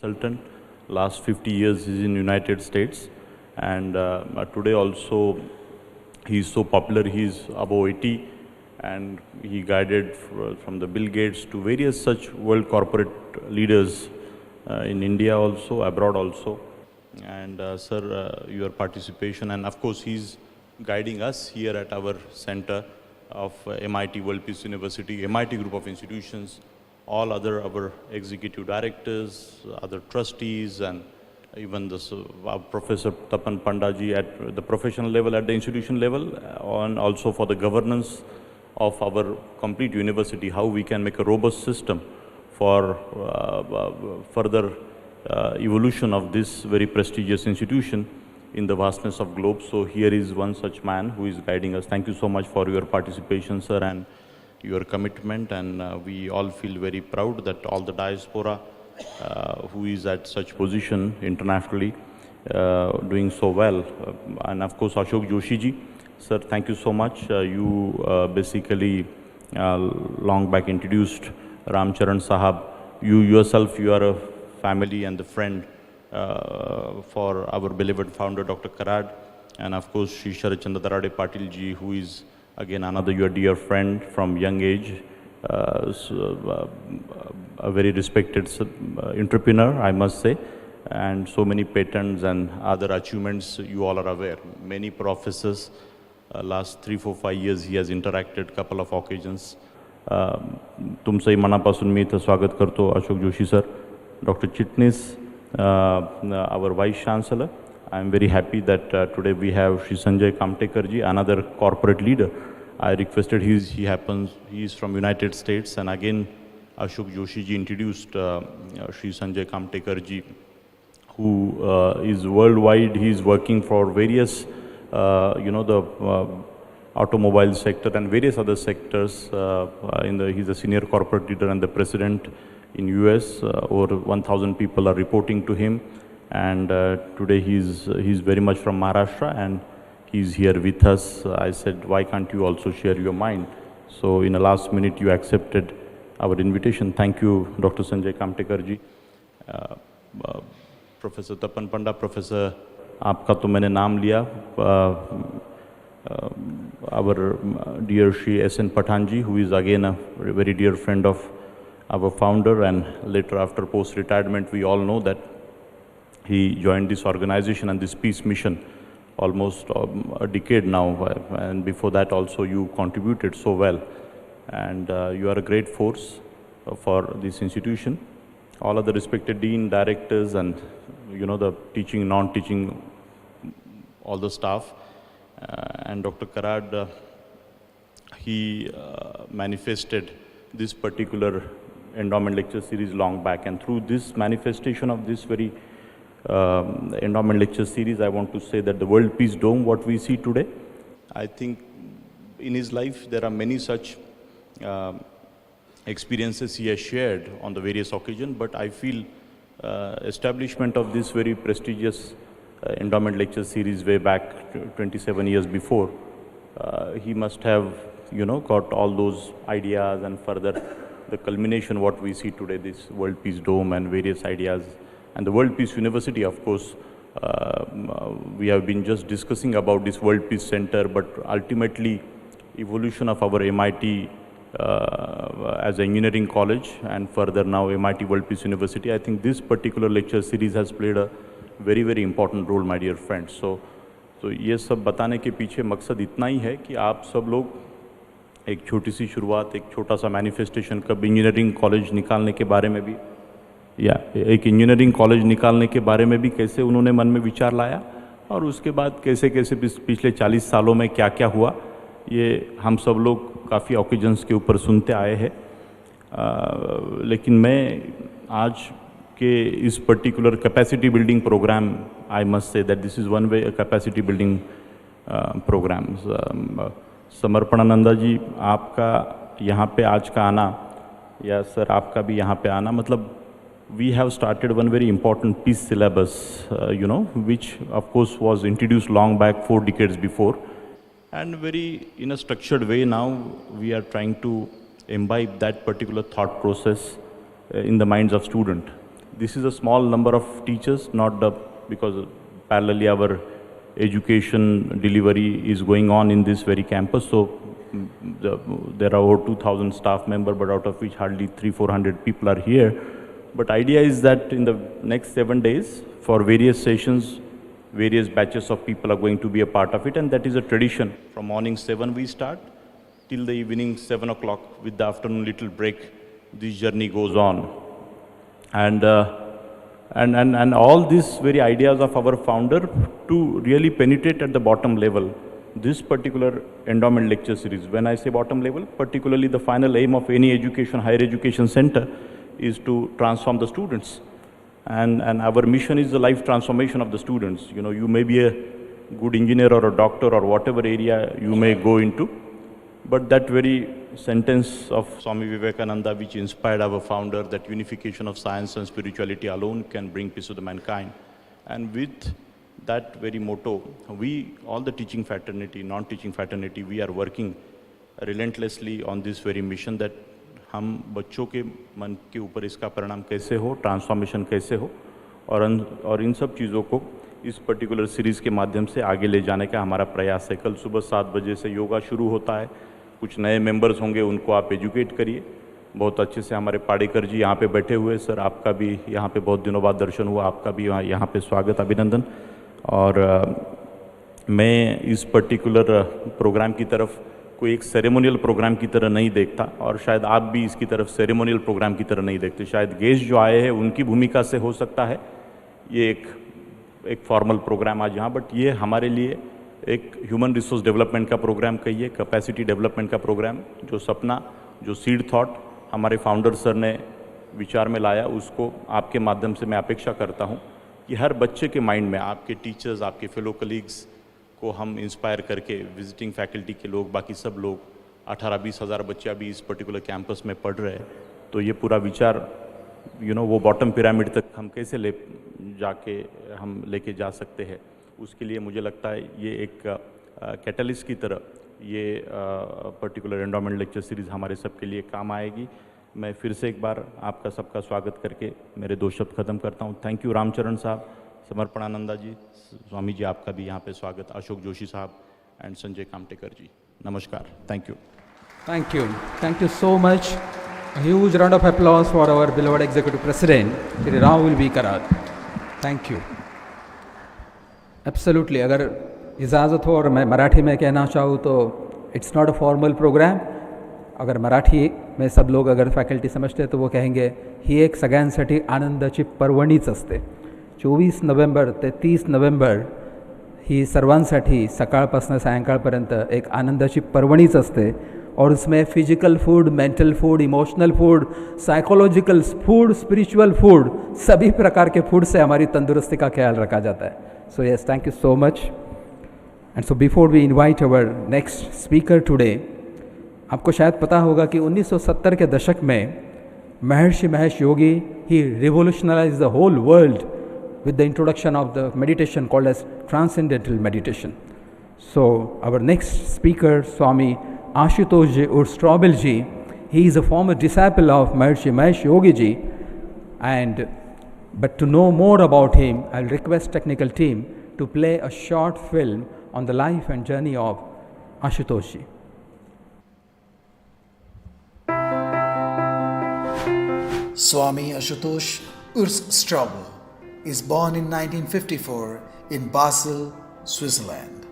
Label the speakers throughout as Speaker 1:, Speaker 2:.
Speaker 1: consultant. Last 50 years is in United States, and today also he is so popular. He is above 80, and he guided from the Bill Gates to various such world corporate leaders in India also, abroad also. And sir, your participation, and of course he's guiding us here at our center of MIT World Peace University, MIT group of institutions, all other our executive directors, other trustees, and even this Professor Tapan Pandaji at the professional level, at the institution level, and also for the governance of our complete university, how we can make a robust system for further evolution of this very prestigious institution in the vastness of globe. So here is one such man who is guiding us. Thank you so much for your participation, sir, and your commitment, and we all feel very proud that all the diaspora who is at such position internationally doing so well. And of course Ashok Joshi ji, sir, thank you so much. You basically long back introduced Ram Charan Sahab. You yourself, you are a family and a friend for our beloved founder Dr. Karad, and of course Shri Sharad Chandra Darade Patil ji, who is again another your dear friend from young age, a very respected entrepreneur, I must say, and so many patents and other achievements you all are aware. Many professors, last 3, 4, 5 years he has interacted couple of occasions. तुमचंही मनापासून मी इथं स्वागत करतो Ashok Joshi sir. Dr. Chitnis, our Vice Chancellor. I am very happy that today we have Shri Sanjay Kamtekar ji, another corporate leader. I requested he is from United States, and again Ashok Joshi ji introduced Shri Sanjay Kamtekar ji, who is worldwide. He is working for various, the automobile sector and various other sectors. He's a senior corporate leader and the president in US. Over 1,000 people are reporting to him, and today he's very much from Maharashtra, and he's here with us. I said, why can't you also share your mind? So in the last minute you accepted our invitation. Thank you, Dr. Sanjay Kamtekar ji. Professor Tapan Panda, Professor, आपका तो मैंने नाम लिया. Our dear Shri S.N. Pathan ji, who is again a very dear friend of our founder, and later after post-retirement we all know that he joined this organization and this peace mission almost a decade now, and before that also you contributed so well, and you are a great force for this institution. All of the respected dean, directors, and the teaching, non-teaching, all the staff, and Dr. Karad, he manifested this particular endowment lecture series long back, and through this manifestation of this very endowment lecture series, I want to say that the World Peace Dome, what we see today, I think in his life there are many such experiences he has shared on the various occasions, but I feel establishment of this very prestigious endowment lecture series way back 27 years before, he must have got all those ideas, and further the culmination what we see today, this World Peace Dome and various ideas, and the World Peace University, of course. We have been just discussing about this World Peace Center, but ultimately evolution of our MIT as an engineering college, and further now MIT World Peace University. I think this particular lecture series has played a very, very important role, my dear friends. So ये सब बताने के पीछे मकसद इतना ही है कि आप सब लोग एक छोटी सी शुरुआत, एक छोटा सा मैनिफेस्टेशन, कब इंजीनियरिंग कॉलेज निकालने के बारे में भी, या एक इंजीनियरिंग कॉलेज निकालने के बारे में भी कैसे उन्होंने मन में विचार लाया, और उसके बाद कैसे कैसे पिछले 40 सालों में क्या क्या हुआ, ये हम सब लोग काफ़ी ओकेजन्स के ऊपर सुनते आए हैं. लेकिन मैं आज के इस particular capacity building program, I must say that this is one way capacity building program. Samarpanananda ji, आपका यहाँ पे आज का आना, या सर आपका भी यहाँ पे आना, मतलब we have started one very important peace syllabus, which of course was introduced long back 4 decades before, and very in a structured way now we are trying to imbibe that particular thought process in the minds of students. this is a small number of teachers, not the, because parallelly our education delivery is going on in this very campus. So there are over 2,000 staff members, but out of which hardly 300-400 people are here. But idea is that in the next 7 days, for various sessions, various batches of people are going to be a part of it, and that is a tradition. From morning 7 we start till the evening 7 o'clock with the afternoon little break. This journey goes on, and all these very ideas of our founder to really penetrate at the bottom level. This particular endowment lecture series, when I say bottom level, particularly the final aim of any education, higher education center is to transform the students. And our mission is the life transformation of the students. You know, you may be a good engineer or a doctor or whatever area you may go into, but that very sentence of Swami Vivekananda, which inspired our founder, that unification of science and spirituality alone can bring peace to the mankind. And with that very motto, we, all the teaching fraternity, non-teaching fraternity, we are working relentlessly on this very mission that हम बच्चों के मन के ऊपर इसका परिणाम कैसे हो, ट्रांसफॉर्मेशन कैसे हो, और इन सब चीज़ों को इस पर्टिकुलर सीरीज़ के माध्यम से आगे ले जाने का हमारा प्रयास है। कल सुबह 7 बजे से योगा शुरू होता है, कुछ नए मेंबर्स होंगे, उनको आप एजुकेट करिए। बहुत अच्छे से हमारे पाड़ेकर जी यहाँ पे बैठे हुए, सर आपका भी यहाँ पे बहुत दिनों बाद दर्शन हुआ, आपका भी यहाँ पे स्वागत, अभिनंदन। और मैं इस पर्टिकुलर प्रोग्राम की तरफ कोई एक सेरेमोनियल प्रोग्राम की तरह नहीं देखता, और शायद आप भी इसकी तरफ सेरेमोनियल प्रोग्राम की तरह नहीं देखते। शायद गेस्ट जो आए हैं उनकी भूमिका से हो सकता है ये एक फॉर्मल प्रोग्राम आज यहाँ, बट ये हमारे लिए एक ह्यूमन रिसोर्स डेवलपमेंट का प्रोग्राम कहिए, कैपेसिटी डेवलपमेंट का प्रोग्राम, जो सपना, जो सीड थॉट हमारे फाउंडर सर ने विचार में लाया, उसको आपके माध्यम से मैं अपेक्षा करता हूँ कि हर बच्चे के माइंड में, आपके टीचर्स, आपके फेलो कलीग्स को हम इंस्पायर करके, विजिटिंग फैकल्टी के लोग, बाकी सब लोग, 18-20 हज़ार बच्चे अभी इस पर्टिकुलर कैंपस में पढ़ रहे हैं, तो ये पूरा विचार वो बॉटम पिरामिड तक हम कैसे हम लेके जा सकते हैं, उसके लिए मुझे लगता है ये एक कैटलिस्ट की तरह ये पर्टिकुलर एंडोमेंट लेक्चर सीरीज़ हमारे सबके लिए काम आएगी। मैं फिर से एक बार आपका सबका स्वागत करके मेरे 2 शब्द ख़त्म करता हूँ। थैंक यू रामचरण साहब, समर्पणानंदा जी, स्वामी जी, आपका भी यहाँ पे स्वागत, अशोक जोशी साहब एंड संजय कामटेकर जी, नमस्कार, thank you.
Speaker 2: Thank you so much. A huge round of applause for our beloved Executive President, Shri Rahul V. Karad. Thank you. Absolutely. अगर इजाज़त हो और मैं मराठी में कहना चाहूँ तो it's not a formal program. अगर मराठी में सब लोग अगर फॅकल्टी समजते तो वो कहेंगे ही एक सगळ्यांसाठी आनंदाची पर्वणीच असते. 24 नोव्हेंबर ते 30 नोव्हेंबर ही सर्वांसाठी सकाळपासून सायंकाळपर्यंत एक आनंदाची पर्वणीच असते. और उसमें physical food, mental food, emotional food, psychological food, spiritual food, सभी प्रकार के फूड से हमारी तंदुरुस्ती का ख्याल रखा जाता है. So yes, thank you so much. And so before we invite our next speaker today, आपको शायद पता होगा कि 1970 के दशक में Maharishi Mahesh Yogi he revolutionize the whole world with the introduction of the meditation called as transcendental meditation. So our next speaker, Swami Ashutosh Ji or Straubel Ji, he is a former disciple of Maharishi Mahesh Yogi Ji, but to know more about him, I'll request technical team to play a short film on the life and journey of Ashutosh Ji.
Speaker 3: Swami Ashutosh Urs Straubel is born in 1954 in Basel, Switzerland.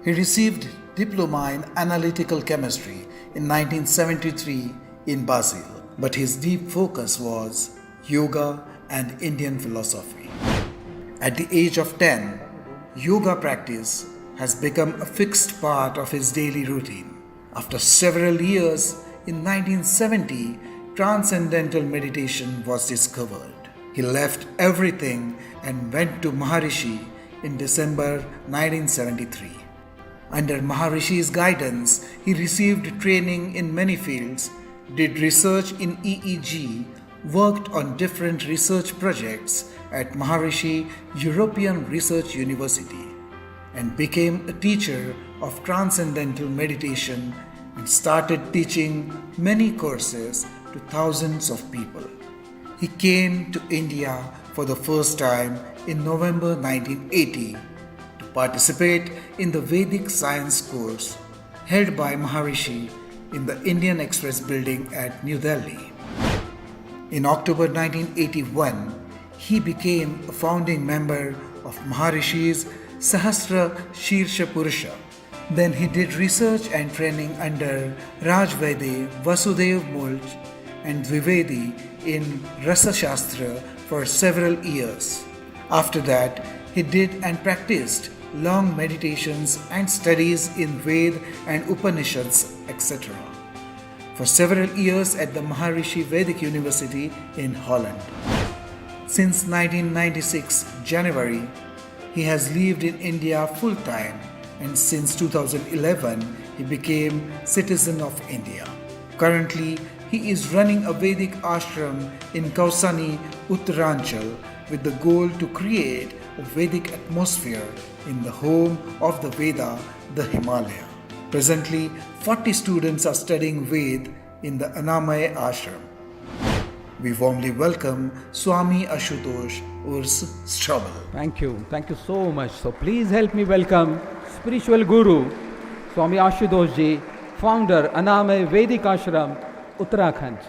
Speaker 3: He received diploma in analytical chemistry in 1973 in Basel, but his deep focus was yoga and Indian philosophy. At the age of 10, yoga practice has become a fixed part of his daily routine. After several years, in 1970, transcendental meditation was discovered. He left everything and went to Maharishi in December 1973. Under Maharishi's guidance, he received training in many fields, did research in EEG, worked on different research projects at Maharishi European Research University, and became a teacher of transcendental meditation and started teaching many courses to thousands of people. He came to India for the first time in November 1980 to participate in the Vedic Science course held by Maharishi in the Indian Express building at New Delhi. In October 1981, he became a founding member of Maharishi's Sahasra Shirsha Purusha. Then he did research and training under Rajvede, Vasudev Mulch and Dvivedi in Rasa Shastra for several years. After that, he did and practiced long meditations and studies in Ved and Upanishads, etc. for several years at the Maharishi Vedic University in Holland. Since 1996 January, he has lived in India full-time, and since 2011 he became citizen of India. Currently, he is running a Vedic ashram in Kausani, Uttaranchal with the goal to create a Vedic atmosphere in the home of the Veda, the Himalaya. Presently, 40 students are studying Ved in the Annamaya ashram. We warmly welcome Swami Ashutosh Urs Strobel.
Speaker 2: Thank you so much. So please help me welcome spiritual guru Swami Ashutosh Ji, founder Annamaya Vedic Ashram, Uttarakhand.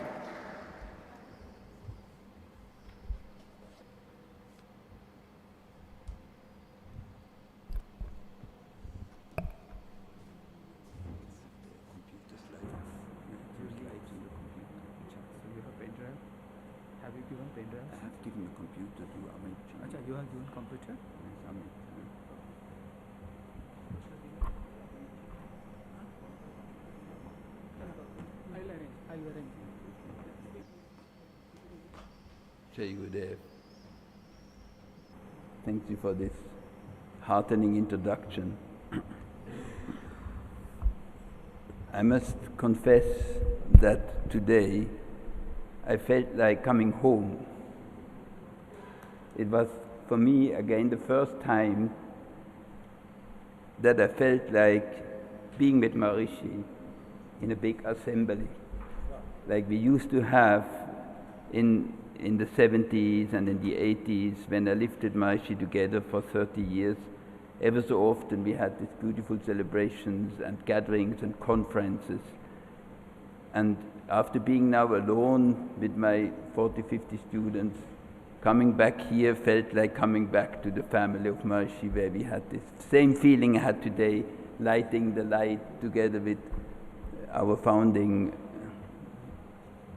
Speaker 2: Have you given pen drive?
Speaker 4: I have given the computer to Amit.
Speaker 2: Acha, you have given computer?
Speaker 4: Yes, Amit.
Speaker 2: I'll arrange.
Speaker 4: Jai Gurudev. Thank you for this heartening introduction. I must confess that today I felt like coming home. It was for me again the first time that I felt like being with Maharishi in a big assembly, like we used to have in the 70s and in the 80s when I lived with Maharishi together for 30 years. Ever so often we had these beautiful celebrations and gatherings and conferences. And after being now alone with my 40, 50 students, coming back here felt like coming back to the family of Maharishi, where we had this same feeling I had today, lighting the light together with our founding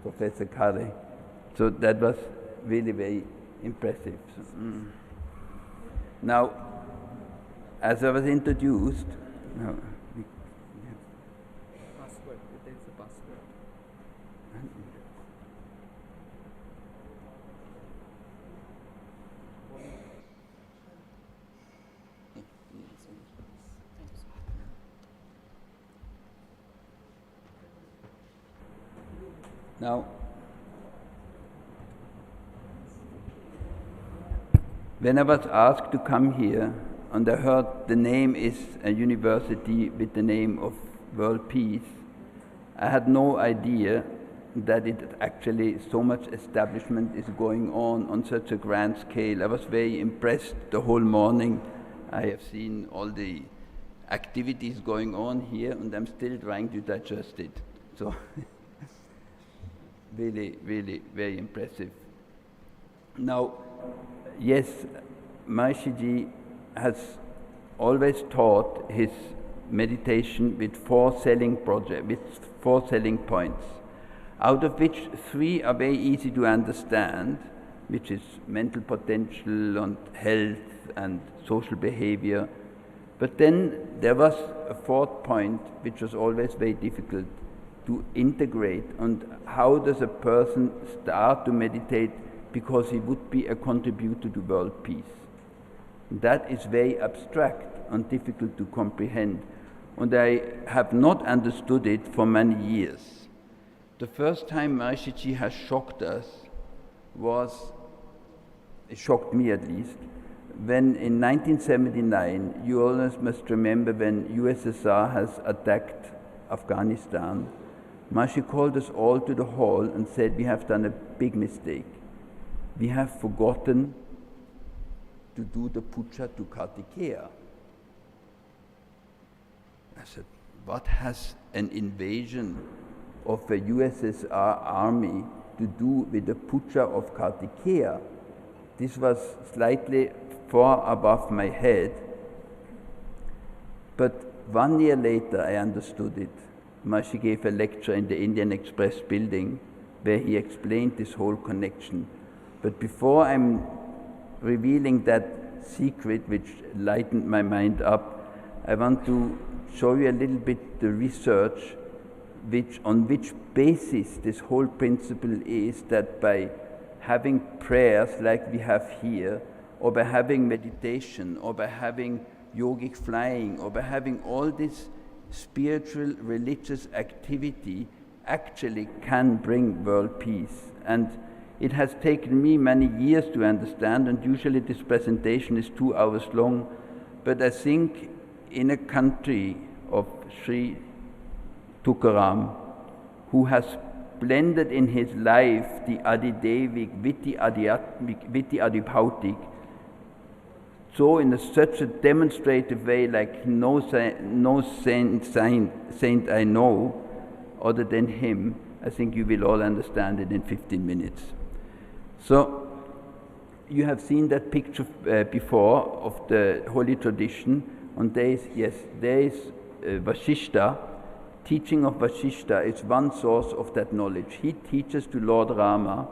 Speaker 4: Professor Kare. So that was really very impressive. Now, as I was introduced,
Speaker 2: Password, there is a password.
Speaker 4: Now, when I was asked to come here, and I heard the name is a university with the name of World Peace, I had no idea that it actually so much establishment is going on such a grand scale. I was very impressed the whole morning. I have seen all the activities going on here, and I'm still trying to digest it. So, really, really very impressive. Now, yes, Maharishi has always taught his meditation with four selling points, out of which three are very easy to understand, which is mental potential and health and social behavior. But then there was a fourth point which was always very difficult to integrate, and how does a person start to meditate because he would be a contributor to world peace. That is very abstract and difficult to comprehend, and I have not understood it for many years. The first time Maharishi has shocked us it shocked me at least, when in 1979, you always must remember when USSR has attacked Afghanistan, Maharishi called us all to the hall and said, we have done a big mistake. We have forgotten to do the puja to Kartikeya. I said, what has an invasion of a USSR army to do with the puja of Kartikeya? This was slightly far above my head, but 1 year later I understood it. Maharishi gave a lecture in the Indian Express building where he explained this whole connection. But before I'm revealing that secret which lightened my mind up, I want to show you a little bit the research on which basis this whole principle is, that by having prayers like we have here, or by having meditation, or by having yogic flying, or by having all this spiritual, religious activity actually can bring world peace. And it has taken me many years to understand, and usually this presentation is 2 hours long, but I think in a country of Shree Tukaram, who has blended in his life the Adidevic with the Adhyatmic, with the Adibhautic, so in such a demonstrative way like no saint I know other than him, I think you will all understand it in 15 minutes. So you have seen that picture before of the holy tradition. There is Vashishta. Teaching of Vashishta is one source of that knowledge. He teaches to Lord Rama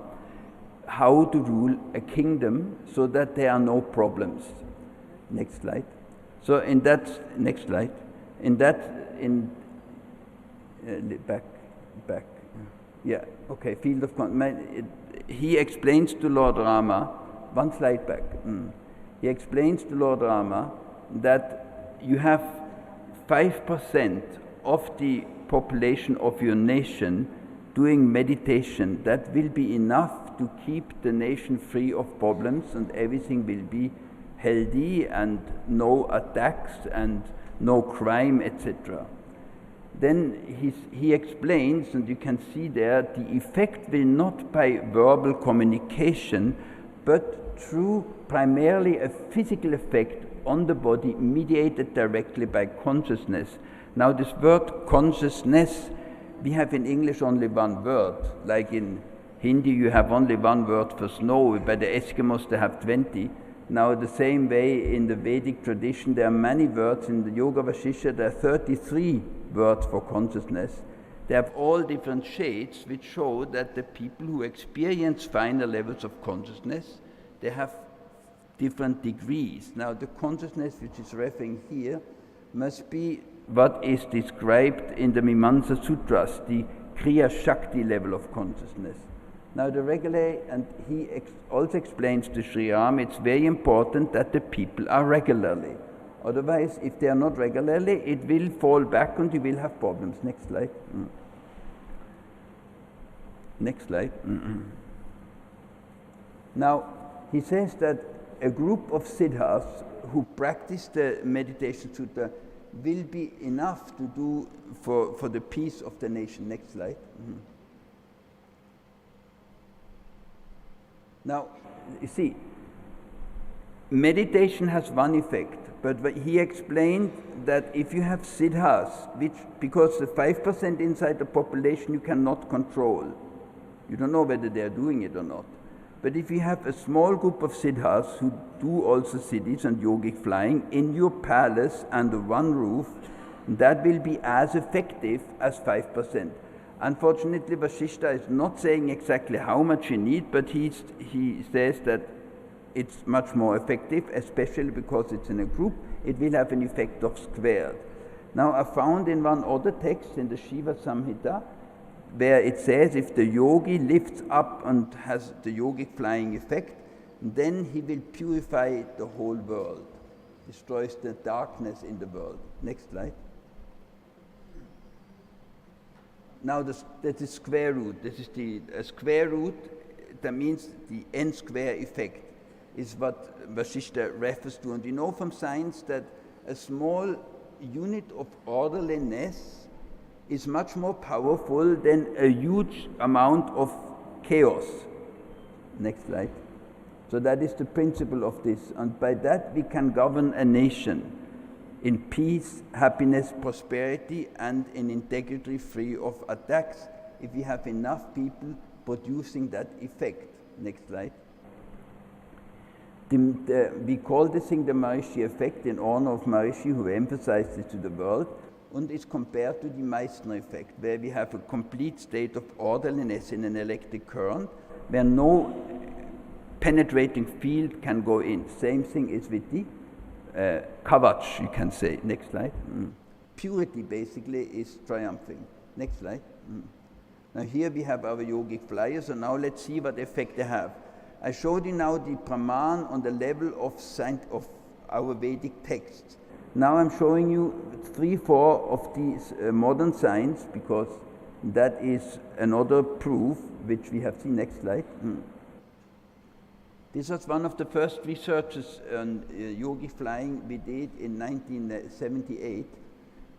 Speaker 4: how to rule a kingdom so that there are no problems. Next slide. So in that, next slide. Back. Yeah, okay, field of he explains to Lord Rama, one slide back. He explains to Lord Rama that you have 5% of the population of your nation doing meditation. That will be enough to keep the nation free of problems, and everything will be healthy and no attacks and no crime, etc. Then he explains, and you can see there, the effect will not by verbal communication, but through primarily a physical effect on the body mediated directly by consciousness. Now this word consciousness, we have in English only one word. Like in Hindi you have only one word for snow, by the Eskimos they have 20. Now the same way in the Vedic tradition there are many words. In the Yoga Vasishtha there are 33 words for consciousness. They have all different shades, which show that the people who experience finer levels of consciousness, they have different degrees. Now the consciousness which is referring here must be what is described in the Mimamsa Sutras, the Kriya Shakti level of consciousness. Now the regular, and he also explains to Sri Ram, it's very important that the people are regularly. Otherwise, if they are not regularly, it will fall back and you will have problems. Next slide. Next slide. Now, he says that a group of siddhas who practice the meditation sutta will be enough to do for the peace of the nation. Next slide. Now, you see, meditation has one effect, but he explained that if you have siddhas, which, because the 5% inside the population you cannot control, you don't know whether they are doing it or not. But if you have a small group of siddhas who do also siddhis and yogic flying in your palace under one roof, that will be as effective as 5%. Unfortunately, Vasishtha is not saying exactly how much you need, but he says that it's much more effective, especially because it's in a group. It will have an effect of squared. Now, I found in one other text, in the Shiva Samhita, where it says if the yogi lifts up and has the yogic flying effect, then he will purify the whole world, destroys the darkness in the world. Next slide. Now that is square root. This is the square root. That means the n square effect is what Vasishtha refers to. And you know from science that a small unit of orderliness is much more powerful than a huge amount of chaos. Next slide. So that is the principle of this, and by that we can govern a nation in peace, happiness, prosperity, and in integrity free of attacks, if we have enough people producing that effect. Next slide. We call this thing the Maharishi effect in honor of Maharishi, who emphasized it to the world, and is compared to the Meissner effect, where we have a complete state of orderliness in an electric current, where no penetrating field can go in. Same thing is with the kavach, you can say. Next slide. Purity basically is triumphing. Next slide. Now here we have our yogic flyers, and now let's see what effect they have. I showed you now the Brahman on the level of our Vedic texts. Now I'm showing you 3-4 of these modern science, because that is another proof which we have seen. Next slide. This was one of the first researches on yogic flying we did in 1978,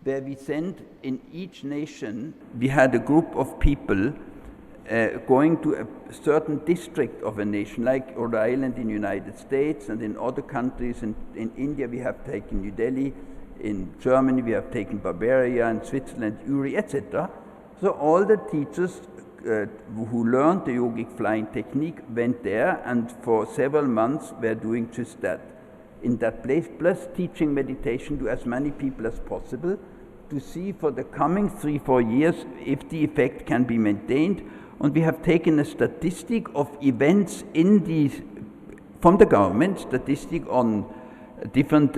Speaker 4: where we sent in each nation, we had a group of people going to a certain district of a nation, like Rhode Island in the United States, and in other countries. In India we have taken New Delhi, in Germany we have taken Bavaria, in Switzerland, Uri, etc. So all the teachers who learned the yogic flying technique went there, and for several months were doing just that in that place, plus teaching meditation to as many people as possible, to see for the coming 3-4 years if the effect can be maintained. And we have taken a statistic of events in these from the government, statistic on different,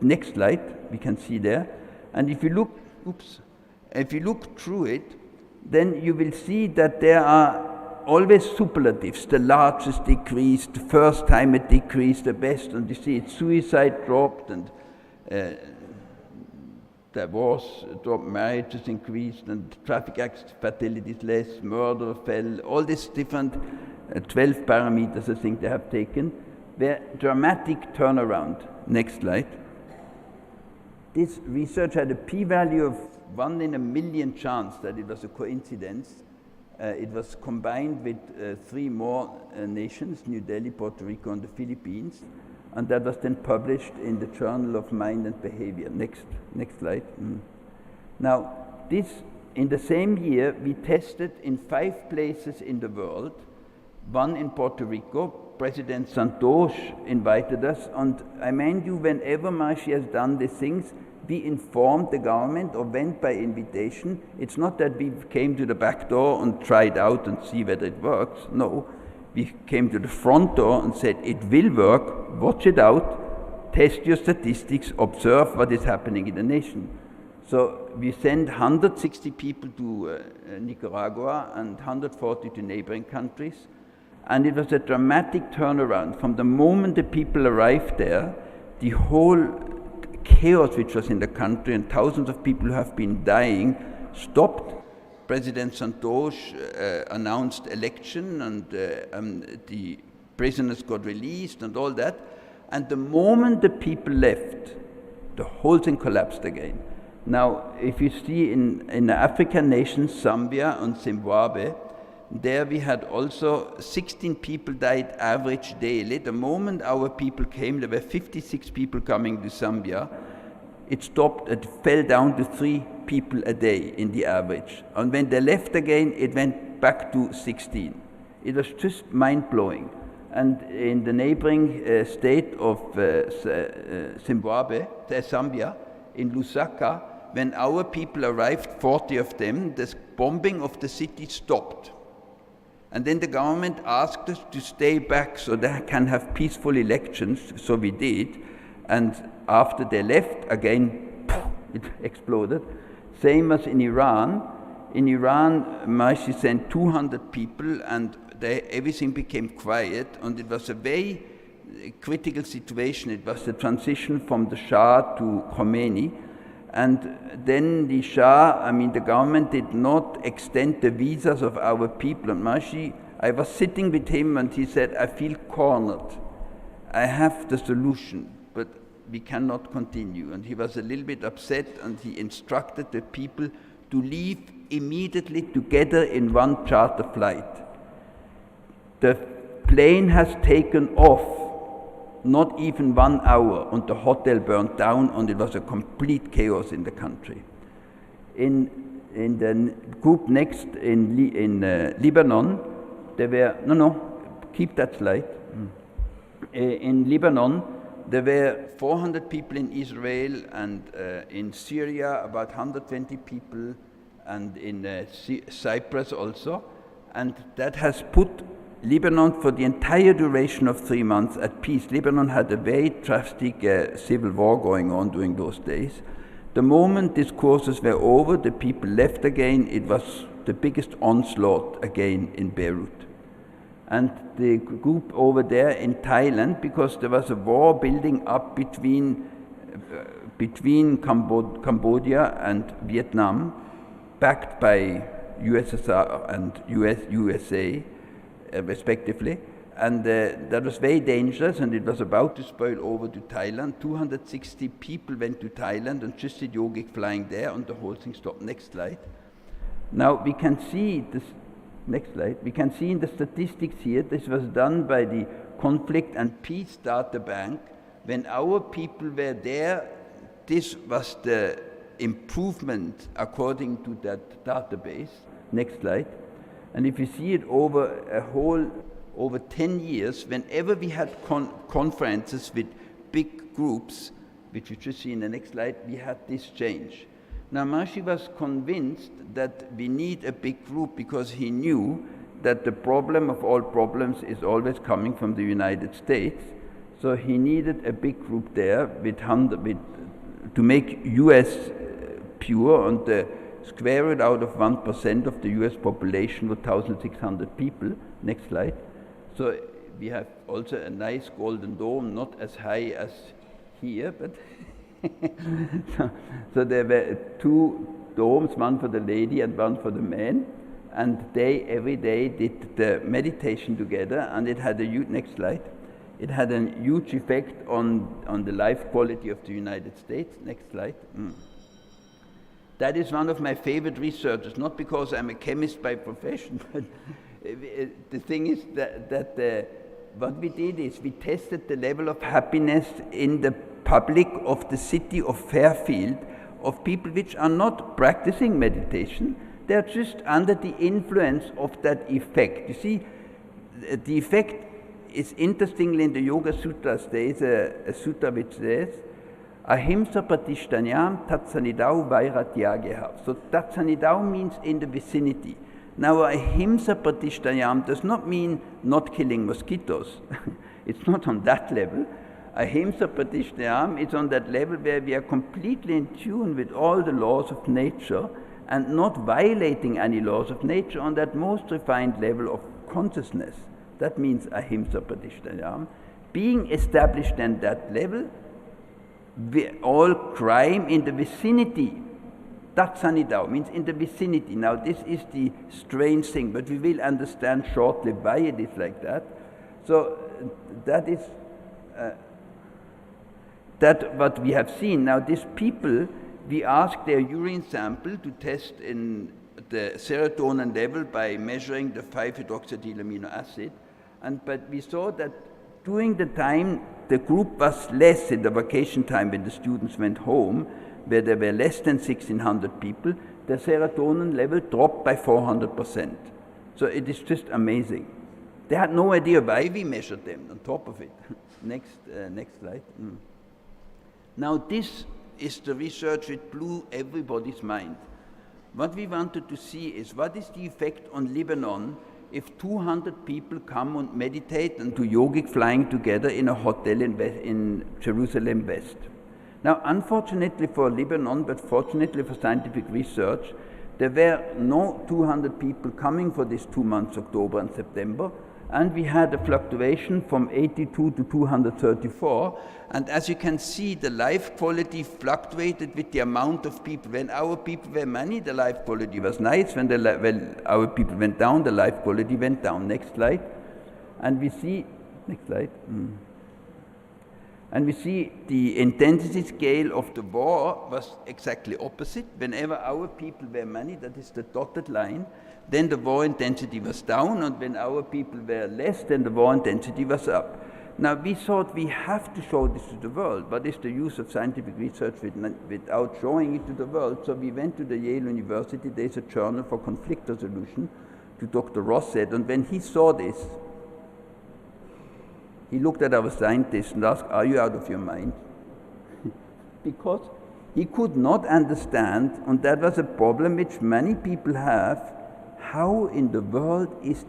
Speaker 4: next slide, we can see there. And if you look through it, then you will see that there are always superlatives. The largest decreased, the first time it decreased, the best, and you see it, suicide dropped, and divorce dropped, marriages increased, and traffic accidents, fatalities less, murder fell, all these different 12 parameters I think they have taken, were dramatic turnaround. Next slide. This research had a p-value of 1 in a million chance that it was a coincidence. It was combined with 3 more nations, New Delhi, Puerto Rico, and the Philippines, and that was then published in the Journal of Mind and Behavior. Next slide. Now, this, in the same year, we tested in 5 places in the world, one in Puerto Rico. President Santosh invited us, and I mind you, whenever Maharishi has done these things, we informed the government or went by invitation. It's not that we came to the back door and tried out and see whether it works. No, we came to the front door and said, it will work, watch it out, test your statistics, observe what is happening in the nation. So we sent 160 people to Nicaragua and 140 to neighboring countries. And it was a dramatic turnaround. From the moment the people arrived there, the whole chaos which was in the country and thousands of people who have been dying stopped. President Santosh announced election, and the prisoners got released and all that. And the moment the people left, the whole thing collapsed again. Now, if you see in the African nations, Zambia and Zimbabwe, there we had also 16 people died average daily. The moment our people came, there were 56 people coming to Zambia. It stopped, it fell down to 3 people a day in the average. And when they left again, it went back to 16. It was just mind-blowing. And in the neighboring state of Zambia, in Lusaka, when our people arrived, 40 of them, the bombing of the city stopped. And then the government asked us to stay back so they can have peaceful elections, so we did. And after they left, again, it exploded. Same as in Iran. In Iran, Maharishi sent 200 people, and everything became quiet, and it was a very critical situation. It was the transition from the Shah to Khomeini. And then the Shah, the government did not extend the visas of our people. And Maharishi, I was sitting with him and he said, I feel cornered. I have the solution, but we cannot continue. And he was a little bit upset, and he instructed the people to leave immediately together in one charter flight. The plane has taken off, not even 1 hour, and the hotel burned down, and it was a complete chaos in the country. In the group next in Lebanon, there were, keep that slide. In Lebanon, there were 400 people in Israel, and in Syria about 120 people, and in Cyprus also, and that has put Lebanon for the entire duration of 3 months at peace. Lebanon had a very drastic civil war going on during those days. The moment these courses were over, the people left again. It was the biggest onslaught again in Beirut. And the group over there in Thailand, because there was a war building up between Cambodia and Vietnam, backed by USSR and USA, respectively. And that was very dangerous, and it was about to spill over to Thailand. 260 people went to Thailand and just did yogic flying there, and the whole thing stopped. Next slide. Now we can see this. Next slide. We can see in the statistics here, this was done by the Conflict and Peace Data Bank. When our people were there, this was the improvement according to that database. Next slide. And if you see it over 10 years, whenever we had conferences with big groups, which you just see in the next slide, we had this change. Now, Maharishi was convinced that we need a big group because he knew that the problem of all problems is always coming from the United States. So he needed a big group there to make US pure, and the square root out of 1% of the US population with 1,600 people. Next slide. So we have also a nice golden dome, not as high as here, but so there were 2 domes, one for the lady and one for the man, and they every day did the meditation together, and it had a huge, next slide, it had a huge effect on the life quality of the United States. Next slide. That is one of my favorite researchers, not because I'm a chemist by profession, but the thing is that what we did is we tested the level of happiness in the public of the city of Fairfield of people which are not practicing meditation. They are just under the influence of that effect. You see, the effect is interestingly in the Yoga Sutras. There is a sutta which says, Ahimsa Pratishtanyam Tatsanidau Vairatyagya. So Tatsanidau means in the vicinity. Now, Ahimsa Pratishtanyam does not mean not killing mosquitoes. It's not on that level. Ahimsa Pratishtanyam is on that level where we are completely in tune with all the laws of nature and not violating any laws of nature on that most refined level of consciousness. That means Ahimsa Pratishtanyam. Being established in that level, all crime in the vicinity. Tatsanidau means in the vicinity. Now this is the strange thing, but we will understand shortly why it is like that. So that is that what we have seen. Now these people, we asked their urine sample to test in the serotonin level by measuring the 5-hydroxyethyl amino acid, but we saw that during the time the group was less in the vacation time when the students went home, where there were less than 1,600 people, the serotonin level dropped by 400%. So it is just amazing. They had no idea why we measured them on top of it. Next slide. Now this is the research which blew everybody's mind. What we wanted to see is what is the effect on Lebanon if 200 people come and meditate and do yogic flying together in a hotel in Jerusalem West. Now, unfortunately for Lebanon, but fortunately for scientific research, there were no 200 people coming for these 2 months, October and September, and we had a fluctuation from 82 to 234, and as you can see, the life quality fluctuated with the amount of people. When our people were many, the life quality was nice. When our people went down, the life quality went down. Next slide. And we see, next slide. And we see the intensity scale of the war was exactly opposite. Whenever our people were many, that is the dotted line, then the war intensity was down, and when our people were less, then the war intensity was up. Now, we thought we have to show this to the world. What is the use of scientific research without showing it to the world? So we went to the Yale University. There's a journal for conflict resolution, to Dr. Rosset, and when he saw this, he looked at our scientists and asked, "Are you out of your mind?" Because he could not understand, and that was a problem which many people have, how in the world is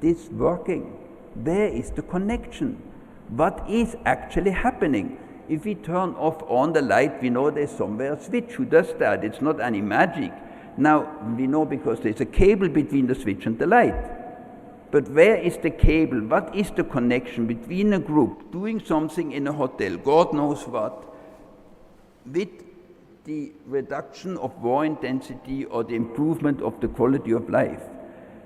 Speaker 4: this working? Where is the connection? What is actually happening? If we turn off on the light, we know there's somewhere a switch. Who does that? It's not any magic. Now, we know because there's a cable between the switch and the light. But where is the cable? What is the connection between a group doing something in a hotel, God knows what, with the reduction of war intensity or the improvement of the quality of life?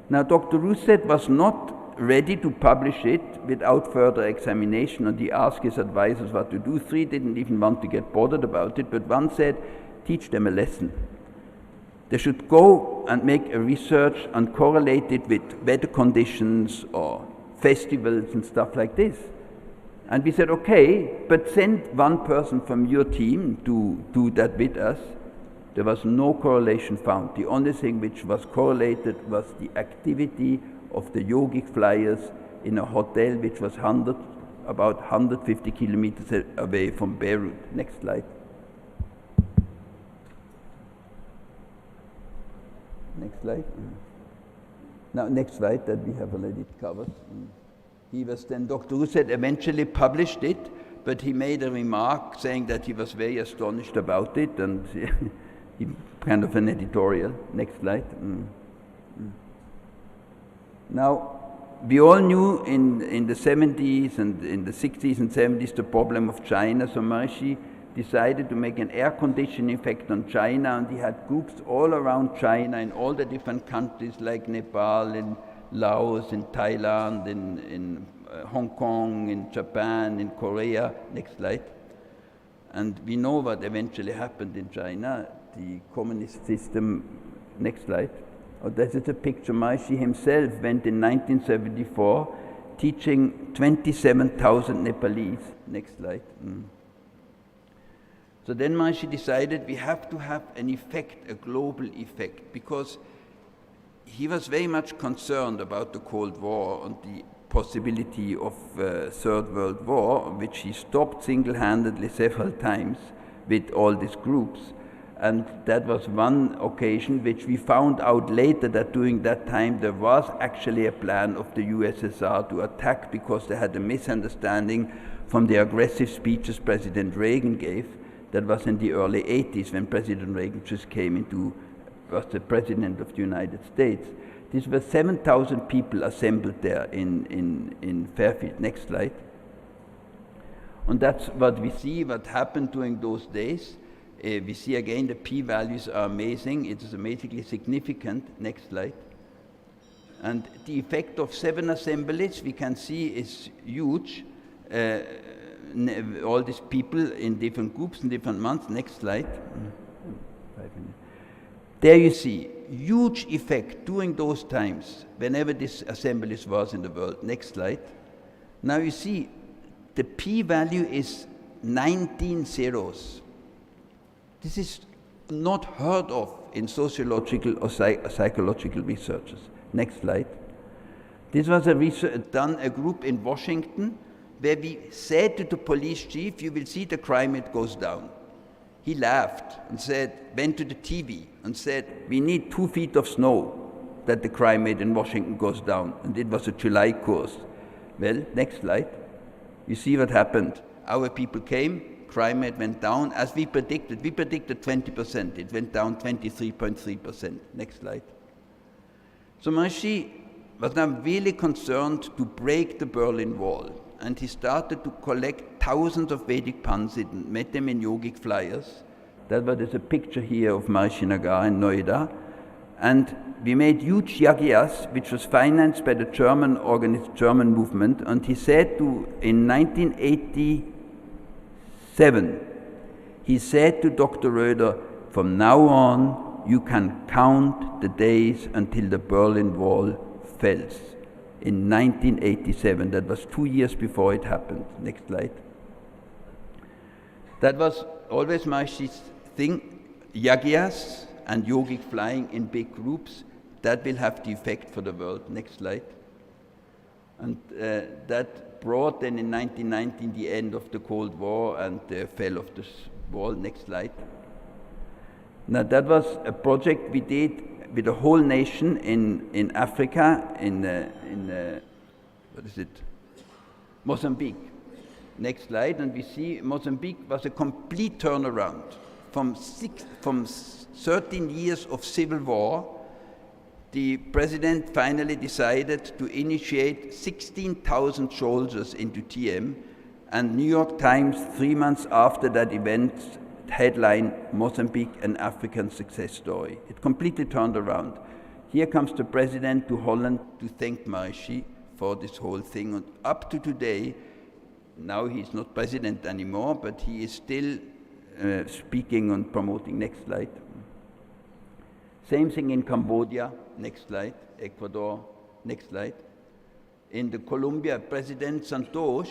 Speaker 4: Now, Dr. Rousset was not ready to publish it without further examination, and he asked his advisors what to do. Three didn't even want to get bothered about it, but one said, teach them a lesson. They should go and make a research and correlate it with weather conditions or festivals and stuff like this. And we said, okay, but send one person from your team to do that with us. There was no correlation found. The only thing which was correlated was the activity of the yogic flyers in a hotel which was about 150 kilometers away from Beirut. Next slide. Next slide. Now, next slide that we have already covered. He was then, Dr. Rousset eventually published it, but he made a remark saying that he was very astonished about it, and he kind of an editorial. Next slide. Now, we all knew in the 70s and in the 60s and 70s the problem of China, so Maharishi decided to make an air conditioning effect on China, and he had groups all around China in all the different countries like Nepal, in Laos, in Thailand, in Hong Kong, in Japan, in Korea. Next slide. And we know what eventually happened in China, the communist system. Next slide. Oh, this is a picture. Maharishi himself went in 1974 teaching 27,000 Nepalese. Next slide. So then Maharishi decided we have to have an effect, a global effect, because he was very much concerned about the Cold War and the possibility of Third World War, which he stopped single-handedly several times with all these groups. And that was one occasion which we found out later that during that time there was actually a plan of the USSR to attack, because they had a misunderstanding from the aggressive speeches President Reagan gave. That was in the early 80s when President Reagan just was the President of the United States. These were 7,000 people assembled there in Fairfield. Next slide. And that's what we see, what happened during those days. We see again the p-values are amazing. It is amazingly significant. Next slide. And the effect of 7 assemblies we can see is huge. All these people in different groups in different months. Next slide. 5 minutes. There you see huge effect during those times whenever this assemblies was in the world. Next slide. Now you see the p-value is 19 zeros. This is not heard of in sociological or psychological researches. Next slide. This was a group in Washington where we said to the police chief, you will see the crime rate goes down. He laughed and went to the TV and said, we need 2 feet of snow that the crime rate in Washington goes down. And it was a July course. Well, next slide. You see what happened. Our people came, crime rate went down as we predicted. We predicted 20%. It went down 23.3%. Next slide. So Maharishi was now really concerned to break the Berlin Wall. And he started to collect thousands of Vedic Pandits and met them in yogic flyers. There's a picture here of Maharishi Nagar in Noida. And we made huge yagyas, which was financed by the German movement. And he said in 1987, he said to Dr. Röder, from now on, you can count the days until the Berlin Wall fell in 1987. That was 2 years before it happened. Next slide. That was always Maharishi's thing. Yagyas and yogic flying in big groups, that will have the effect for the world. Next slide. And that brought then in 1919 the end of the Cold War and the fall of the wall. Next slide. Now that was a project we did with a whole nation in Africa, in what is it? Mozambique. Next slide, and we see Mozambique was a complete turnaround from 13 years of civil war. The president finally decided to initiate 16,000 soldiers into TM, and New York Times, 3 months after that event, headline, Mozambique, an African success story. It completely turned around. Here comes the president to Holland to thank Maharishi for this whole thing. And up to today, now he's not president anymore, but he is still speaking and promoting. Next slide. Same thing in Cambodia. Next slide. Ecuador. Next slide. In the Colombia, President Santos,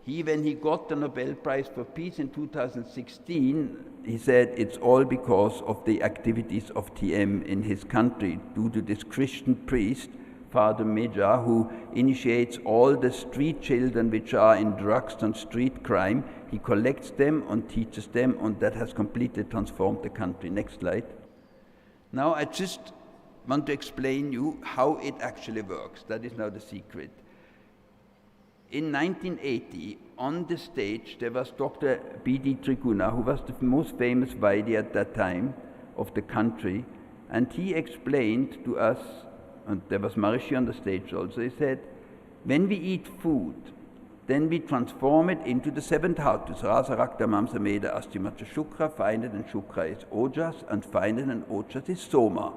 Speaker 4: when he got the Nobel Prize for Peace in 2016, he said it's all because of the activities of TM in his country, due to this Christian priest, Father Meja, who initiates all the street children which are in drugs and street crime. He collects them and teaches them, and that has completely transformed the country. Next slide. Now I just want to explain you how it actually works. That is now the secret. In 1980, on the stage, there was Dr. B.D. Triguna, who was the most famous Vaidya at that time of the country, and he explained to us, and there was Maharishi on the stage also, he said, when we eat food, then we transform it into the 7 dhatus, Rasa, Rakta, Mamsa, Meda, Asti, Macha, Shukra. Finer than Shukra is Ojas, and finer than Ojas is Soma.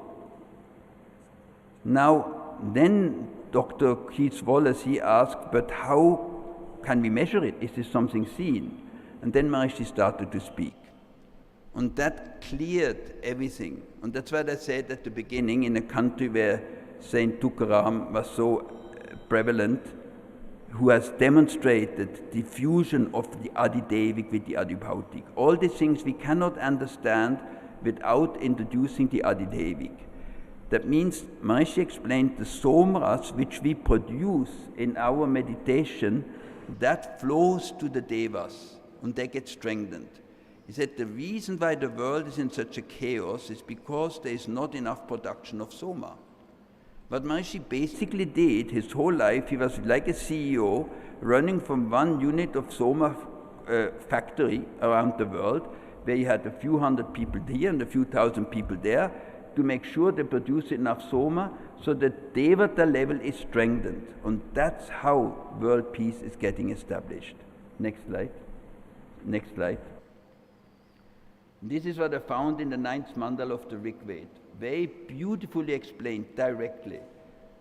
Speaker 4: Now, then Dr. Keith Wallace, he asked, but how can we measure it? Is this something seen? And then Maharishi started to speak. And that cleared everything. And that's what I said at the beginning, in a country where Saint Tukaram was so prevalent, who has demonstrated the fusion of the Adidevic with the Adibhautic. All these things we cannot understand without introducing the Adidevic. That means Maharishi explained the somras which we produce in our meditation, that flows to the devas, and they get strengthened. He said the reason why the world is in such a chaos is because there is not enough production of soma. What Maharishi basically did his whole life, he was like a CEO running from one unit of soma factory around the world, where he had a few hundred people here and a few thousand people there, to make sure they produce enough soma so that devata level is strengthened. And that's how world peace is getting established. Next slide. Next slide. This is what I found in the 9th mandala of the Rig Veda. Very beautifully explained directly.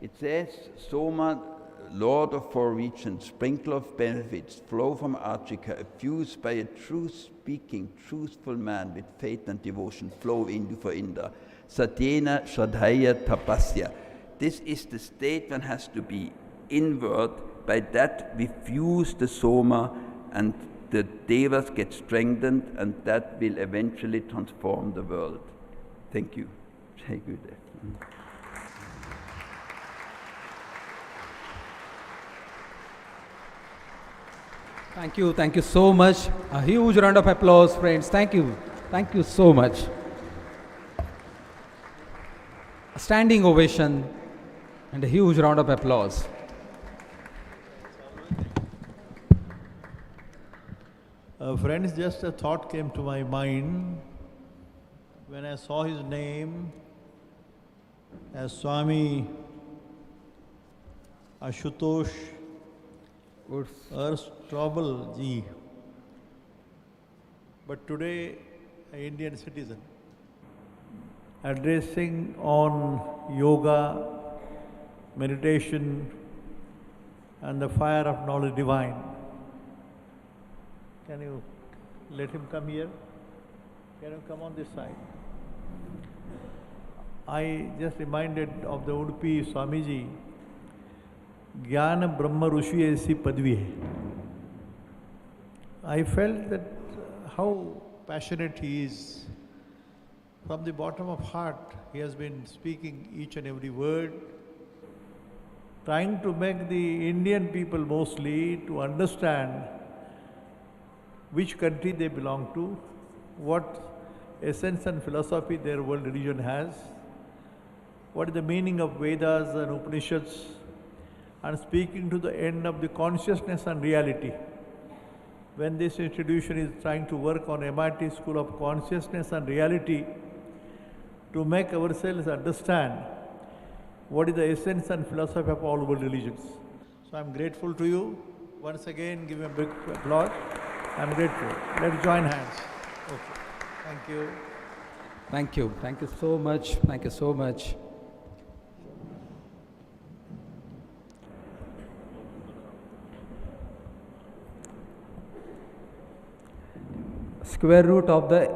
Speaker 4: It says, Soma, Lord of 4 regions, sprinkle of benefits, flow from Archika, effused by a truth-speaking, truthful man with faith and devotion, flow into for Indra. Satyena Shradhaya Tapasya. This is the state one has to be inward. By that we fuse the soma and the devas get strengthened, and that will eventually transform the world. Thank you. Jai Gurudev.
Speaker 2: Thank you so much. A huge round of applause, friends. Thank you so much. A standing ovation and a huge round of applause.
Speaker 5: Friends, just a thought came to my mind when I saw his name as Swami Ashutosh Strobel ji, but today an Indian citizen, addressing on yoga, meditation, and the fire of knowledge divine. Can you let him come here? Can you come on this side? I just reminded of the Udupi Swamiji, Jnana Brahma Rushi aisi padvi hai. I felt that how passionate he is. From the bottom of heart, he has been speaking each and every word, trying to make the Indian people mostly to understand which country they belong to, what essence and philosophy their world religion has, what is the meaning of Vedas and Upanishads, and speaking to the end of the consciousness and reality. When this institution is trying to work on MIT School of Consciousness and Reality to make ourselves understand what is the essence and philosophy of all world religions. So I'm grateful to you. Once again, give me a big applause. I'm grateful. Let's join hands. Okay. Thank you.
Speaker 2: Thank you. Thank you so much. Thank you so much. Square root of the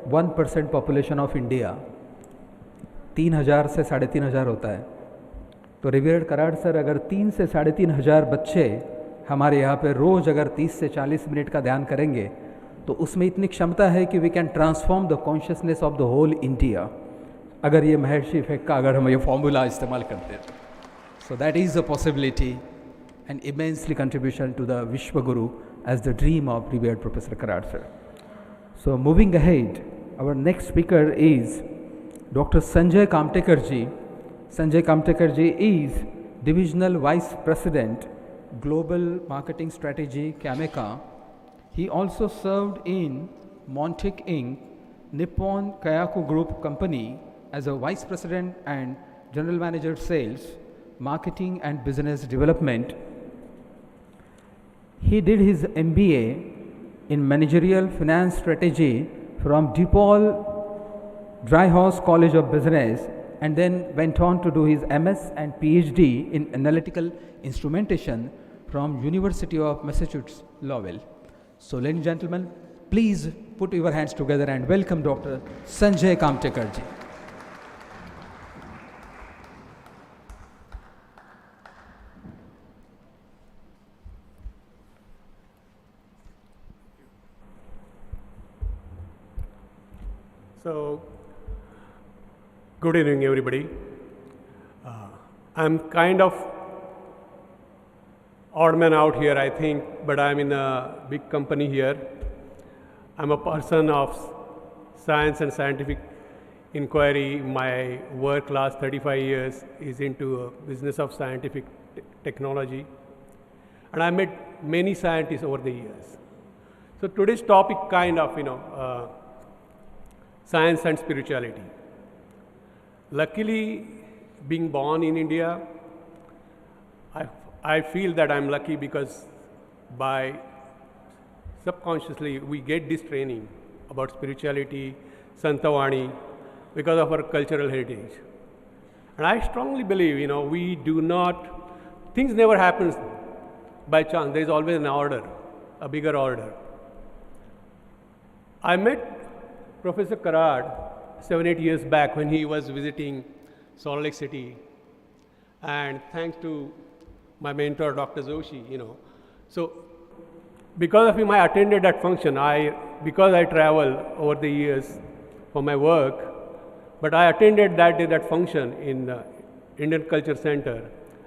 Speaker 2: 1% population of India 3000 से 3500 होता है. तो revered Karad sir, अगर 3 से 3500 बच्चे हमारे यहाँ पे रोज़ अगर 30 से 40 मिनट का ध्यान करेंगे तो उसमें इतनी क्षमता है कि we can transform the consciousness of the whole India, अगर ये महर्षि इफेक्ट का अगर हम ये फॉर्मूला इस्तेमाल करते हैं. So that is a possibility and immensely contribution to the Vishwa Guru as the dream of revered professor Karad sir. So moving ahead, our next speaker is Dr. Sanjay Kamtekar ji. Sanjay Kamtekar ji is Divisional Vice President, Global Marketing Strategy, Kameka. He also served in Montic Inc., Nippon Kayaku Group Company as a Vice President and General Manager Sales, Marketing and Business Development. He did his MBA in Managerial Finance Strategy from DePaul Dryhouse College of Business, and then went on to do his MS and PhD in Analytical Instrumentation from University of Massachusetts, Lowell. So ladies and gentlemen, please put your hands together and welcome Dr. Sanjay Kamtekar ji.
Speaker 6: So, good evening, everybody. I'm kind of odd man out here, I think, but I'm in a big company here. I'm a person of science and scientific inquiry. My work last 35 years is into business of scientific technology. And I met many scientists over the years. So today's topic kind of, science and spirituality. Luckily, being born in India, I feel that I'm lucky because by subconsciously we get this training about spirituality, Santavani, because of our cultural heritage. And I strongly believe, we do not, things never happen by chance. There is always an order, a bigger order. I met Professor Karad 7-8 years back when he was visiting Salt Lake City, and thanks to my mentor Dr. Joshi, So because of him I attended that function. Because I travel over the years for my work, but I attended that function in the Indian Culture Center,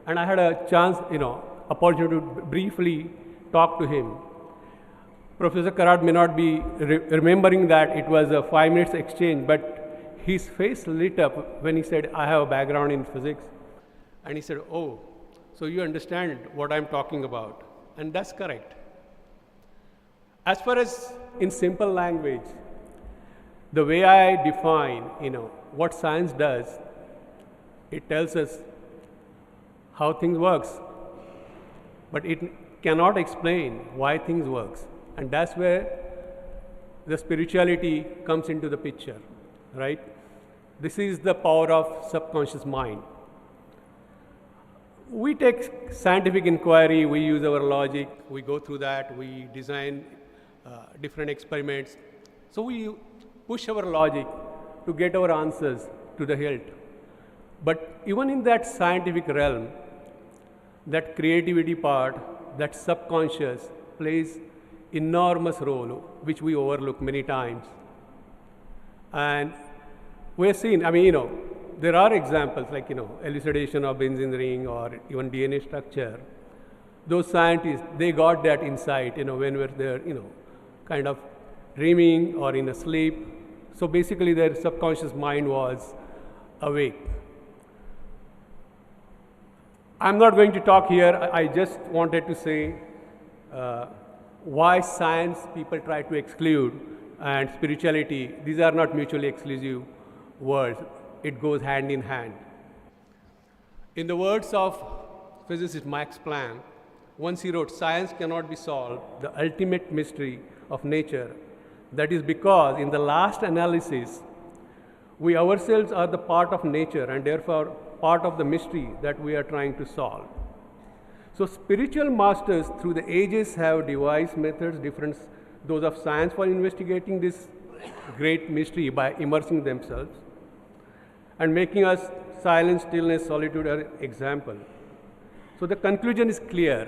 Speaker 6: and I had a chance, opportunity to briefly talk to him. Professor Karad may not be remembering that it was a 5 minutes exchange, but his face lit up when he said, I have a background in physics. And he said, oh, so you understand what I'm talking about. And that's correct. As far as in simple language, the way I define, what science does, it tells us how things works, but it cannot explain why things works. And that's where the spirituality comes into the picture, right? This is the power of subconscious mind. We take scientific inquiry, we use our logic, we go through that, we design different experiments. So we push our logic to get our answers to the hilt. But even in that scientific realm, that creativity part, that subconscious plays enormous role, which we overlook many times. And we're seeing, there are examples like, elucidation of benzene ring or even DNA structure. Those scientists, they got that insight, when we're there, kind of dreaming or in a sleep. So basically their subconscious mind was awake. I'm not going to talk here. I just wanted to say why science people try to exclude and spirituality, these are not mutually exclusive words. It goes hand in hand. In the words of physicist Max Planck, once he wrote, "Science cannot be solved, the ultimate mystery of nature. That is because in the last analysis, we ourselves are the part of nature and therefore part of the mystery that we are trying to solve." So spiritual masters through the ages have devised methods, different those of science, for investigating this great mystery by immersing themselves and making us silence, stillness, solitude an example. So the conclusion is clear.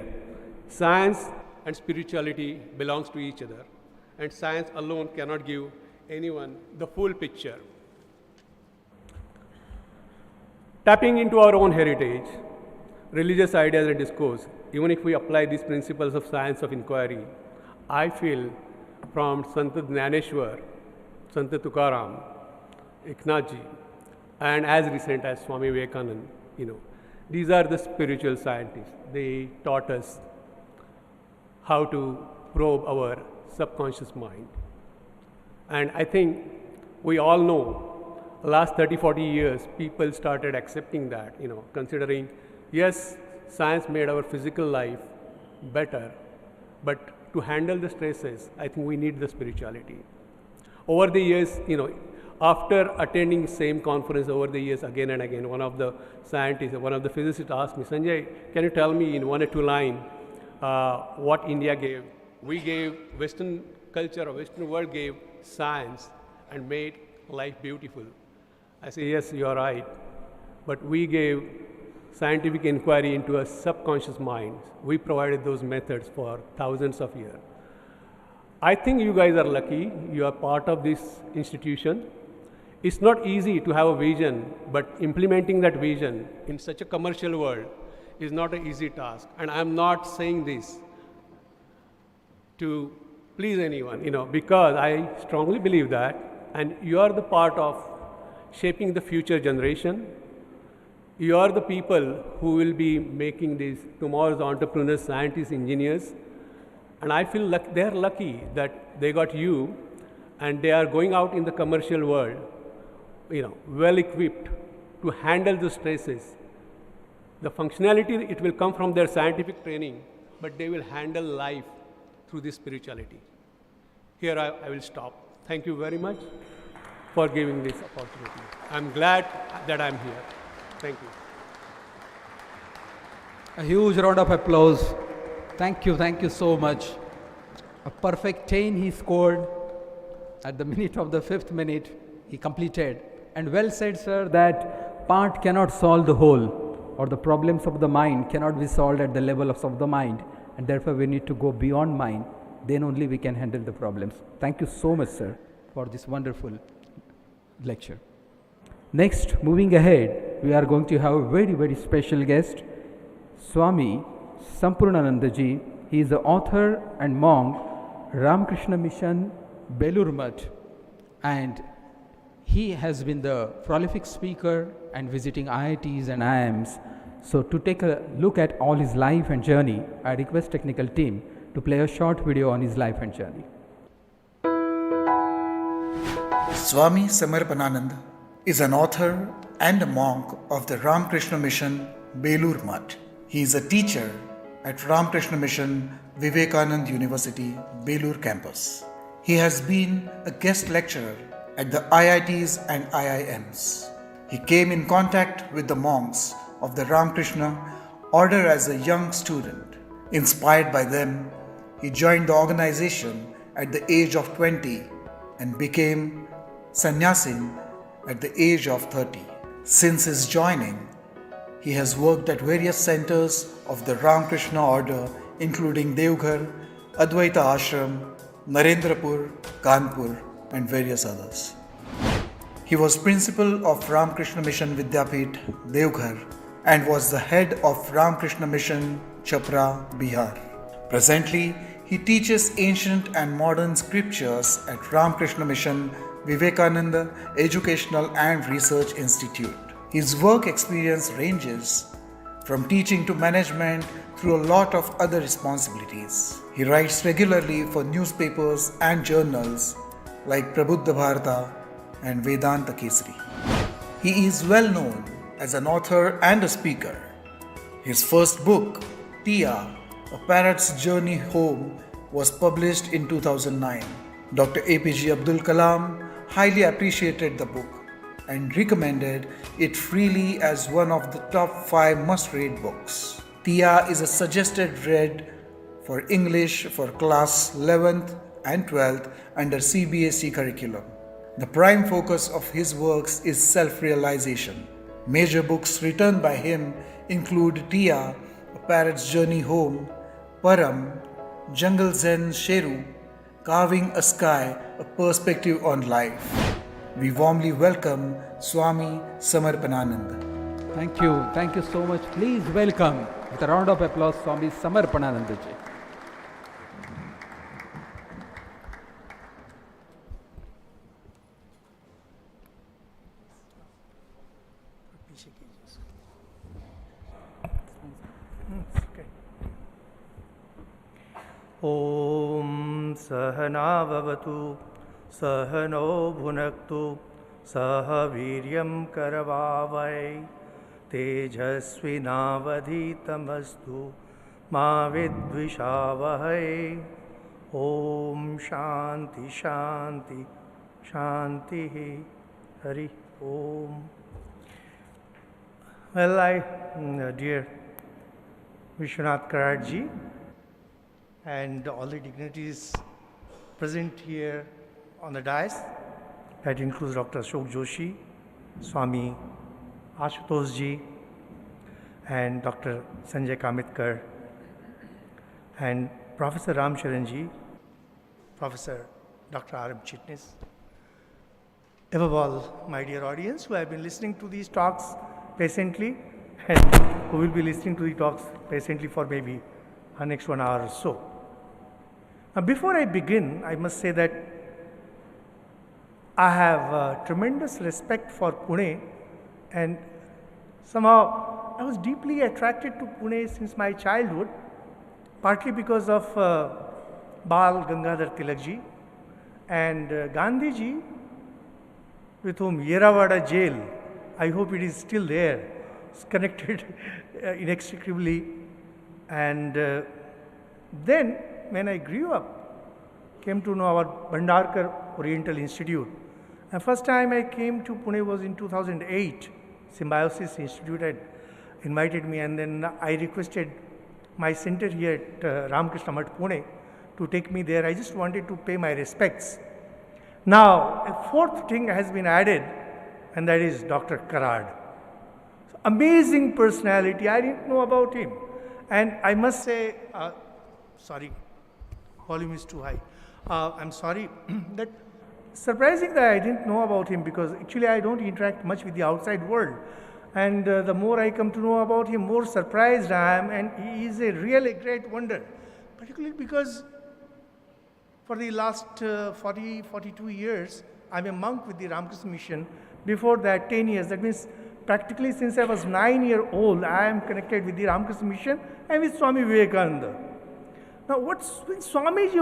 Speaker 6: Science and spirituality belongs to each other, and science alone cannot give anyone the full picture. Tapping into our own heritage, religious ideas and discourse, even if we apply these principles of science of inquiry, I feel from Sant Dnyaneshwara, Sant Tukaram, Eknathji, and as recent as Swami Vivekananda, these are the spiritual scientists. They taught us how to probe our subconscious mind. And I think we all know, last 30, 40 years, people started accepting that, considering, yes, science made our physical life better, but to handle the stresses, I think we need the spirituality. Over the years, after attending same conference over the years again and again, one of the scientists, one of the physicists asked me, "Sanjay, can you tell me in 1 or 2 lines what India gave? We gave Western culture, or Western world gave science and made life beautiful." I say, "Yes, you are right, but we gave scientific inquiry into a subconscious mind. We provided those methods for thousands of years." I think you guys are lucky. You are part of this institution. It's not easy to have a vision, but implementing that vision in such a commercial world is not an easy task. And I'm not saying this to please anyone, because I strongly believe that, and you are the part of shaping the future generation. You are the people who will be making these tomorrow's entrepreneurs, scientists, engineers. And I feel like they're lucky that they got you and they are going out in the commercial world, well equipped to handle the stresses. The functionality, it will come from their scientific training, but they will handle life through this spirituality. Here I will stop. Thank you very much for giving this opportunity. I'm glad that I'm here. Thank you.
Speaker 2: A huge round of applause. Thank you so much. A perfect 10 he scored at the minute of the 5th minute. He completed. And well said, sir, that part cannot solve the whole, or the problems of the mind cannot be solved at the level of the mind, and therefore we need to go beyond mind. Then only we can handle the problems. Thank you so much, sir, for this wonderful lecture. Next, moving ahead, we are going to have a very, very special guest, Swami Sampurnanandaji. He is the author and monk, Ramakrishna Mission, Belur Math, and he has been the prolific speaker and visiting IITs and IIMs. So to take a look at all his life and journey, I request technical team to play a short video on his life and journey.
Speaker 3: Swami Samarpanananda is an author and a monk of the Ramakrishna Mission, Belur Math. He is a teacher at Ramakrishna Mission, Vivekananda University, Belur campus. He has been a guest lecturer at the IITs and IIMs. He came in contact with the monks of the Ramakrishna order as a young student. Inspired by them, he joined the organization at the age of 20 and became sannyasin at the age of 30. Since his joining, he has worked at various centers of the Ramakrishna order, including Devghar, Advaita Ashram, Narendrapur, Kanpur, and various others. He was principal of Ramakrishna Mission Vidyapit, Devghar, and was the head of Ramakrishna Mission, Chapra, Bihar. Presently, he teaches ancient and modern scriptures at Ramakrishna Mission, Vivekananda Educational and Research Institute. His work experience ranges from teaching to management through a lot of other responsibilities. He writes regularly for newspapers and journals like Prabuddha Bharata and Vedanta Kesari. He is well known as an author and a speaker. His first book, Tia, A Parrot's Journey Home, was published in 2009. Dr. APJ Abdul Kalam highly appreciated the book and recommended it freely as one of the top 5 must-read books. Tia is a suggested read for English for class 11th and 12th under CBSE curriculum. The prime focus of his works is self-realization. Major books written by him include Tia, A Parrot's Journey Home, Param, Jungle Zen Sheru, Carving a Sky, A Perspective on Life. We warmly welcome Swami Samarpanananda.
Speaker 2: Thank you so much. Please welcome with a round of applause Swami Samarpanananda ji.
Speaker 7: ॐ सहनाववतु सहनो भुनक्तु सह वीर्यं करवावहै तेजस्विनावधीतमस्तु मा विद्विषावहै ॐ शान्ति शान्ति शान्तिः हरि ॐ. Well, dear Vishwanath Karad ji, and all the dignitaries present here on the dais. That includes Dr. Ashok Joshi, Swami Ashutosh ji, and Dr. Sanjay Kamitkar, and Professor Ram Charan ji, Professor Dr. R.M. Chitnis. Above all, my dear audience who have been listening to these talks patiently and who will be listening to the talks patiently for maybe the next 1 hour or so. Now, before I begin, I must say that I have tremendous respect for Pune, and somehow I was deeply attracted to Pune since my childhood, partly because of Bal Gangadhar Tilak ji and Gandhi ji, with whom Yerawada jail, I hope it is still there, it's connected inextricably. And then when I grew up, came to know about Bhandarkar Oriental Institute. And first time I came to Pune was in 2008. Symbiosis Institute had invited me, and then I requested my center here at Ramakrishna Math Pune to take me there. I just wanted to pay my respects. Now, a fourth thing has been added, and that is Dr. Karad. So, amazing personality. I didn't know about him. And I must say, sorry, volume is too high. I'm sorry that surprising that I didn't know about him, because actually I don't interact much with the outside world. And the more I come to know about him, more surprised I am, and he is a really great wonder, particularly because for the last 42 years, I'm a monk with the Ramakrishna Mission. Before that, 10 years. That means practically since I was 9 years old, I am connected with the Ramakrishna Mission and with Swami Vivekananda. Now, when Swamiji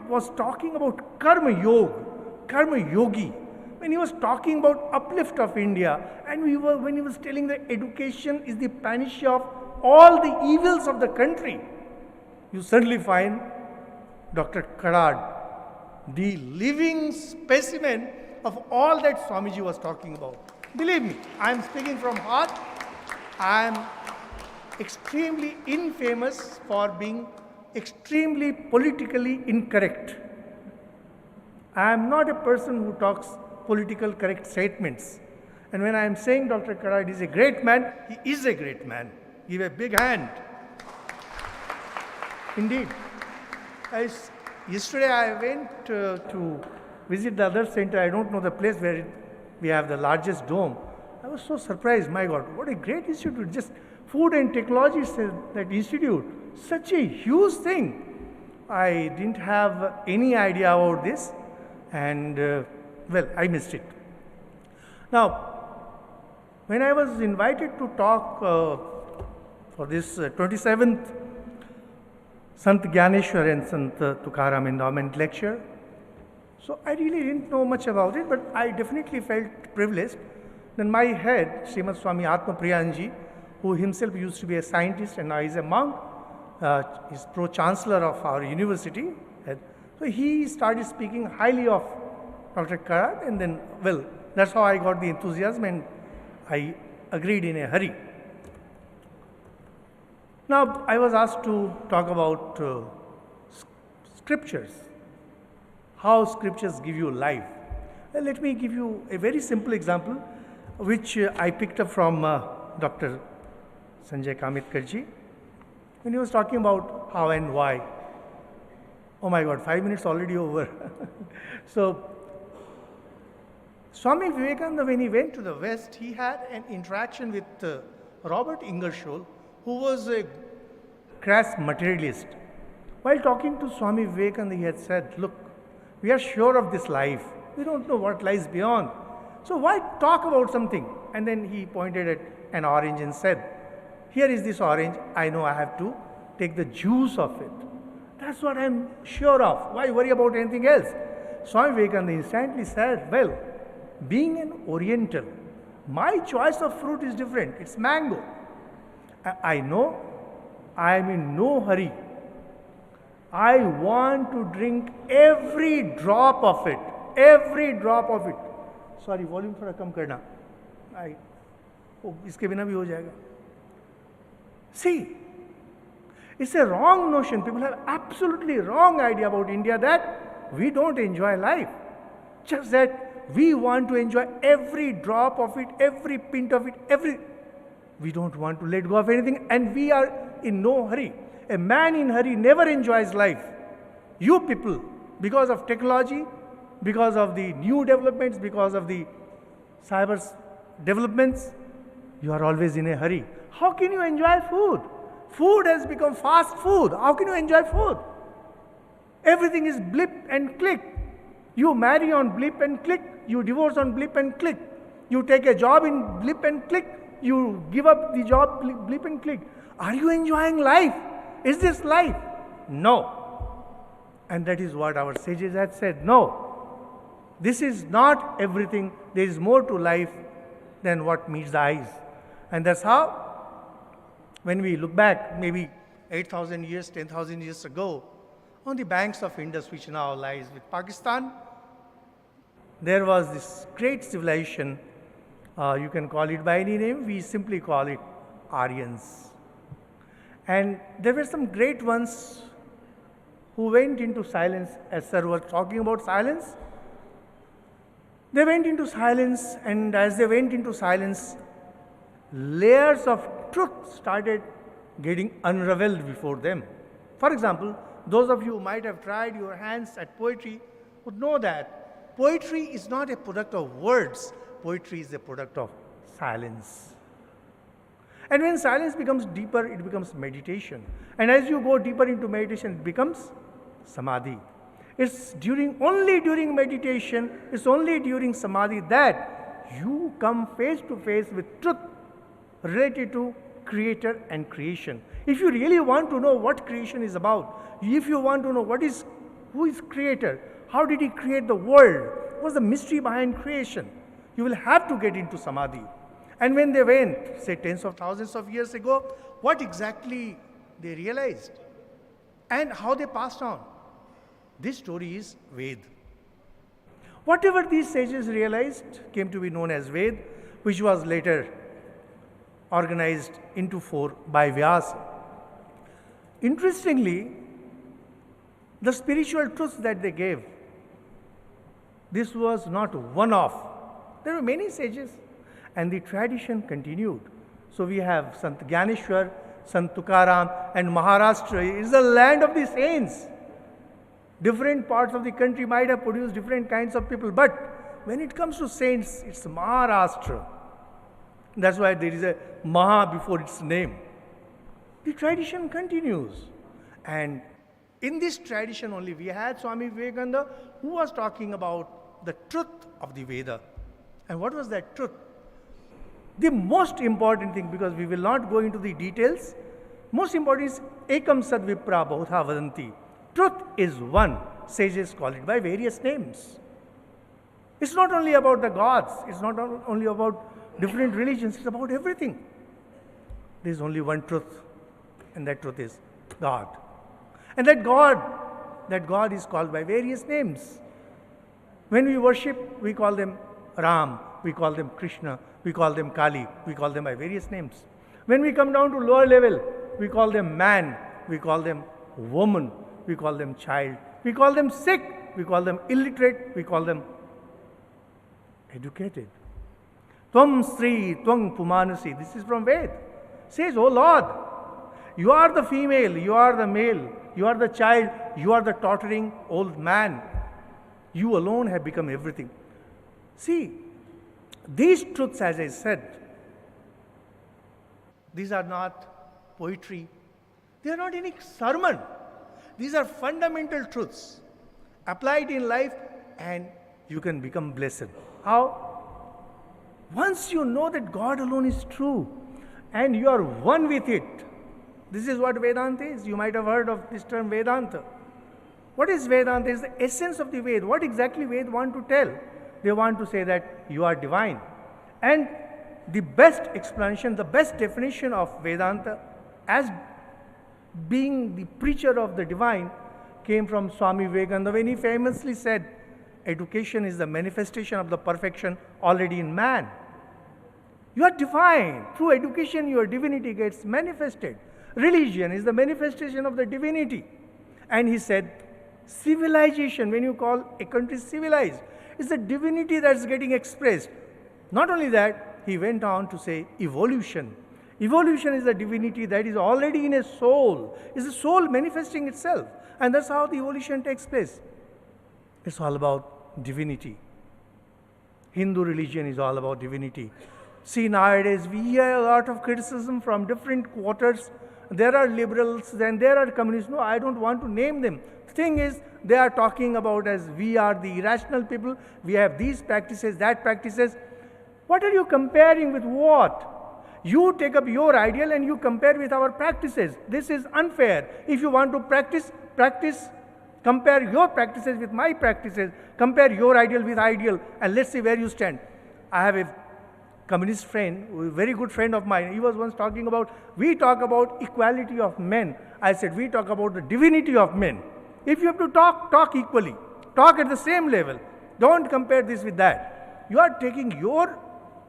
Speaker 7: was talking about Karma Yogi, when he was talking about uplift of India, and when he was telling that education is the panacea of all the evils of the country, you certainly find Dr. Karad, the living specimen of all that Swamiji was talking about. Believe me, I am speaking from heart. I am extremely infamous for being extremely politically incorrect. I am not a person who talks political correct statements. And when I am saying Dr. Karad is a great man, he is a great man. Give a big hand. Indeed. Yesterday I went to visit the other center. I don't know the place where we have the largest dome. I was so surprised. My God, what a great institute. Just food and technology, that institute. Such a huge thing. I didn't have any idea about this. And well, I missed it. Now, when I was invited to talk for this 27th Sant Dnyaneshwara and Sant Tukaram Endowment lecture, so I really didn't know much about it, but I definitely felt privileged. Then my head, Srimad Swami Atma Priyanji, who himself used to be a scientist and now is a monk, is pro-chancellor of our university. So he started speaking highly of Dr. Karad, and then, well, that's how I got the enthusiasm and I agreed in a hurry. Now, I was asked to talk about scriptures, how scriptures give you life. Well, let me give you a very simple example, which I picked up from Dr. Sanjay Kamitkarji, when he was talking about how and why. Oh my God, 5 minutes already over. So, Swami Vivekananda, when he went to the West, he had an interaction with Robert Ingersoll, who was a crass materialist. While talking to Swami Vivekananda, he had said, look, we are sure of this life. We don't know what lies beyond. So why talk about something? And then he pointed at an orange and said, here is this orange. I know I have to take the juice of it. That's what I'm sure of. Why worry about anything else? Swami Vivekananda instantly said, well, being an Oriental, my choice of fruit is different. It's mango. I know I am in no hurry. I want to drink every drop of it. Every drop of it. Sorry, volume थोड़ा कम करना. इसके बिना भी हो जाएगा. See, it's a wrong notion. People have absolutely wrong idea about India that we don't enjoy life. Just that we want to enjoy every drop of it, every pint of it, we don't want to let go of anything, and we are in no hurry. A man in hurry never enjoys life. You people, because of technology, because of the new developments, because of the cyber developments, you are always in a hurry. How can you enjoy food? Food has become fast food. How can you enjoy food? Everything is blip and click. You marry on blip and click. You divorce on blip and click. You take a job in blip and click. You give up the job, blip and click. Are you enjoying life? Is this life? No. And that is what our sages had said. No. This is not everything. There is more to life than what meets the eyes. And that's how, when we look back, maybe 8,000 years, 10,000 years ago, on the banks of Indus, which now lies with Pakistan, there was this great civilization. You can call it by any name. We simply call it Aryans. And there were some great ones who went into silence, as Sir was talking about silence. They went into silence, and as they went into silence, layers of truth started getting unraveled before them. For example, those of you who might have tried your hands at poetry would know that poetry is not a product of words. Poetry is a product of silence. And when silence becomes deeper, it becomes meditation. And as you go deeper into meditation, it becomes samadhi. It's only during meditation, it's only during samadhi that you come face to face with truth related to creator and creation. If you really want to know what creation is about, if you want to know who is creator, how did he create the world, what's the mystery behind creation, you will have to get into samadhi. And when they went, say tens of thousands of years ago, what exactly they realized and how they passed on. This story is Ved. Whatever these sages realized came to be known as Ved, which was later organized into 4 by Vyasa. Interestingly, the spiritual truths that they gave, this was not one-off. There were many sages, And the tradition continued. So we have Sant Dnyaneshwara, Sant Tukaram, and Maharashtra is the land of the saints. Different parts of the country might have produced different kinds of people, but when it comes to saints, it's Maharashtra. That's why there is a Maha before its name. The tradition continues. And in this tradition only, we had Swami Vivekananda who was talking about the truth of the Veda. And what was that truth? The most important thing, because we will not go into the details, most important is Ekam Sad Vipra Bahutha Vadanti. Truth is one. Sages call it by various names. It's not only about the gods, it's not only about different religions, it's about everything. There is only one truth, and that truth is God. And that God is called by various names. When we worship, we call them Ram, we call them Krishna, we call them Kali, we call them by various names. When we come down to lower level, we call them man, we call them woman, we call them child, we call them sick, we call them illiterate, we call them educated. Tvam Sri, Tvam Pumanasi, this is from Ved. Says, oh Lord, you are the female, you are the male, you are the child, you are the tottering old man. You alone have become everything. See, these truths, as I said, these are not poetry. They are not any sermon. These are fundamental truths. Applied in life and you can become blessed. How? Once you know that God alone is true and you are one with it. This is what Vedanta is. You might have heard of this term Vedanta. What is Vedanta? It's the essence of the Ved. What exactly Ved want to tell? They want to say that you are divine. And the best explanation, the best definition of Vedanta as being the preacher of the divine came from Swami Vivekananda when he famously said, education is the manifestation of the perfection already in man. You are divine. Through education, your divinity gets manifested. Religion is the manifestation of the divinity. And he said, civilization, when you call a country civilized, is the divinity that's getting expressed. Not only that, he went on to say evolution. Evolution is the divinity that is already in a soul. Is the soul manifesting itself. And that's how the evolution takes place. It's all about divinity. Hindu religion is all about divinity. See, nowadays we hear a lot of criticism from different quarters. There are liberals, then there are communists. No, I don't want to name them. The thing is, they are talking about as we are the irrational people. We have these practices, that practices. What are you comparing with what? You take up your ideal and you compare with our practices. This is unfair. If you want to practice, compare your practices with my practices, compare your ideal with ideal, and let's see where you stand. I have a communist friend, a very good friend of mine. He was once talking about, we talk about equality of men. I said, we talk about the divinity of men. If you have to talk, talk equally. Talk at the same level. Don't compare this with that. You are taking your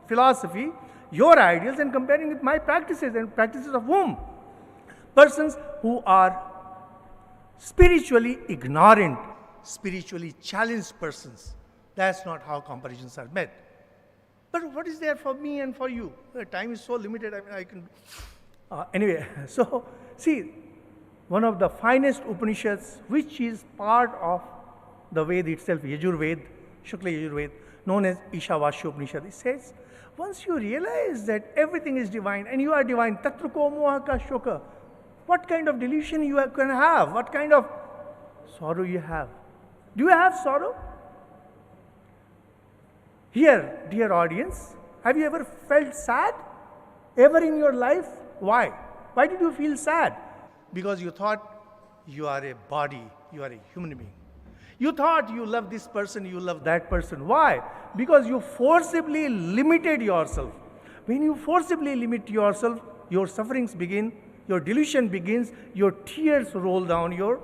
Speaker 7: philosophy, your ideals, and comparing with my practices, and practices of whom? Persons who are spiritually ignorant, spiritually challenged persons. That's not how comparisons are made. But what is there for me and for you? The time is so limited, I can... anyway, so see, one of the finest Upanishads, which is part of the Ved itself, Yajurved, Shukla Yajurved, known as Ishavasya Upanishad, it says, once you realize that everything is divine and you are divine, tatra ko moha ka shoka, what kind of delusion you can have? What kind of sorrow you have? Do you have sorrow? Here, dear audience, have you ever felt sad? Ever in your life? Why? Why did you feel sad? Because you thought you are a body, you are a human being. You thought you love this person, you love that person. Why? Because you forcibly limited yourself. When you forcibly limit yourself, your sufferings begin, your delusion begins, your tears roll down your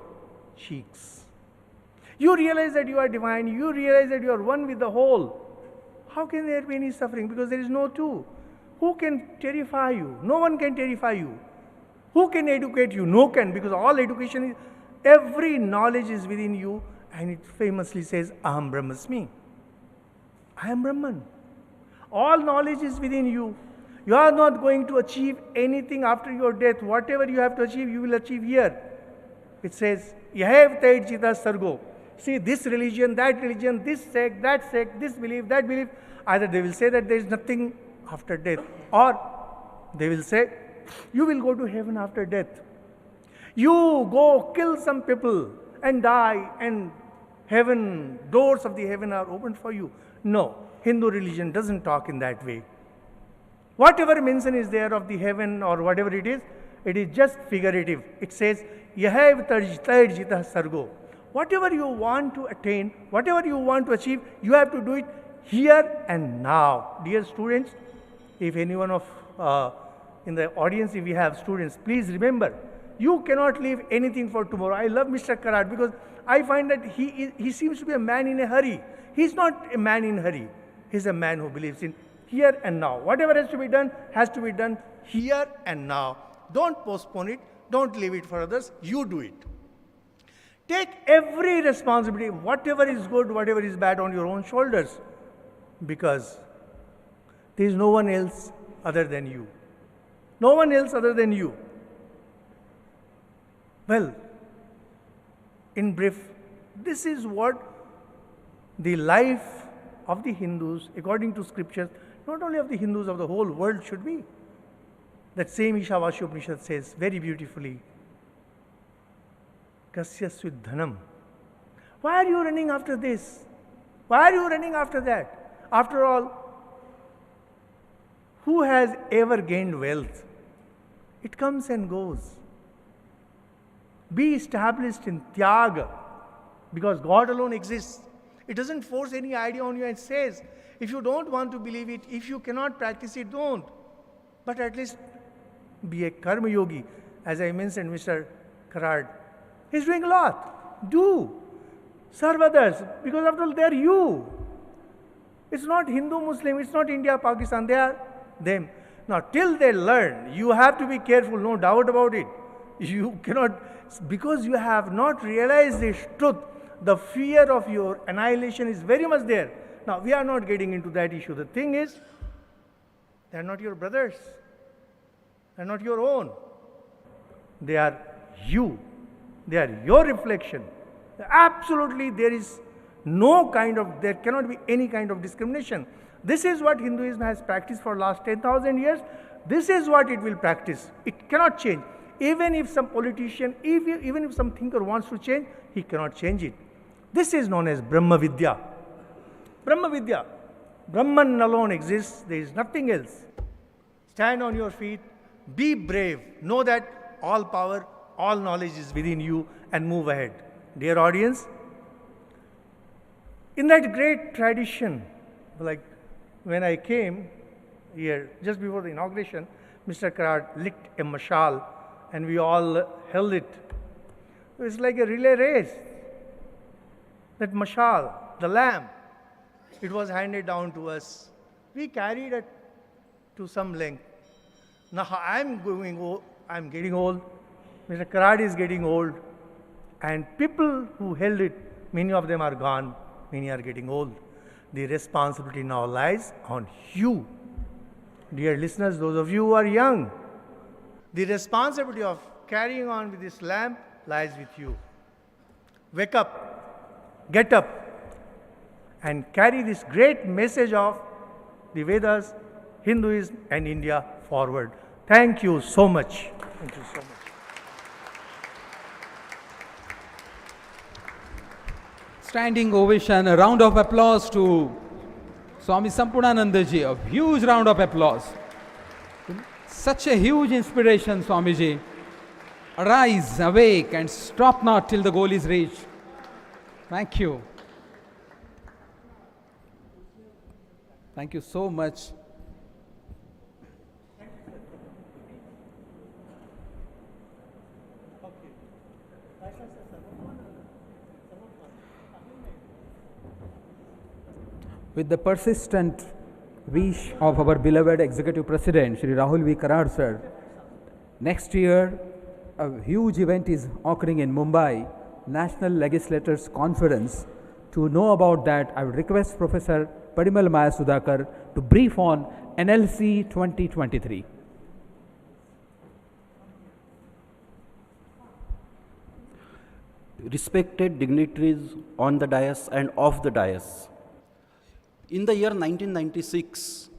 Speaker 7: cheeks. You realize that you are divine, you realize that you are one with the whole. How can there be any suffering? Because there is no two. Who can terrify you? No one can terrify you. Who can educate you? No can, because all education is, every knowledge is within you, and it famously says, Aham Brahmasmi. I am Brahman. All knowledge is within you. You are not going to achieve anything after your death. Whatever you have to achieve, you will achieve here. It says, Yahav Tait Jita Sargo. See, this religion, this sect, this belief, that belief. Either they will say that there is nothing after death, or they will say, you will go to heaven after death. You go kill some people and die, and heaven, doors of the heaven are opened for you. No, Hindu religion doesn't talk in that way. Whatever mention is there of the heaven or whatever it is just figurative. It says, Yahav Jita Sargo. Whatever you want to attain, whatever you want to achieve, you have to do it here and now. Dear students, if anyone of in the audience, if we have students, please remember, you cannot leave anything for tomorrow. I love Mr. Karad because I find that he seems to be a man in a hurry. He's not a man in a hurry. He's a man who believes in here and now. Whatever has to be done here and now. Don't postpone it. Don't leave it for others. You do it. Take every responsibility, whatever is good, whatever is bad, on your own shoulders, because there is no one else other than you. No one else other than you. Well, in brief, this is what the life of the Hindus, according to scriptures, not only of the Hindus, of the whole world should be. That same Ishavasya Upanishad says very beautifully, Kasya Svidhanam. Why are you running after this? Why are you running after that? After all, who has ever gained wealth? It comes and goes. Be established in Tyaga, because God alone exists. It doesn't force any idea on you and says, if you don't want to believe it, if you cannot practice it, don't. But at least be a karma yogi. As I mentioned, Mr. Karad, he's doing a lot. Do. Serve others, because after all, they are you. It's not Hindu, Muslim, it's not India, Pakistan, they are them. Now, till they learn, you have to be careful, no doubt about it. You cannot, because you have not realized this truth, the fear of your annihilation is very much there. Now, we are not getting into that issue. The thing is, they are not your brothers. They are not your own. They are you. They are your reflection. Absolutely, there cannot be any kind of discrimination. This is what Hinduism has practiced for the last 10,000 years. This is what it will practice. It cannot change. Even if some politician, even if some thinker wants to change, he cannot change it. This is known as Brahma Vidya. Brahma Vidya. Brahman alone exists. There is nothing else. Stand on your feet. Be brave. Know that all power, all knowledge is within you, and move ahead. Dear audience, in that great tradition, like when I came here just before the inauguration, Mr. Karad lit a mashal and we all held it. It was like a relay race. That mashal, the lamp, it was handed down to us. We carried it to some length. Now I'm getting old. Mr. Karad is getting old. And people who held it, many of them are gone. Many are getting old. The responsibility now lies on you. Dear listeners, those of you who are young, the responsibility of carrying on with this lamp lies with you. Wake up, get up, and carry this great message of the Vedas, Hinduism, and India forward. Thank you so much. Thank you so much.
Speaker 2: Standing ovation, a round of applause to Swami Sampurnanandaji, a huge round of applause. Such a huge inspiration, Swamiji. Arise, awake, and stop not till the goal is reached. Thank you. Thank you so much. With the persistent wish of our beloved Executive President, Shri Rahul V. Karad sir, next year a huge event is occurring in Mumbai, National Legislators Conference, To know about that, I would request Professor Parimal Maya Sudhakar to brief on NLC 2023.
Speaker 8: Respected dignitaries on the dais and off the dais. In the year 1996,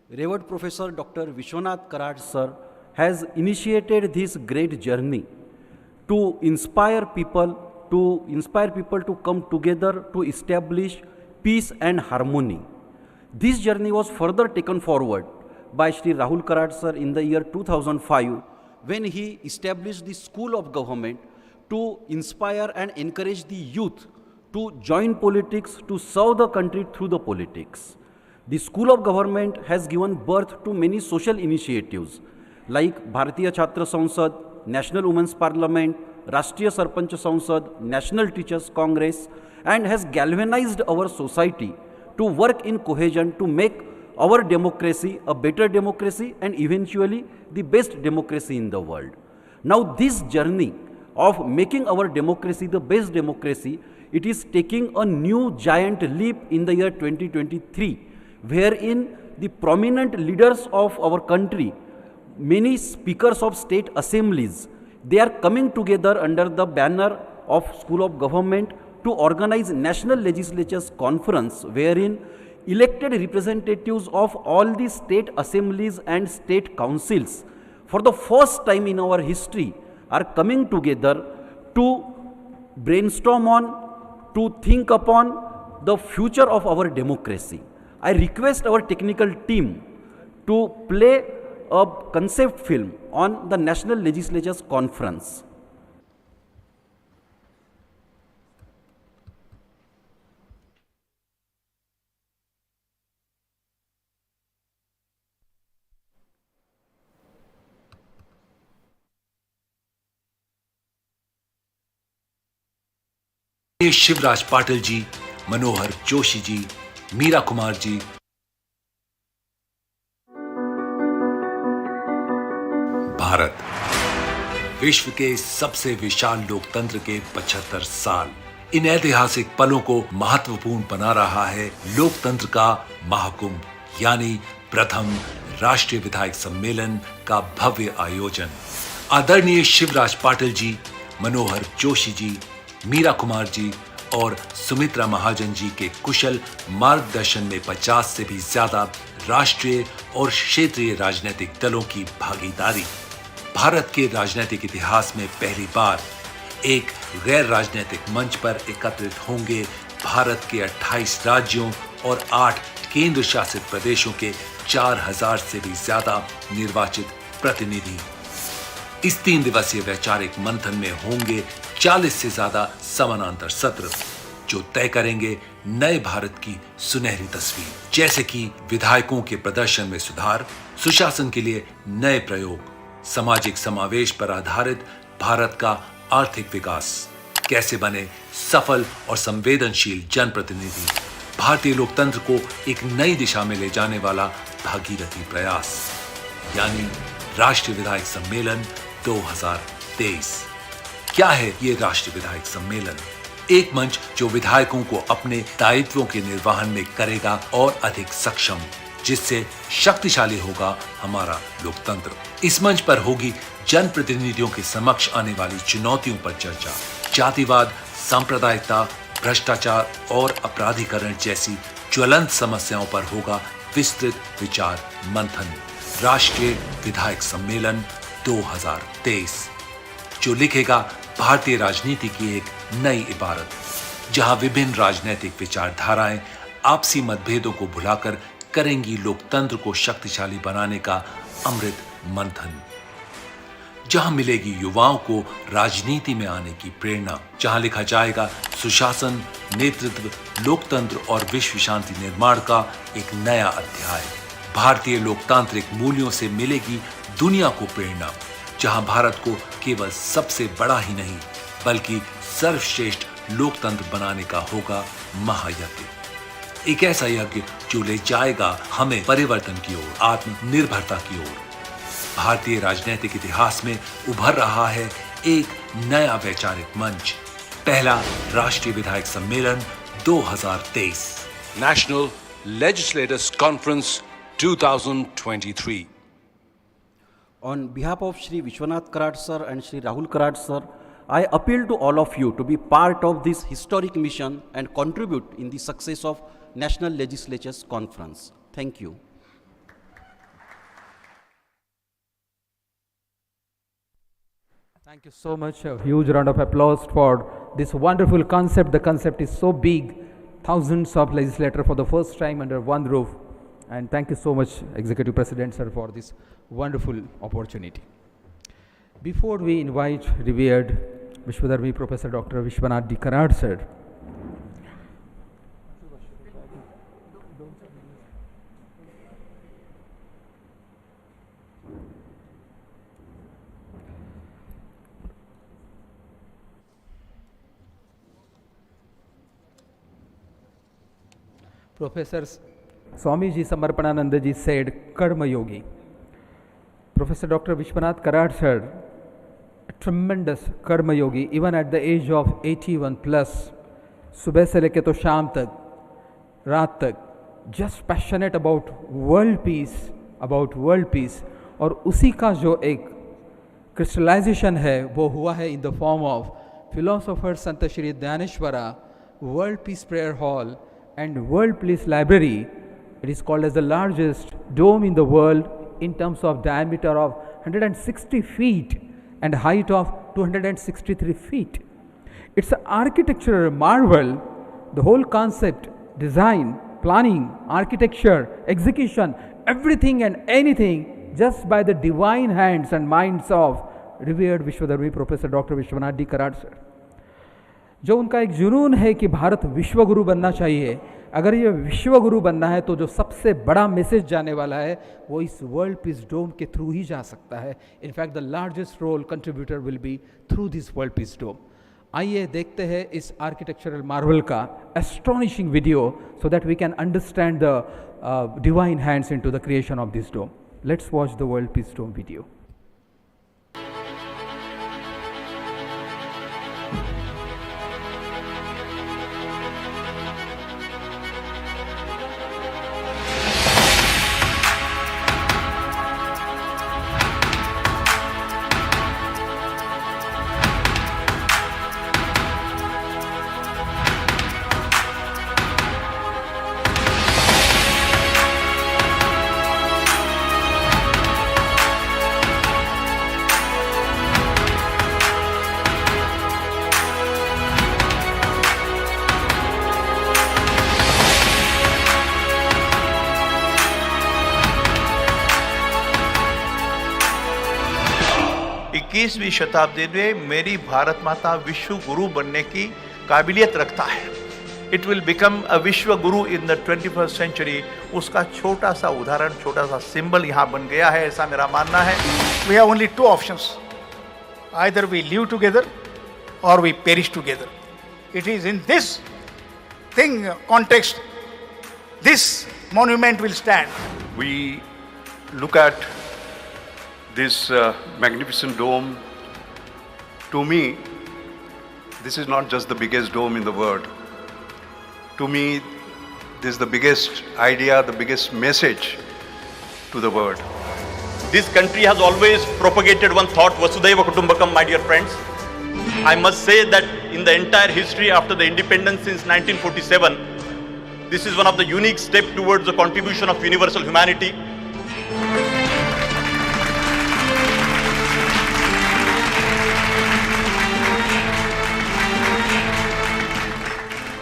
Speaker 8: Revered Professor Dr. Vishwanath Karad sir has initiated this great journey to inspire people to come together to establish peace and harmony. This journey was further taken forward by Shri Rahul Karad sir in the year 2005 when he established the School of Government to inspire and encourage the youth to join politics, to serve the country through the politics. The School of Government has given birth to many social initiatives like Bharatiya Chhatra Sansad, National Women's Parliament, Rashtriya Sarpanch Sansad, National Teachers Congress, and has galvanized our society to work in cohesion to make our democracy a better democracy and eventually the best democracy in the world. Now this journey of making our democracy the best democracy, it is taking a new giant leap in the year 2023, wherein the prominent leaders of our country, many speakers of state assemblies, they are coming together under the banner of School of Government to organize National Legislatures Conference, wherein elected representatives of all the state assemblies and state councils, for the first time in our history, are coming together to brainstorm on, to think upon the future of our democracy. I request our technical team to play a concept film on the National Legislatures Conference.
Speaker 9: Shivraj Patil ji, Manohar Joshi ji, Meera Kumar ji, Bharat विश्व के सबसे विशाल लोकतंत्र के 75 साल, इन ऐतिहासिक पलों को महत्वपूर्ण बना रहा है लोकतंत्र का महाकुंभ, यानी प्रथम राष्ट्रीय विधायक सम्मेलन का भव्य आयोजन। आदरणीय शिवराज पाटिल जी, मनोहर जोशी जी, मीरा कुमार जी और सुमित्रा महाजन जी के कुशल मार्गदर्शन में 50 से भी ज्यादा राष्ट्रीय और क्षेत्रीय राजनीतिक दलों की भागीदारी। भारत के राजनीतिक इतिहास में पहली बार एक गैर राजनीतिक मंच पर एकत्रित होंगे भारत के 28 राज्यों और 8 केंद्र शासित प्रदेशों के 4000 से भी ज्यादा निर्वाचित प्रतिनिधि। इस 3 दिवसीय वैचारिक मंथन में होंगे 40 से ज्यादा समानांतर सत्र जो तय करेंगे नए भारत की सुनहरी तस्वीर, जैसे कि विधायकों के प्रदर्शन में सुधार, सुशासन के लिए नए प्रयोग, सामाजिक समावेश पर आधारित भारत का आर्थिक विकास, कैसे बने सफल और संवेदनशील जनप्रतिनिधि, भारतीय लोकतंत्र को एक नई दिशा में ले जाने वाला भागीरथी प्रयास, यानी राष्ट्रीय विधायक सम्मेलन 2023। क्या है ये राष्ट्रीय विधायक सम्मेलन? एक मंच जो विधायकों को अपने दायित्वों के निर्वहन में करेगा और अधिक सक्षम, जिससे शक्तिशाली होगा हमारा लोकतंत्र। इस मंच पर होगी जनप्रतिनिधियों के समक्ष आने वाली चुनौतियों पर चर्चा, जातिवाद, सांप्रदायिकता, भ्रष्टाचार और अपराधीकरण जैसी ज्वलंत समस्याओं पर होगा विस्तृत विचार मंथन। राष्ट्रीय विधायक सम्मेलन 2023 जो लिखेगा भारतीय राजनीति की एक नई इबारत, जहां विभिन्न राजनीतिक विचारधाराएं आपसी मतभेदों को भुलाकर करेंगी लोकतंत्र को शक्तिशाली बनाने का अमृत मंथन, जहां मिलेगी युवाओं को राजनीति में आने की प्रेरणा, जहां लिखा जाएगा सुशासन, नेतृत्व, लोकतंत्र और विश्व शांति निर्माण का एक नया अध्याय। भारतीय लोकतांत्रिक मूल्यों से मिलेगी दुनिया को प्रेरणा, जहां भारत को केवल सबसे बड़ा ही नहीं बल्कि सर्वश्रेष्ठ लोकतंत्र बनाने का होगा महायज्ञ। एक ऐसा यज्ञ जो ले जाएगा हमें परिवर्तन की ओर, आत्मनिर्भरता की ओर। भारतीय राजनीतिक इतिहास में उभर रहा है एक नया वैचारिक मंच। पहला राष्ट्रीय विधायक सम्मेलन 2023 National Legislators Conference 2023.
Speaker 8: On behalf of Shri Vishwanath Karad sir and Shri Rahul Karad sir, I appeal to all of you to be part of this historic mission and contribute in the success of National Legislatures Conference. Thank you.
Speaker 2: Thank you so much. A huge round of applause for this wonderful concept. The concept is so big. Thousands of legislators for the first time under one roof. And thank you so much, Executive President sir, for this wonderful opportunity. Before we invite revered Vishwadharmi Professor Dr. Vishwanath D. Karad sir, Professor Swamiji Samarpanananda ji said, Karma Yogi. Professor Dr. Vishwanath Karad sir, a tremendous Karma Yogi, even at the age of 81 plus, सुबह से लेके तो शाम तक, रात तक, just passionate about world peace, और उसी का जो एक crystallization है, वो हुआ है in the form of philosopher Sant Shree Dnyaneshwara, World Peace Prayer Hall, and World Peace Library. It is called as the largest dome in the world in terms of diameter of 160 feet and height of 263 feet. It's an architectural marvel. The whole concept, design, planning, architecture, execution, everything and anything just by the divine hands and minds of revered Vishwadharmi Professor Dr. Vishwanath D. Karad sir. जो उनका एक जुनून है कि भारत विश्वगुरु बनना चाहिए, अगर ये विश्वगुरु बनना है तो जो सबसे बड़ा मैसेज जाने वाला है वो इस वर्ल्ड पीस डोम के थ्रू ही जा सकता है. In fact the largest role contributor will be through this world peace dome. आइए देखते हैं इस आर्किटेक्चरल मार्वल का astonishing video so that we can understand the divine hands into the creation of this dome. Let's watch the world peace dome video.
Speaker 10: इक्कीसवीं शताब्दी में मेरी भारत माता विश्व गुरु बनने की काबिलियत रखता है. इट विल बिकम अ विश्व गुरु इन द 21st सेंचुरी. उसका छोटा सा उदाहरण, छोटा सा सिंबल यहाँ बन गया है, ऐसा मेरा मानना है.
Speaker 11: We have only two options. Either we live together or we perish together. It is in this context, this monument will stand.
Speaker 12: We look at this magnificent dome. To me, this is not just the biggest dome in the world. To me, this is the biggest idea, the biggest message to the world.
Speaker 13: This country has always propagated one thought, Vasudhaiva Kutumbakam, my dear friends. I must say that in the entire history after the independence since 1947, this is one of the unique steps towards the contribution of universal humanity.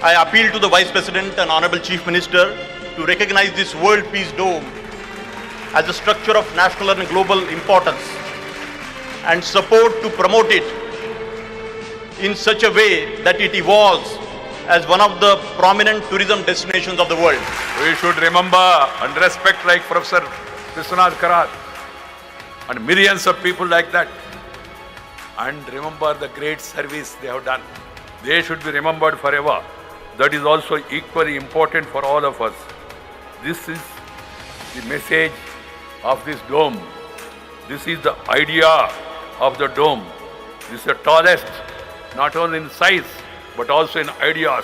Speaker 13: I appeal to the Vice President and Honorable Chief Minister to recognize this World Peace Dome as a structure of national and global importance and support to promote it in such a way that it evolves as one of the prominent tourism destinations of the world.
Speaker 12: We should remember and respect like Professor Vishwanath Karad and millions of people like that, and remember the great service they have done. They should be remembered forever. That is also equally important for all of us. This is the message of this dome. This is the idea of the dome. This is the tallest, not only in size, but also in ideas.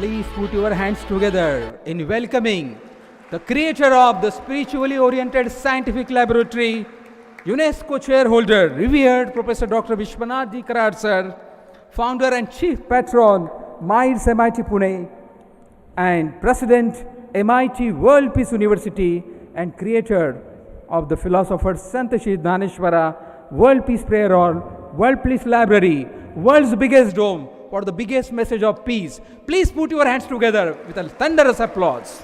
Speaker 2: Please put your hands together in welcoming the creator of the spiritually oriented scientific laboratory, UNESCO chairholder, revered Professor Dr. Vishwashanti Karad sir, founder and chief patron, MITES MIT Pune, and president, MIT World Peace University, and creator of the philosopher Sant Shree Dnyaneshwara, World Peace Prayer Hall, World Peace Library, world's biggest dome for the biggest message of peace. Please put your hands together with a thunderous applause.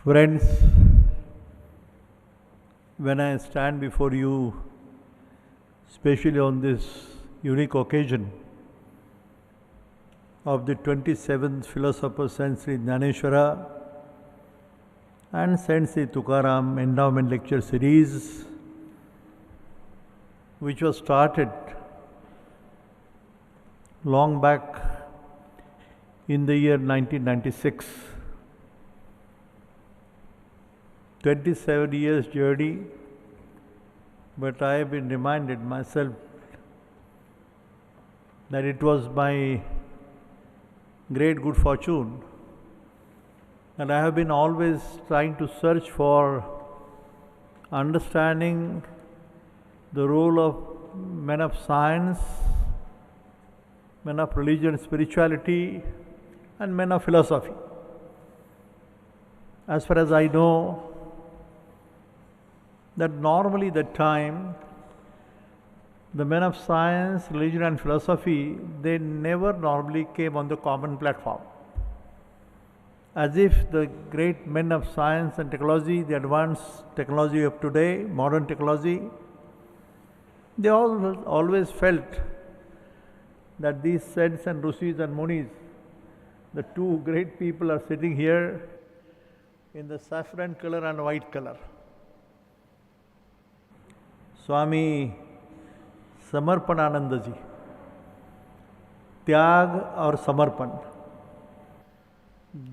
Speaker 5: Friends, when I stand before you, especially on this unique occasion of the 27th philosopher Sant Shree Dnyaneshwara and Sant Shree Tukaram Endowment Lecture Series, which was started long back in the year 1996. 27 years journey, but I have been reminded myself that it was my great good fortune, and I have been always trying to search for understanding the role of men of science, men of religion, spirituality, and men of philosophy. As far as I know, that normally that time, the men of science, religion and philosophy, they never normally came on the common platform. As if the great men of science and technology, the advanced technology of today, modern technology, they always felt that these saints and rishis and munis, the two great people are sitting here in the saffron color and white color. स्वामी समर्पणानंद जी, त्याग और समर्पण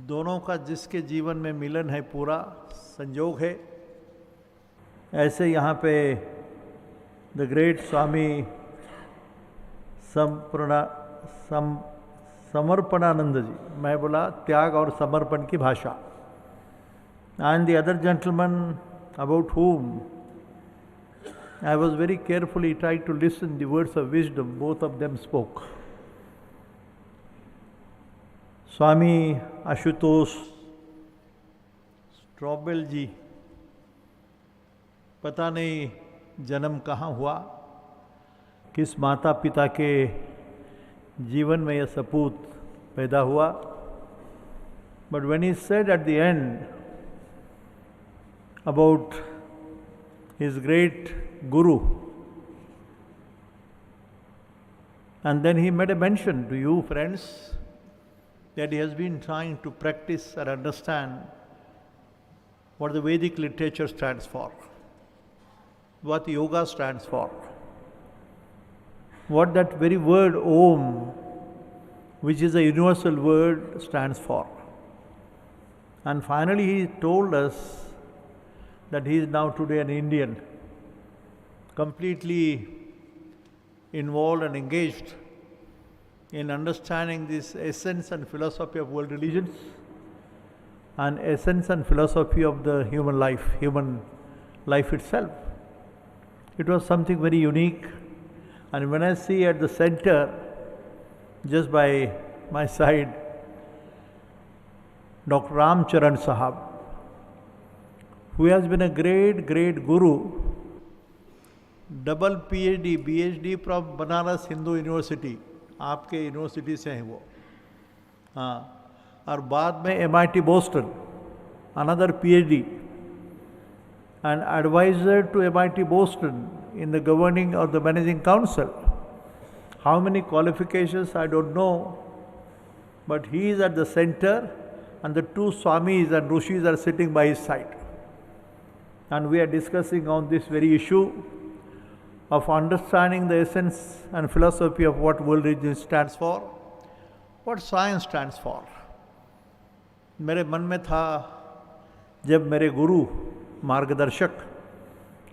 Speaker 5: दोनों का जिसके जीवन में मिलन है, पूरा संयोग है, ऐसे यहाँ पे द ग्रेट स्वामी समर्पणानंद जी, मैं बोला त्याग और समर्पण की भाषा, and the other gentleman about whom I was very carefully trying to listen the words of wisdom both of them spoke. Swami Ashutosh Straubel जी, पता नहीं जन्म कहाँ हुआ, किस माता पिता के जीवन में यह सपूत पैदा हुआ, but when he said at the end about his great Guru, and then he made a mention to you friends that he has been trying to practice and understand what the Vedic literature stands for, what yoga stands for, what that very word Om, which is a universal word, stands for. And finally he told us that he is now today an Indian, completely involved and engaged in understanding this essence and philosophy of world religions and essence and philosophy of the human life itself. It was something very unique, and when I see at the center, just by my side, Dr. Ram Charan Sahab, who has been a great guru, double PhD from Banaras Hindu University, आपके university से हैं वो, हाँ, और बाद में MIT Boston, another PhD, and advisor to MIT Boston in the governing or the managing council. How many qualifications I don't know, but he is at the center and the two Swamis and Rishis are sitting by his side. And we are discussing on this very issue of understanding the essence and philosophy of what world religion stands for, what science stands for. मेरे मन में था जब मेरे गुरु मार्गदर्शक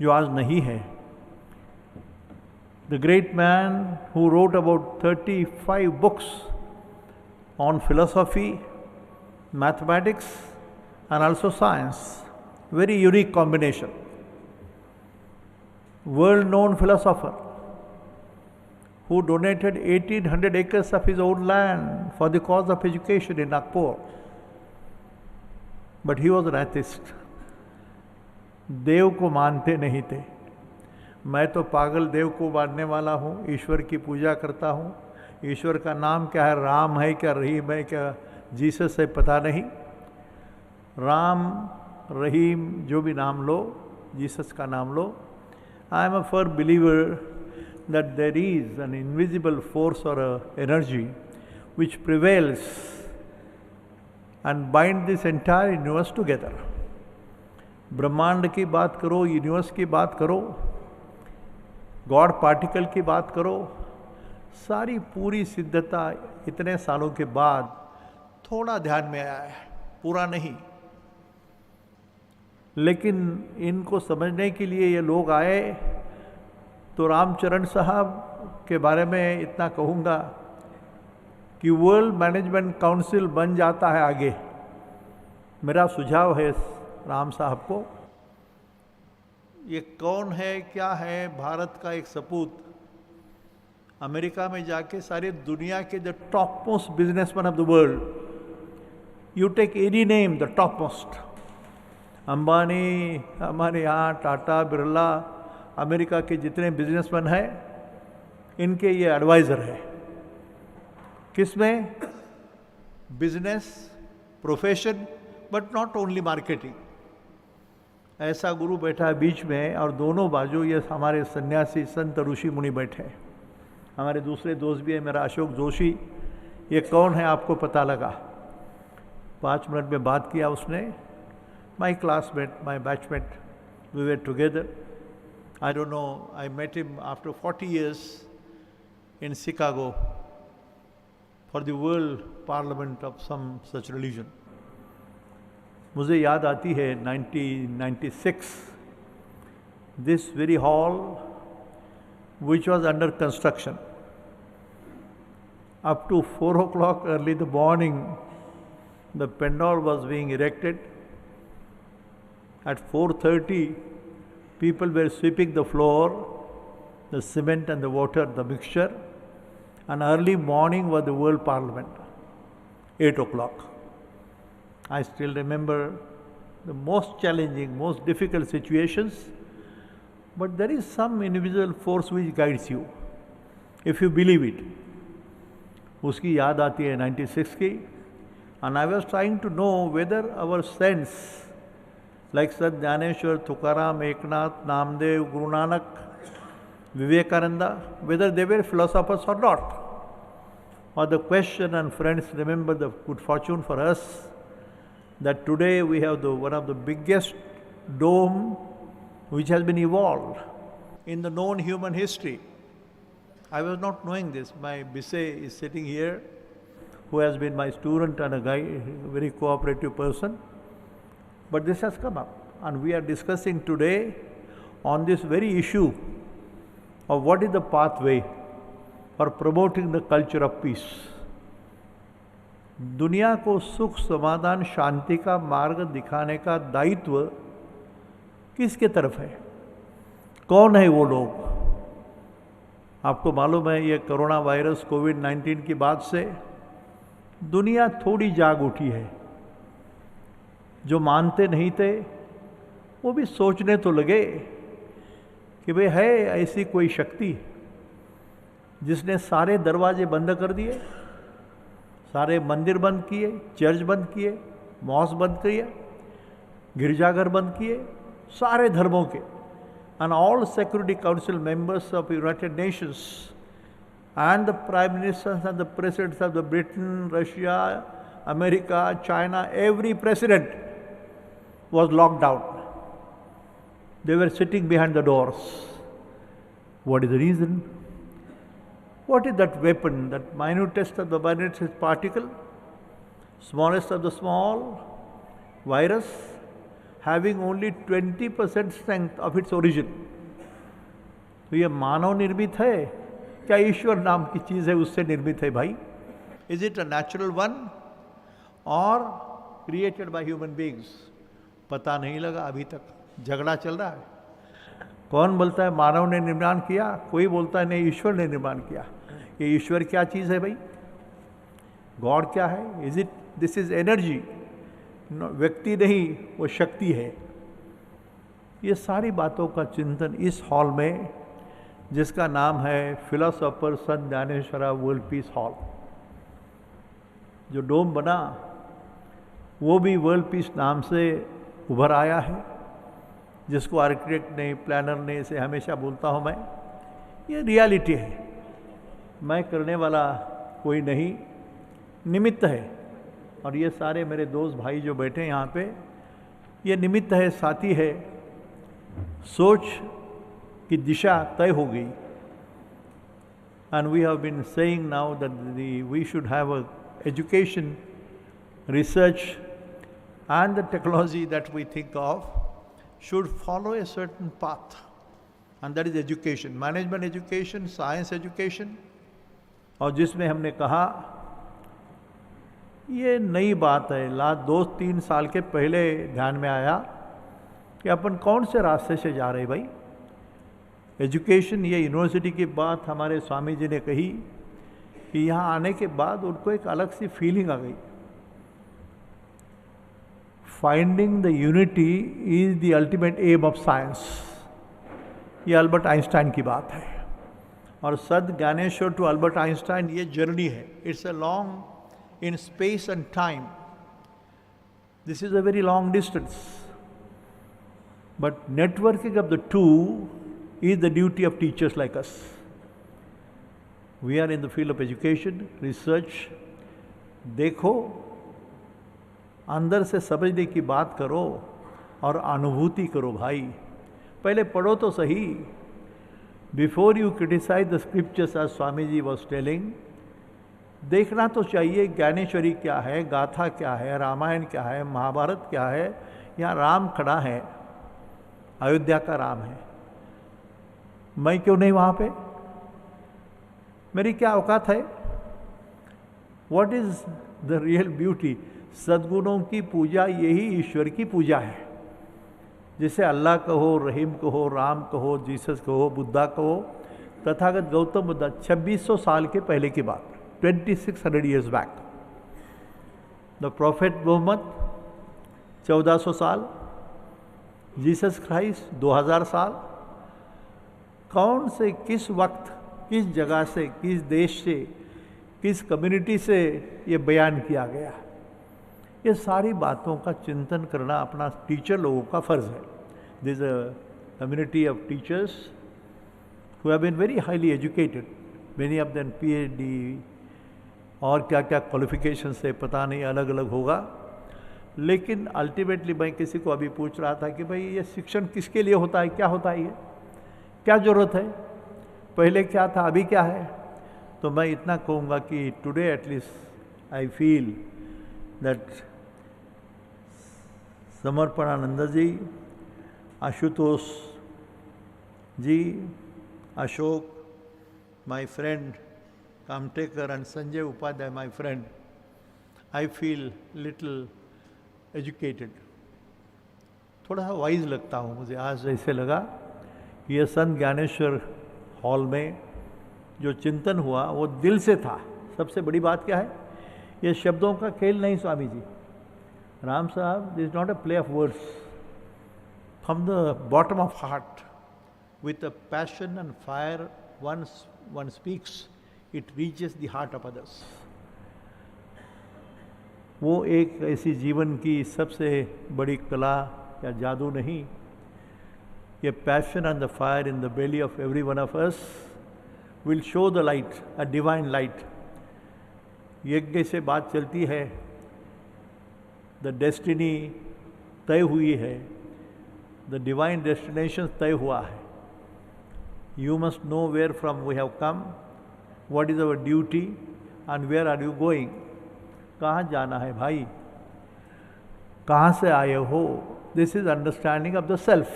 Speaker 5: जो आज नहीं है, the great man who wrote about 35 books on philosophy, mathematics and also science, very unique combination. World-known philosopher who donated 1800 acres of his own land for the cause of education in Nagpur. But he was an atheist. देव को मानते नहीं थे. मैं तो पागल देव को मानने वाला हूँ, ईश्वर की पूजा करता हूँ. ईश्वर का नाम क्या है, राम है क्या, रहीम है क्या, जीसस है, पता नहीं. राम, रहीम, जो भी नाम लो, जीसस का नाम लो. I am a firm believer that there is an invisible force or a energy which prevails and binds this entire universe together. ब्रह्मांड की बात करो, यूनिवर्स की बात करो, गॉड पार्टिकल की बात करो, सारी पूरी सिद्धता इतने सालों के बाद थोड़ा ध्यान में आया है, पूरा नहीं. लेकिन इनको समझने के लिए ये लोग आए तो रामचरण साहब के बारे में इतना कहूँगा कि वर्ल्ड मैनेजमेंट काउंसिल बन जाता है आगे. मेरा सुझाव है राम साहब को. ये कौन है, क्या है, भारत का एक सपूत अमेरिका में जाके सारी दुनिया के the top most businessman of the world, you take any name, the top most, Ambani, हमारे यहाँ टाटा, बिरला, अमेरिका के जितने बिजनेसमैन हैं, इनके ये एडवाइज़र है. किसमें? Business, profession, but not only marketing. ऐसा गुरु बैठा है बीच में और दोनों बाजू ये हमारे सन्यासी संत ऋषि मुनि बैठे हैं. हमारे दूसरे दोस्त भी है, मेरा अशोक जोशी. ये कौन है आपको पता लगा? 5 मिनट में बात किया उसने. My classmate, my batchmate, we were together. I don't know, I met him after 40 years in Chicago for the World Parliament of some such religion. मुझे याद आती है 1996, this very hall which was under construction. Up to 4 o'clock early in the morning, the pandal was being erected. At 4:30, people were sweeping the floor, the cement and the water, the mixture, and early morning was the World Parliament, 8 o'clock. I still remember the most challenging, most difficult situations, but there is some invisible force which guides you, if you believe it. उसकी याद आती है 96 की, and I was trying to know whether our sense, like Sant Dnyaneshwara, Tukaram, Eknath, Namdev, Guru Nanak, Vivekananda, whether they were philosophers or not. Or the question, and friends, remember the good fortune for us that today we have one of the biggest dome which has been evolved in the known human history. I was not knowing this. My Bise is sitting here, who has been my student and a very cooperative person. But this has come up, and we are discussing today on this very issue of what is the pathway for promoting the culture of peace. दुनिया को सुख, समाधान, शांति का मार्ग दिखाने का दायित्व किसके तरफ है? कौन है वो लोग? आपको मालूम है ये कोरोना वायरस कोविड-19 की बाद से दुनिया थोड़ी जाग उठी है. जो मानते नहीं थे वो भी सोचने तो लगे कि भाई है ऐसी कोई शक्ति जिसने सारे दरवाजे बंद कर दिए, सारे मंदिर बंद किए, चर्च बंद किए, मॉस्क बंद किए, गिरजाघर बंद किए, सारे धर्मों के. And all Security Council members of United Nations and the Prime Ministers and the Presidents of the Britain, Russia, America, China, every president was locked down. They were sitting behind the doors. What is the reason? What is that weapon, that minutest of the minutest particle, smallest of the small virus, having only 20% strength of its origin? तो ये मानव निर्मित है क्या ईश्वर नाम की चीज़ है उससे निर्मित है भाई? Is it a natural one or created by human beings? पता नहीं लगा अभी तक, झगड़ा चल रहा है। कौन बोलता है मानव ने निर्माण किया, कोई बोलता है नहीं ईश्वर ने निर्माण किया। ये ईश्वर क्या चीज़ है भाई? गॉड क्या है? Is it this is energy, व्यक्ति नहीं, वो शक्ति है। ये सारी बातों का चिंतन इस हॉल में, जिसका नाम है फिलोसोफर संत ज्ञानेश्वरा वर्ल्ड पीस हॉल, जो डोम बना वो भी वर्ल्ड पीस नाम से उभर आया है, जिसको आर्किटेक्ट ने, प्लानर ने, इसे हमेशा बोलता हूँ मैं, ये रियलिटी है। मैं करने वाला कोई नहीं, निमित्त है। और ये सारे मेरे दोस्त भाई जो बैठे हैं यहाँ पे, ये निमित्त है, साथी है। सोच की दिशा तय हो गई। And we have been saying now that we should have a education, research and the technology that we think of should follow a certain path, and that is education, management education, science education। और जिसमें हमने कहा ये नई बात है, 2-3 साल के पहले ध्यान में आया कि अपन कौन से रास्ते से जा रहे भाई। एजुकेशन, ये यूनिवर्सिटी की बात हमारे स्वामी जी ने कही कि यहाँ आने के बाद उनको एक अलग सी फीलिंग आ गई। Finding the unity is the ultimate aim of science, ये अल्बर्ट आइंस्टाइन की बात है। और सद ज्ञानेश्वर टू अल्बर्ट आइंस्टाइन ये जर्नी है। It's a long in space and time, this is a very long distance, but networking of the two is the duty of teachers like us. We are in the field of education, research। देखो, अंदर से समझने की बात करो और अनुभूति करो भाई। पहले पढ़ो तो सही। Before you criticise the scriptures, as Swami ji was telling, देखना तो चाहिए ज्ञानेश्वरी क्या है, गाथा क्या है, रामायण क्या है, महाभारत क्या है। यहाँ राम खड़ा है, अयोध्या का राम है, मैं क्यों नहीं वहाँ पे? मेरी क्या औकात है? What is the real beauty? सद्गुणों की पूजा यही ईश्वर की पूजा है। जिसे अल्लाह कहो, रहीम कहो, राम कहो, जीसस कहो, बुद्धा कहो, तथागत गौतम बुद्ध, 2600 साल के पहले की बात, 2600 years back. The prophet Muhammad 1400 साल, जीसस क्राइस्ट 2000 साल। कौन से, किस वक्त, किस जगह से, किस देश से, किस कम्युनिटी से ये बयान किया गया? ये सारी बातों का चिंतन करना अपना टीचर लोगों का फ़र्ज़ है। This a community of teachers who have been very highly educated, many of them PhD और क्या क्या क्वालिफिकेशंस है पता नहीं, अलग अलग होगा। लेकिन अल्टीमेटली मैं किसी को अभी पूछ रहा था कि भाई ये शिक्षण किसके लिए होता है, क्या होता है, ये क्या ज़रूरत है, पहले क्या था, अभी क्या है? तो मैं इतना कहूँगा कि today at least I feel that Samarpananand ji, Ashutosh ji, Ashok, my friend Kamtekar, and Sanjay Upadhyay, my friend, I feel little educated, थोड़ा सा वाइज लगता हूँ। मुझे आज ऐसे लगा कि ये संत ज्ञानेश्वर हॉल में जो चिंतन हुआ वो दिल से था। सबसे बड़ी बात क्या है? ये शब्दों का खेल नहीं स्वामी जी। राम साहब, this is not a play of words, from the bottom of heart, with a passion and fire one speaks, it reaches the heart of others। वो एक ऐसी जीवन की सबसे बड़ी कला या जादू नहीं, ये passion and the fire in the belly of every one of us will show the light, a divine light. यज्ञ से बात चलती है, द डेस्टिनी तय हुई है, द डिवाइन डेस्टिनेशन तय हुआ है। You must know where from we have come, what is our duty, and where are you going. कहाँ जाना है भाई, कहाँ से आए हो. This is understanding of the self,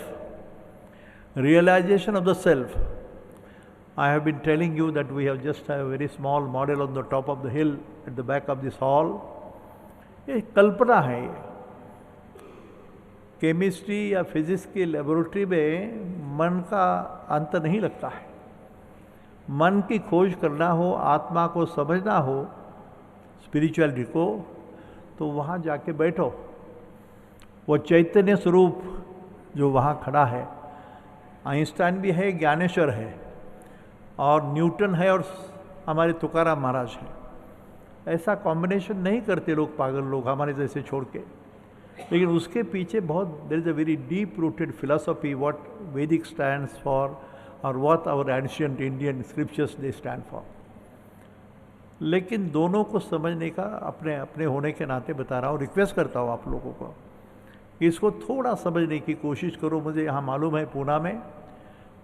Speaker 5: realization of the self. I have been telling you that we have just a very small model on the top of the hill at the back of this hall. ये कल्पना है. ये chemistry या physics की laboratory में मन का अंत नहीं लगता है. मन की खोज करना हो, आत्मा को समझना हो, स्पिरिचुअलिटी को, तो वहाँ जाके बैठो. वो चैतन्य स्वरूप जो वहाँ खड़ा है, आइंस्टाइन भी है, ज्ञानेश्वर है, और न्यूटन है, और हमारे तुकाराम महाराज हैं. ऐसा कॉम्बिनेशन नहीं करते लोग, पागल लोग हमारे जैसे छोड़ के. लेकिन उसके पीछे बहुत there is a very deep rooted philosophy what Vedic stands for और what our ancient Indian scriptures they stand for. लेकिन दोनों को समझने का अपने अपने होने के नाते बता रहा हूँ. रिक्वेस्ट करता हूँ आप लोगों को, इसको थोड़ा समझने की कोशिश करो. मुझे यहाँ मालूम है पूना में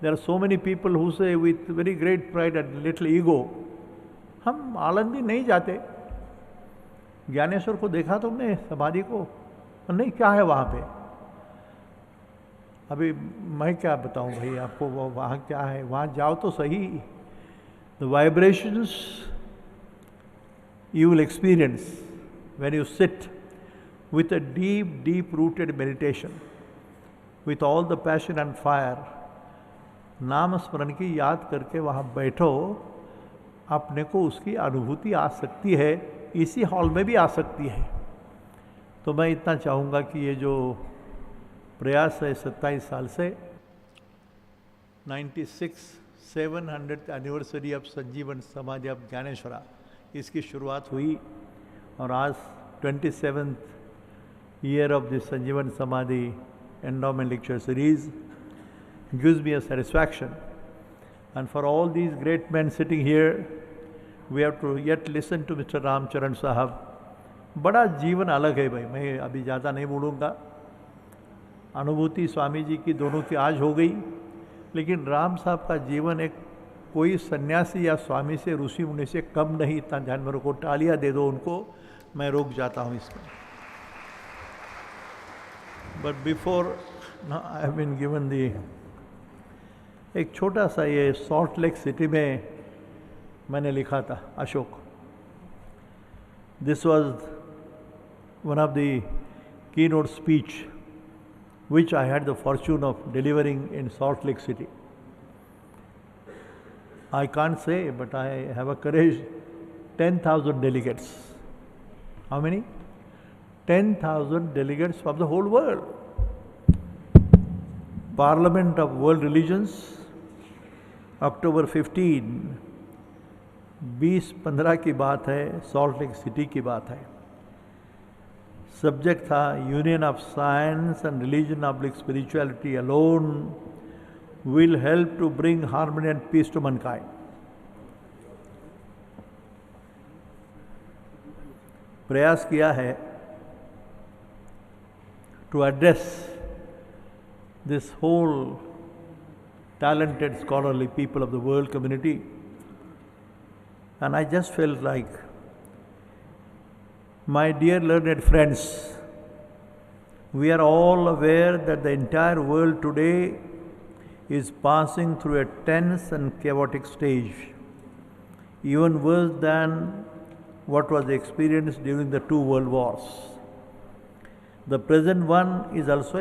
Speaker 5: there are so many people who say with very great pride and little ego, हम आलंदी नहीं जाते. ज्ञानेश्वर को देखा तुमने, समाधि को? नहीं, क्या है वहाँ पे? अभी मैं क्या बताऊँ भाई आपको, वो वहाँ क्या है? वहाँ जाओ तो सही. The vibrations you will experience when you sit with a deep, deep-rooted meditation, with all the passion and fire, नाम स्मरण की याद करके वहाँ बैठो, अपने को उसकी अनुभूति आ सकती है. इसी हॉल में भी आ सकती है. तो मैं इतना चाहूँगा कि ये जो प्रयास है 27 साल से, 700th एनिवर्सरी ऑफ संजीवन समाधि ऑफ ज्ञानेश्वरा, इसकी शुरुआत हुई, और आज 27th ईयर ऑफ दिस संजीवन समाधि endowment lecture series gives me a satisfaction. And for all these great men sitting here, we have to yet listen to Mr. Ramcharan Sahab. बड़ा जीवन अलग है भाई. मैं अभी ज़्यादा नहीं बोलूँगा. अनुभूति स्वामी जी की दोनों की आज हो गई, लेकिन राम साहब का जीवन एक कोई सन्यासी या स्वामी से, ऋषि मुनि से कम नहीं. इतना ध्यान में रखो. तालियां दे दो उनको. मैं रुक जाता हूँ इसमें. But before I have been given the, एक छोटा सा ये सॉल्ट लेक सिटी में मैंने लिखा था, Ashok. This was one of the key note speech which I had the fortune of delivering in Salt Lake City. I can't say, but I have a courage. 10,000 delegates. How many? 10,000 delegates from the whole world. Parliament of World Religions, October 15, 20-15 की बात है, salt lake city की बात है. Subject था union of science and religion oblique spirituality alone will help to bring harmony and peace to mankind. प्रयास किया है to address this whole talented scholarly people of the world community, and I just felt like, my dear learned friends, we are all aware that the entire world today is passing through a tense and chaotic stage, even worse than what was experienced during the two world wars. The present one is also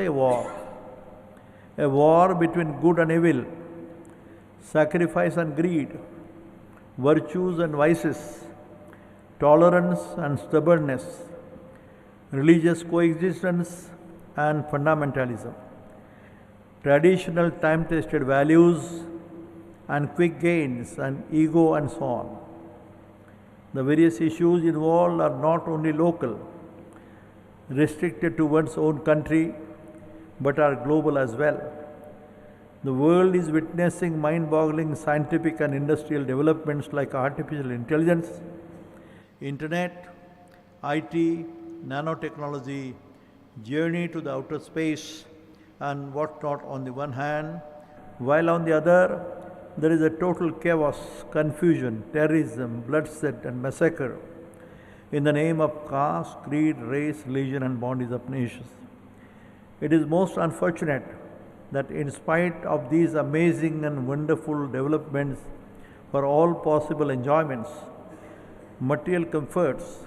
Speaker 5: a war between good and evil, sacrifice and greed, virtues and vices, tolerance and stubbornness, religious coexistence and fundamentalism, traditional time-tested values and quick gains and ego and so on. The various issues involved are not only local, restricted to one's own country, but are global as well. The world is witnessing mind-boggling scientific and industrial developments like artificial intelligence, internet, IT, nanotechnology, journey to the outer space and what not on the one hand, while on the other, there is a total chaos, confusion, terrorism, bloodshed and massacre in the name of caste, creed, race, religion and boundaries of nations. It is most unfortunate that in spite of these amazing and wonderful developments for all possible enjoyments, material comforts,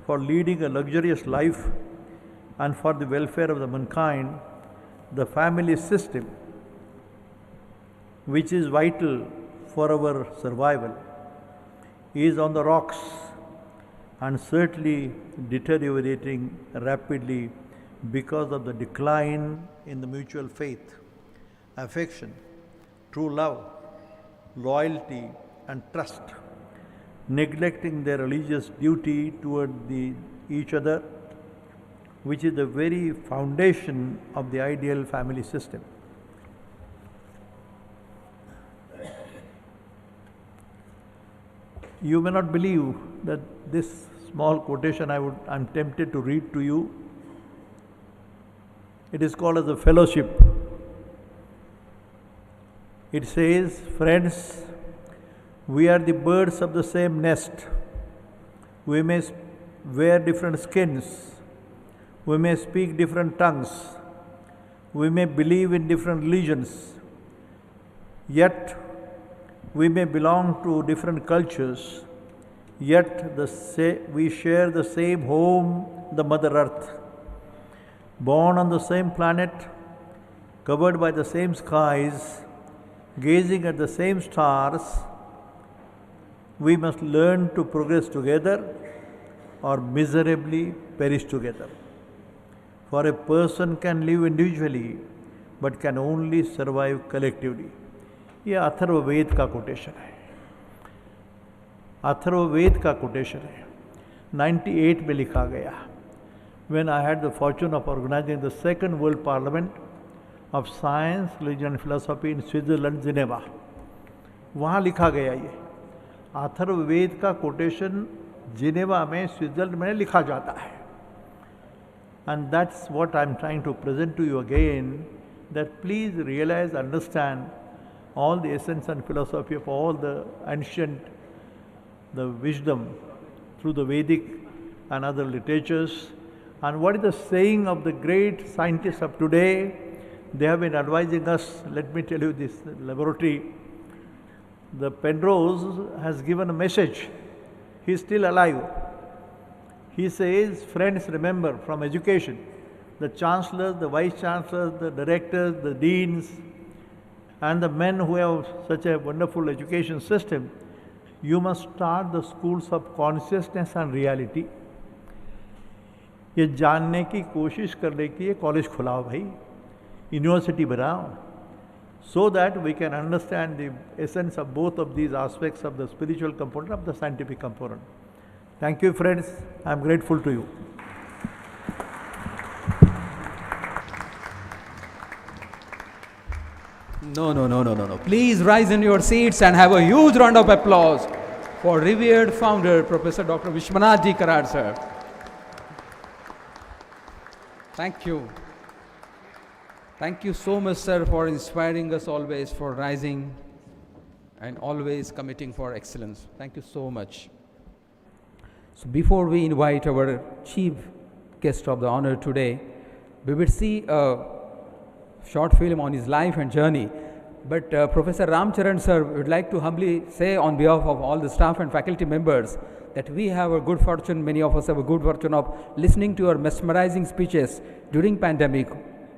Speaker 5: for leading a luxurious life and for the welfare of the mankind, the family system, which is vital for our survival, is on the rocks and certainly deteriorating rapidly because of the decline in the mutual faith, affection, true love, loyalty and trust, neglecting their religious duty toward each other, which is the very foundation of the ideal family system. You may not believe that this small quotation I'm tempted to read to you. It is called as a fellowship. It says, friends, we are the birds of the same nest. We may wear different skins. We may speak different tongues. We may believe in different religions. Yet, we may belong to different cultures. Yet, we share the same home, the Mother Earth. Born on the same planet, covered by the same skies, gazing at the same stars, we must learn to progress together or miserably perish together. For a person can live individually but can only survive collectively. ये अथर्ववेद का quotation है, अथर्ववेद का quotation है, 98 में लिखा गया. When I had the fortune of organizing the second World Parliament of Science, Religion and Philosophy in Switzerland, Geneva, वहाँ लिखा गया ये अथर्ववेद का कोटेशन जिनेवा में स्विट्जरलैंड में लिखा जाता है. And that's what I'm trying to present to you again, that please realize, understand all the essence and philosophy of all the ancient, the wisdom through the Vedic and other literatures. And what is the saying of the great scientists of today? They have been advising us. Let me tell you this laboratory. The Penrose has given a message. He is still alive. He says, friends, remember from education, the chancellors, the vice chancellors, the directors, the deans, and the men who have such a wonderful education system, you must start the schools of consciousness and reality. ये जानने की कोशिश करने की ये college खुलाओ भाई, university बनाओ, so that we can understand the essence of both of these aspects of the spiritual component, of the scientific component. Thank you, friends. I am grateful to you.
Speaker 2: No. Please rise in your seats and have a huge round of applause for revered founder, Professor Dr. Vishwanath Karad, sir. Thank you. Thank you so much, sir, for inspiring us always, for rising and always committing for excellence. Thank you so much. So before we invite our chief guest of the honor today, we will see a short film on his life and journey. But Professor Ramcharan, sir, would like to humbly say on behalf of all the staff and faculty members that we have a good fortune, many of us have a good fortune of listening to your mesmerizing speeches during pandemic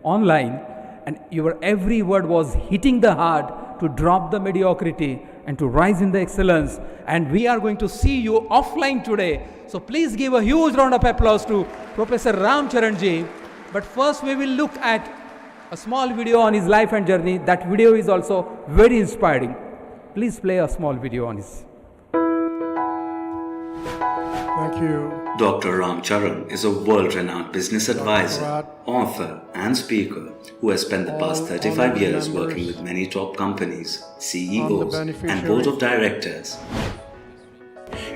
Speaker 2: online, and your every word was hitting the heart to drop the mediocrity and to rise in the excellence. And we are going to see you offline today. So please give a huge round of applause to Professor Ramcharan ji. But first we will look at a small video on his life and journey. That video is also very inspiring. Please play a small video on his.
Speaker 14: Thank you.
Speaker 15: Dr. Ramcharan is a world-renowned business advisor, author and speaker who has spent the past 35 years working with many top companies, CEOs and board of directors.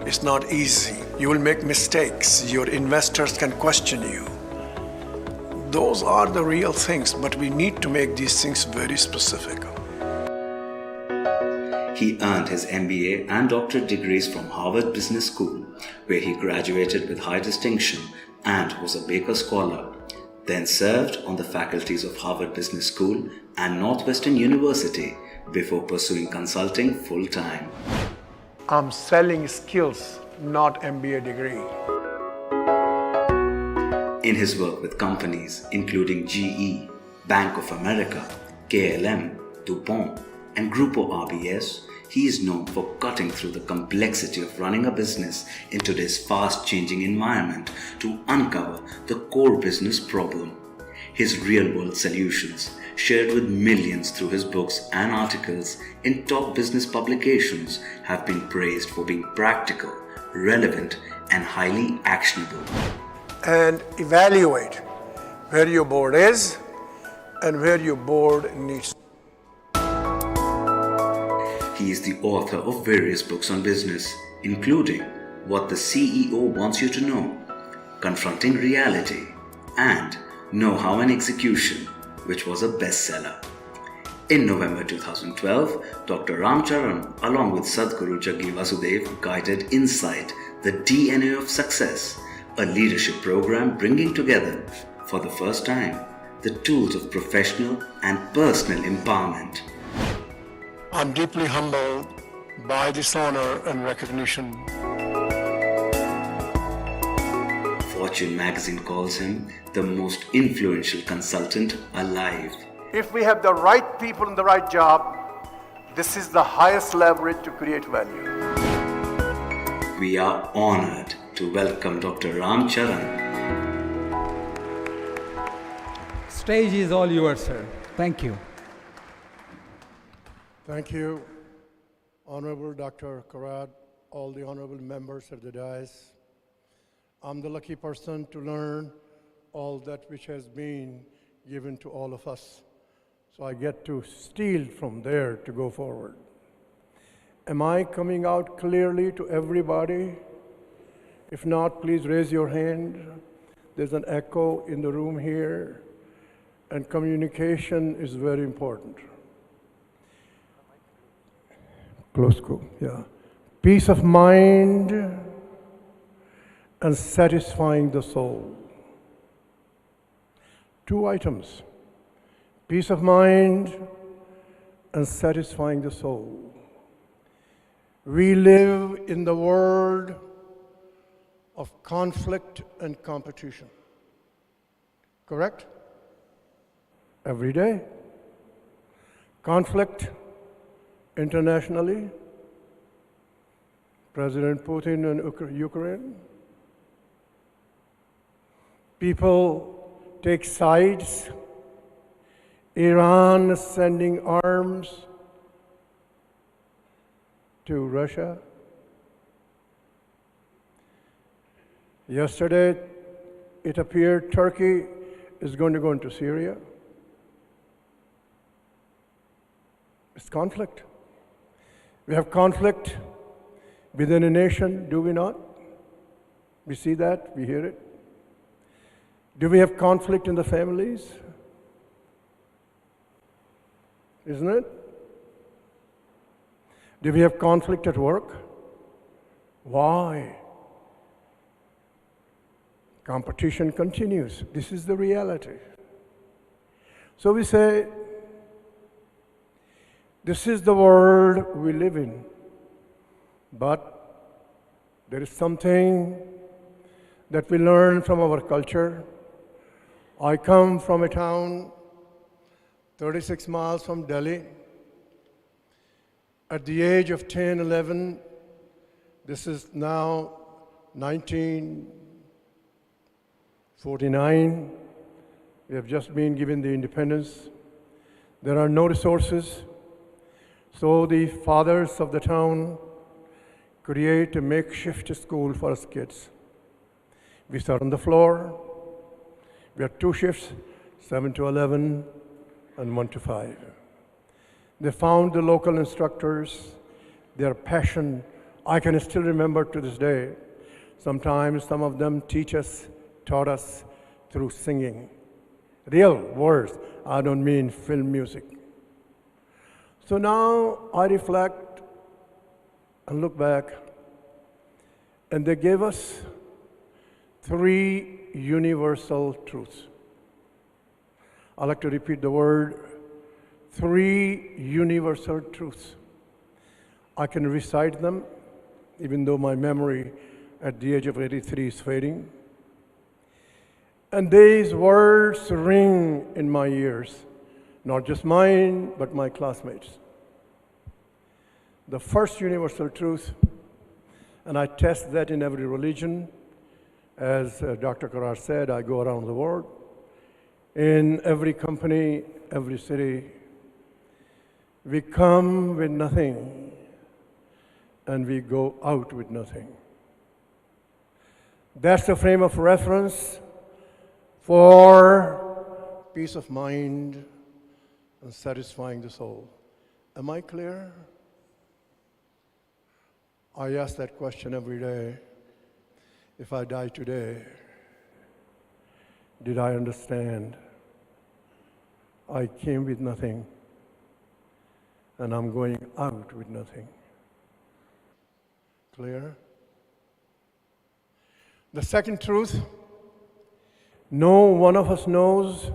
Speaker 14: It's not easy. You will make mistakes. Your investors can question you. Those are the real things, but we need to make these things very specific.
Speaker 15: He earned his MBA and doctorate degrees from Harvard Business School, where he graduated with high distinction and was a Baker Scholar. Then served on the faculties of Harvard Business School and Northwestern University before pursuing consulting full-time.
Speaker 14: I'm selling skills, not MBA degree.
Speaker 15: In his work with companies including GE, Bank of America, KLM, DuPont, and Grupo RBS, he is known for cutting through the complexity of running a business in today's fast-changing environment to uncover the core business problem. His real-world solutions, shared with millions through his books and articles in top business publications, have been praised for being practical, relevant, and highly actionable.
Speaker 14: And evaluate where your board is and where your board needs.
Speaker 15: He is the author of various books on business, including What the CEO Wants You to Know, Confronting Reality, and Know-How and Execution, which was a bestseller. In November 2012, Dr. Ramcharan, along with Sadhguru Jaggi Vasudev, guided Insight, the DNA of Success, a leadership program bringing together, for the first time, the tools of professional and personal empowerment.
Speaker 14: I'm deeply humbled by this honor and recognition.
Speaker 15: Fortune magazine calls him the most influential consultant alive.
Speaker 14: If we have the right people in the right job, this is the highest leverage to create value.
Speaker 15: We are honored to welcome Dr. Ramcharan.
Speaker 2: Stage is all yours, sir. Thank you.
Speaker 16: Thank you, Honorable Dr. Karad, all the honorable members of the dais. I'm the lucky person to learn all that which has been given to all of us. So I get to steal from there to go forward. Am I coming out clearly to everybody? If not, please raise your hand. There's an echo in the room here, and communication is very important. Close go, yeah. Peace of mind and satisfying the soul. Two items. Peace of mind and satisfying the soul. We live in the world of conflict and competition. Correct? Every day. Conflict internationally, President Putin and Ukraine. People take sides. Iran is sending arms to Russia. Yesterday, it appeared Turkey is going to go into Syria. It's conflict. We have conflict within a nation, do we not? We see that, we hear it. Do we have conflict in the families? Isn't it? Do we have conflict at work? Why? Competition continues. This is the reality. So we say, this is the world we live in, but there is something that we learn from our culture. I come from a town 36 miles from Delhi. At the age of 10, 11, this is now 1949. We have just been given the independence. There are no resources. So the fathers of the town create a makeshift school for us kids. We start on the floor. We have 2 shifts, 7 to 11 and 1 to 5. They found the local instructors, their passion. I can still remember to this day. Sometimes some of them taught us through singing. Real words, I don't mean film music. So now I reflect and look back, and they gave us 3 universal truths. I like to repeat the word, 3 universal truths. I can recite them, even though my memory at the age of 83 is fading. And these words ring in my ears, not just mine, but my classmates. The first universal truth, and I test that in every religion, as Dr. Karar said, I go around the world, in every company, every city, we come with nothing and we go out with nothing. That's the frame of reference for peace of mind and satisfying the soul. Am I clear? I ask that question every day. If I die today, did I understand? I came with nothing, and I'm going out with nothing. Clear? The second truth, no one of us knows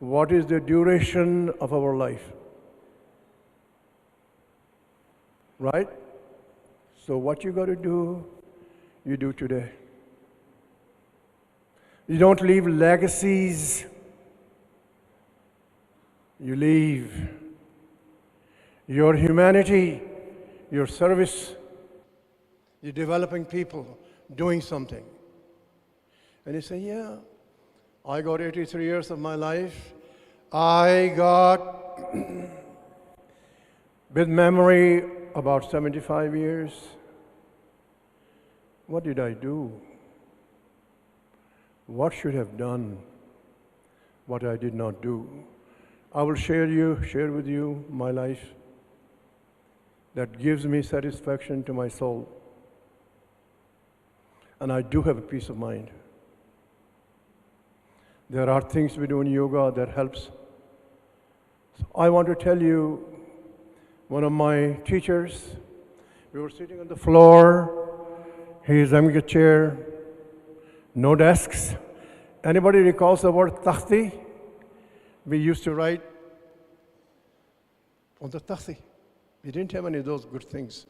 Speaker 16: what is the duration of our life. Right? So what you got to do, you do today. You don't leave legacies. You leave your humanity, your service. You're developing people, doing something. And you say, yeah, I got 83 years of my life. I got, with memory, about 75 years. What did I do? What should I have done? What I did not do? I will share with you my life that gives me satisfaction to my soul. And I do have a peace of mind. There are things we do in yoga that helps. So I want to tell you, one of my teachers, we were sitting on the floor, he is having a chair, no desks. Anybody recalls the word takhti? We used to write on the takhti. We didn't have any of those good things.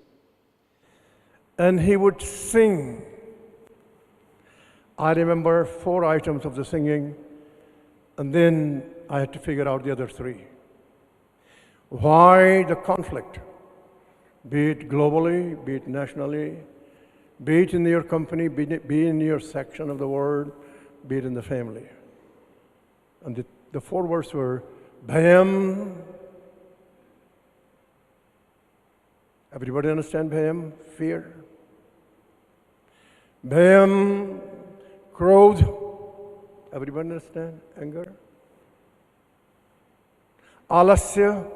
Speaker 16: And he would sing. I remember 4 items of the singing, and then I had to figure out the other 3. Why the conflict? Be it globally, be it nationally, be it in your company, be in your section of the world, be it in the family. And the 4 words were bhayam. Everybody understand bhayam? Fear. Bhayam, krodh. Everybody understand? Anger. Alasya,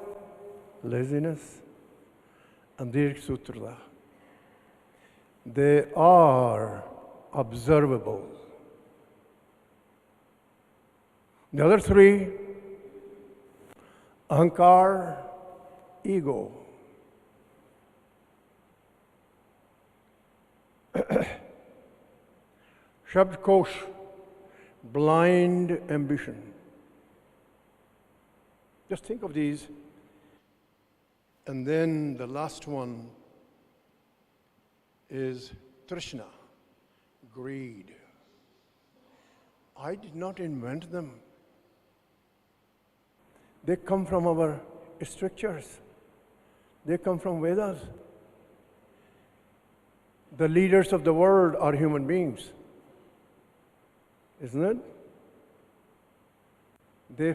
Speaker 16: laziness. And dirk sutrada. They are observable. The other 3, ahankar, ego. Shabd-kosh, blind ambition. Just think of these. And then the last one is trishna, greed. I did not invent them. They come from our strictures. They come from Vedas. The leaders of the world are human beings, isn't it? They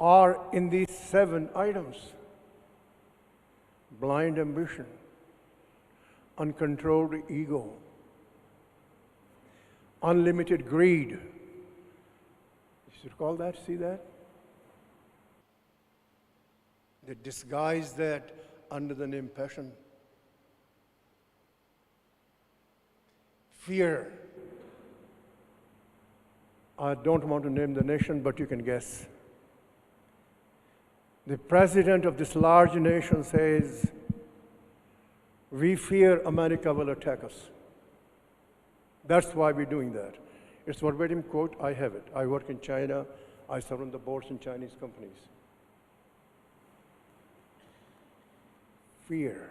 Speaker 16: are in these 7 items. Blind ambition, uncontrolled ego, unlimited greed. You should call that, see that? They disguise that under the name passion. Fear. I don't want to name the nation, but you can guess. The president of this large nation says, We fear America will attack us. That's why we're doing that. It's verbatim quote, I have it. I work in China, I serve on the boards in Chinese companies. Fear,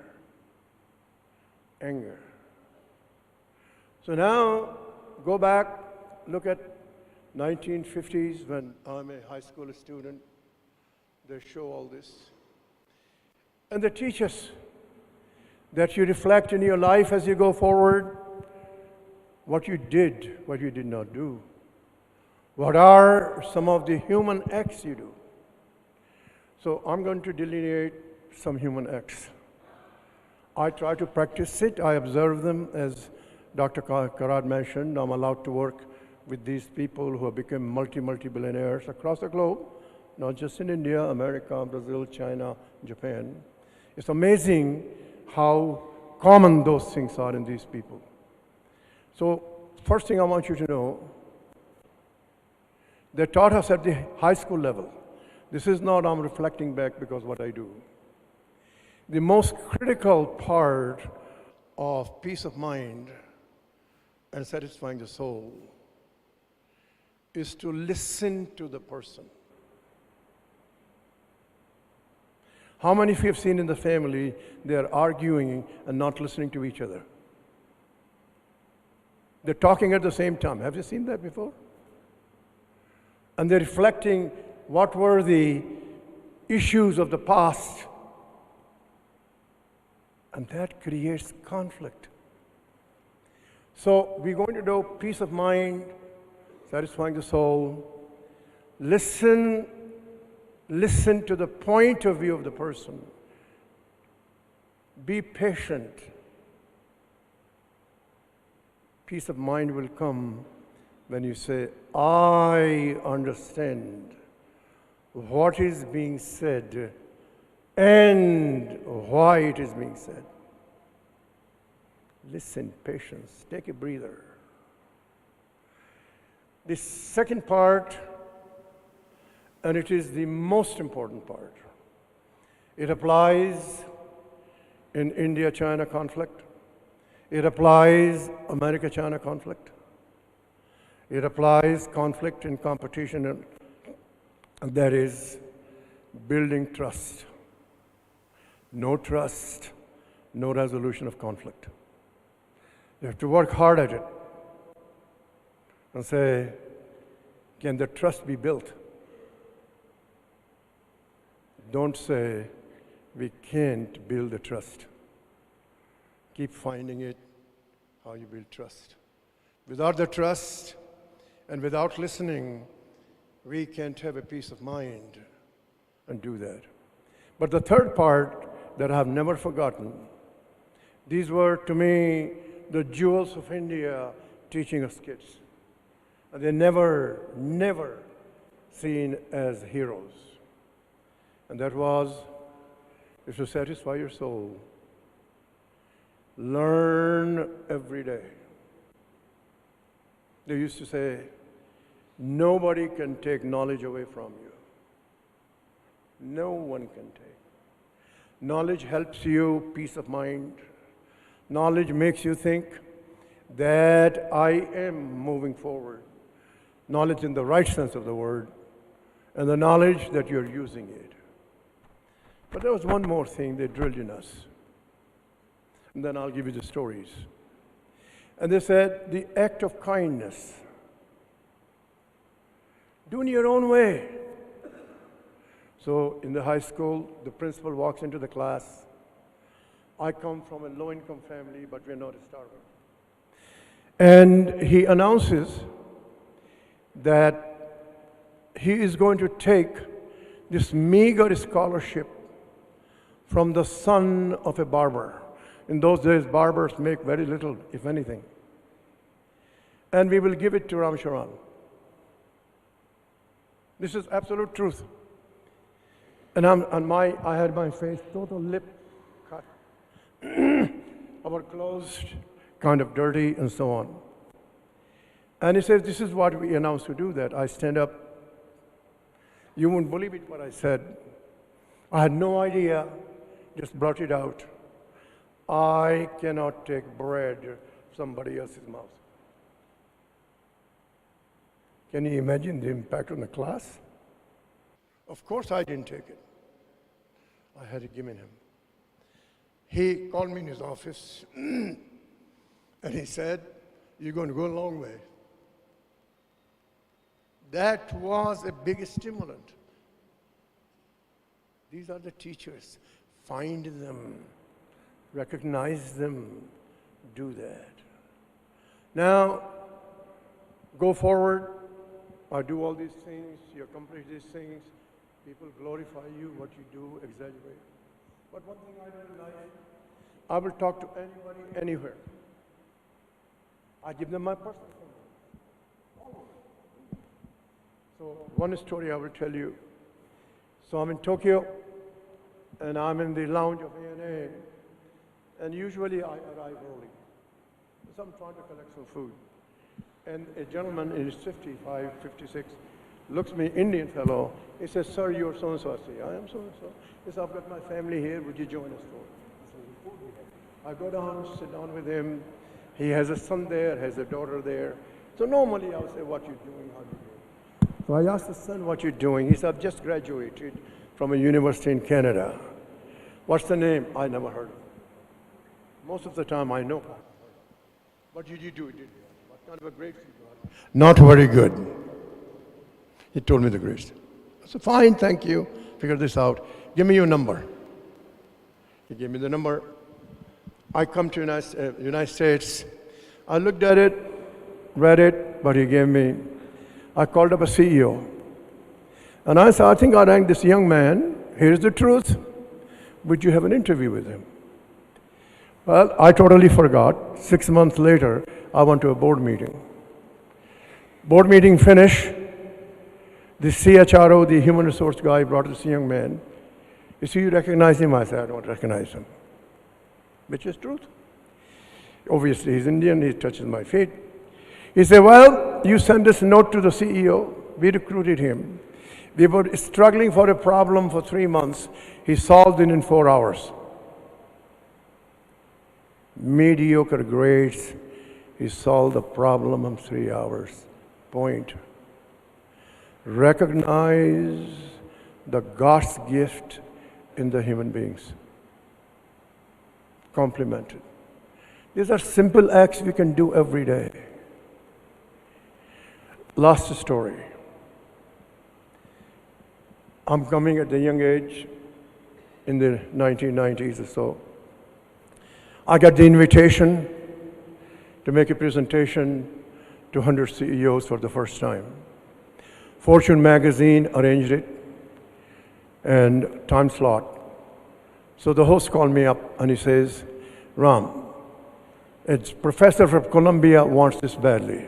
Speaker 16: anger. So now, go back, look at 1950s when I'm a high school student. They show all this. And they teach us that you reflect in your life as you go forward what you did, what you did not do. What are some of the human acts you do? So I'm going to delineate some human acts. I try to practice it. I observe them. As Dr. Karad mentioned, I'm allowed to work with these people who have become multi-billionaires across the globe, not just in India, America, Brazil, China, Japan. It's amazing how common those things are in these people. So first thing I want you to know, they taught us at the high school level. This is not I'm reflecting back because what I do. The most critical part of peace of mind and satisfying the soul is to listen to the person. How many of you have seen in the family, they are arguing and not listening to each other? They're talking at the same time. Have you seen that before? And they're reflecting what were the issues of the past. And that creates conflict. So we're going to do peace of mind, satisfying the soul. Listen to the point of view of the person. Be patient. Peace of mind will come when you say, I understand what is being said and why it is being said. Listen, patience, take a breather. The second part, and it is the most important part, it applies in India-China conflict. It applies America-China conflict. It applies conflict and competition, and that is building trust. No trust, no resolution of conflict. You have to work hard at it and say, can the trust be built? Don't say, we can't build the trust. Keep finding it, how you build trust. Without the trust and without listening, we can't have a peace of mind and do that. But the third part that I have never forgotten, these were to me the jewels of India teaching us kids. And they're never seen as heroes. And that was, is to satisfy your soul. Learn every day. They used to say, nobody can take knowledge away from you. No one can take. Knowledge helps you, peace of mind. Knowledge makes you think that I am moving forward. Knowledge in the right sense of the word, and the knowledge that you're using it. But there was one more thing they drilled in us. And then I'll give you the stories. And they said, the act of kindness. Do in your own way. So in the high school, the principal walks into the class. I come from a low-income family, but we're not a starver. And he announces that he is going to take this meager scholarship from the son of a barber. In those days, barbers make very little, if anything. And we will give it to Ram Charan. This is absolute truth. And I had my face, total lip cut. Our clothes kind of dirty and so on. And he says, this is what we announced to do that. I stand up. You won't believe it what I said. I had no idea, just brought it out. I cannot take bread somebody else's mouth. Can you imagine the impact on the class? Of course I didn't take it. I had it given him. He called me in his office and he said, "You're going to go a long way." That was a big stimulant. These are the teachers. Find them, recognize them, do that. Now, go forward. I do all these things, you accomplish these things, people glorify you, what you do, exaggerate. But one thing I don't like, I will talk to anybody, anywhere. I give them my personal phone number. So one story I will tell you. So I'm in Tokyo, and I'm in the lounge of ANA, and usually I arrive early. So I'm trying to collect some food. And a gentleman in his 55, 56, looks at me, Indian fellow. He says, "Sir, you're so-and-so." I say, "I am so-and-so." He says, "I've got my family here. Would you join us for?" I go down, sit down with him. He has a son there, has a daughter there. So normally I'll say, "What you doing? How you doing?" So I asked the son, "What you doing?" He said, "I've just graduated from a university in Canada." "What's the name?" "I never heard of it." Most of the time I know. "What did you do?" "What kind of a grades you got?" "Not very good." He told me the grades. I said, "Fine, thank you. Figure this out. Give me your number." He gave me the number. I come to United States. I looked at it, read it, but he gave me. I called up a CEO. And I said, "I think I ranked this young man. Here's the truth. Would you have an interview with him?" Well, I totally forgot. 6 months later, I went to a board meeting. Board meeting finished. The CHRO, the human resource guy, brought this young man. He said, "You recognize him?" I said, "I don't recognize him." Which is truth. Obviously, he's Indian. He touches my feet. He said, "Well, you send this note to the CEO. We recruited him. We were struggling for a problem for 3 months. He solved it in 4 hours. Mediocre grades. He solved the problem in 3 hours. Point. Recognize the God's gift in the human beings. Compliment it. These are simple acts we can do every day. Last story. I'm coming at a young age, in the 1990s or so. I got the invitation to make a presentation to 100 CEOs for the first time. Fortune magazine arranged it, and time slot. So the host called me up and he says, "Ram, a professor from Columbia wants this badly.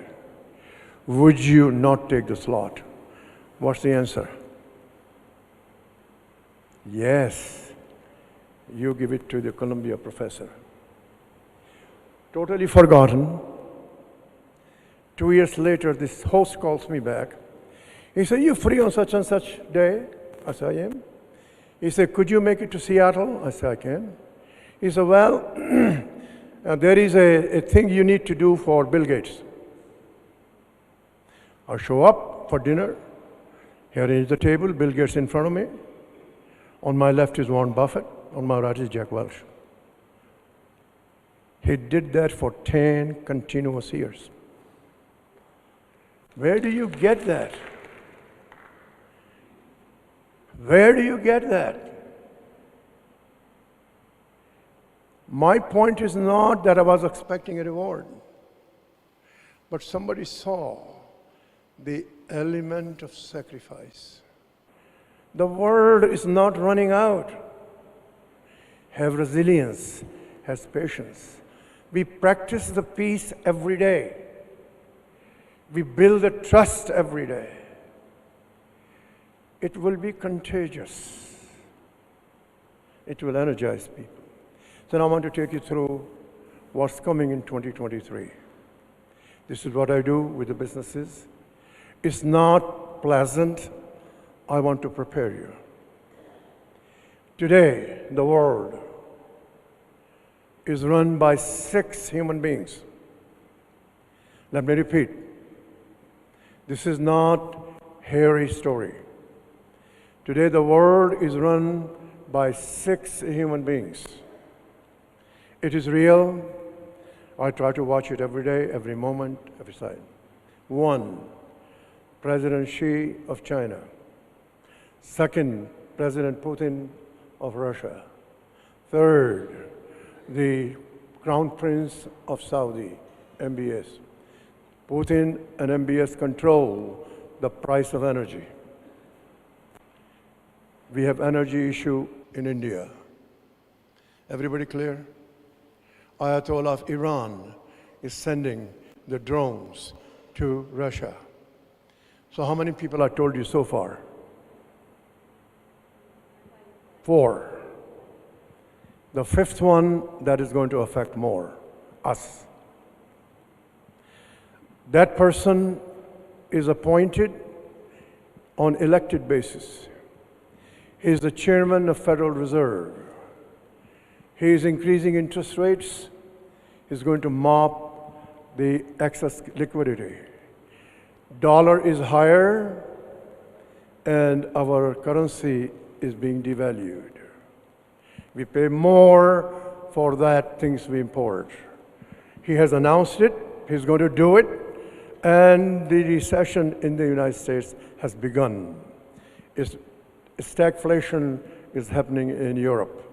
Speaker 16: Would you not take the slot?" What's the answer? "Yes, you give it to the Columbia professor." Totally forgotten. 2 years later, this host calls me back. He said, "You free on such and such day?" I said, "I am." He said, "Could you make it to Seattle?" I said, "I can." He said, "Well, there is a thing you need to do for Bill Gates." I show up for dinner. He arranged the table, Bill Gates in front of me. On my left is Warren Buffett. On my right is Jack Welch. He did that for 10 continuous years. Where do you get that? Where do you get that? My point is not that I was expecting a reward, but somebody saw the element of sacrifice. The world is not running out. Have resilience, have patience. We practice the peace every day. We build the trust every day. It will be contagious. It will energize people. So now I want to take you through what's coming in 2023. This is what I do with the businesses. It's not pleasant. I want to prepare you. Today, the world is run by 6 human beings. Let me repeat. This is not hairy story. Today the world is run by 6 human beings. It is real. I try to watch it every day, every moment, every second. 1, President Xi of China. 2nd, President Putin of Russia. 3rd, the Crown Prince of Saudi, MBS. Putin and MBS control the price of energy. We have energy issue in India. Everybody clear? Ayatollah of Iran is sending the drones to Russia. So how many people I told you so far? 4. The 5th one that is going to affect more, us. That person is appointed on elected basis. He is the chairman of Federal Reserve. He is increasing interest rates. He's going to mop the excess liquidity. Dollar is higher and our currency is being devalued. We pay more for that things we import. He has announced it, he's going to do it, and the recession in the United States has begun. Stagflation is happening in Europe.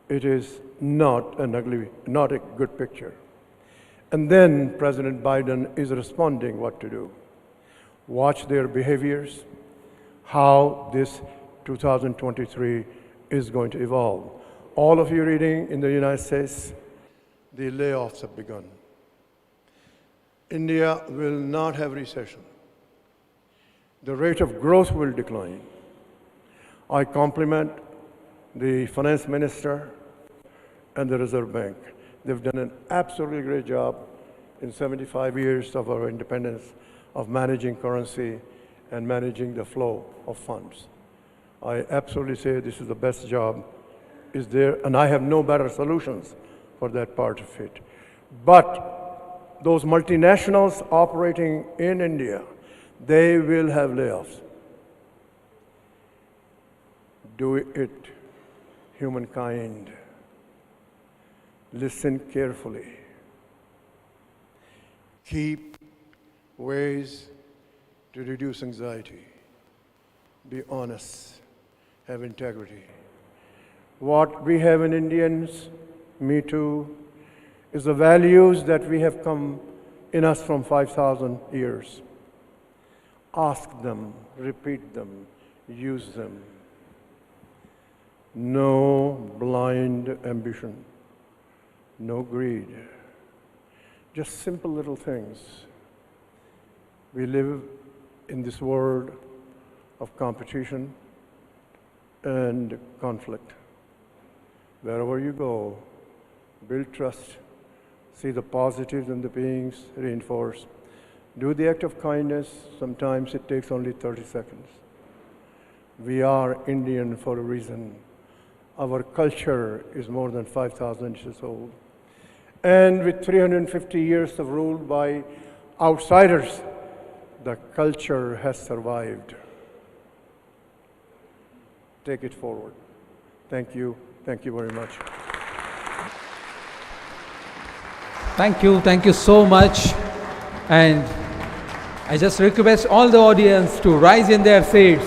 Speaker 16: It is not a good picture. And then President Biden is responding what to do. Watch their behaviors, how this 2023 is going to evolve. All of you reading in the United States, the layoffs have begun. India will not have recession. The rate of growth will decline. I compliment the finance minister and the Reserve Bank. They've done an absolutely great job in 75 years of our independence of managing currency and managing the flow of funds. I absolutely say this is the best job is there, and I have no better solutions for that part of it. But those multinationals operating in India, they will have layoffs. Do it, humankind. Listen carefully. Keep ways to reduce anxiety. Be honest. Have integrity. What we have in Indians, me too, is the values that we have come in us from 5,000 years. Ask them, repeat them, use them. No blind ambition, no greed, just simple little things. We live in this world of competition and conflict. Wherever you go, build trust, see the positives in the beings, reinforce. Do the act of kindness. Sometimes it takes only 30 seconds. We are Indian for a reason. Our culture is more than 5,000 years old. And with 350 years of rule by outsiders, the culture has survived. Take it forward. Thank you. Thank you very much.
Speaker 2: Thank you so much. And I just request all the audience to rise in their seats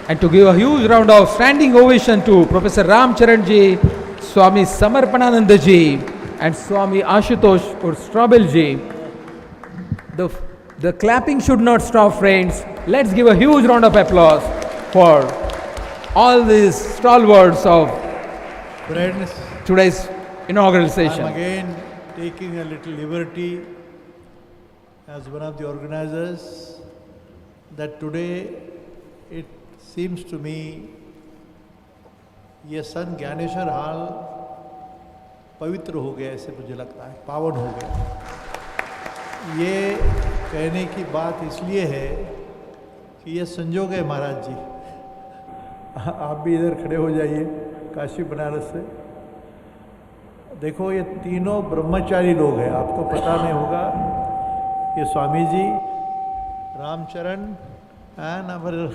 Speaker 2: and to give a huge round of standing ovation to Professor Ram Charan ji, Swami Samarpanananda ji, and Swami Ashutosh or Straubel ji. The clapping should not stop, friends. Let's give a huge round of applause for all these stalwarts of
Speaker 5: Friends,
Speaker 2: today's inaugural session.
Speaker 5: I'm again taking a little liberty as one of the organizers that today it seems to me ये Sant Dnyaneshwar hall पवित्र हो गया, ऐसे मुझे लगता है, पावन हो गया। ये कहने की बात इसलिए है कि ये संजोग है महाराज जी। आप भी इधर खड़े हो जाइए, काशी बनारस से। देखो ये तीनों ब्रह्मचारी लोग हैं, आपको पता नहीं होगा, ये स्वामी जी, रामचरण एंड हमारे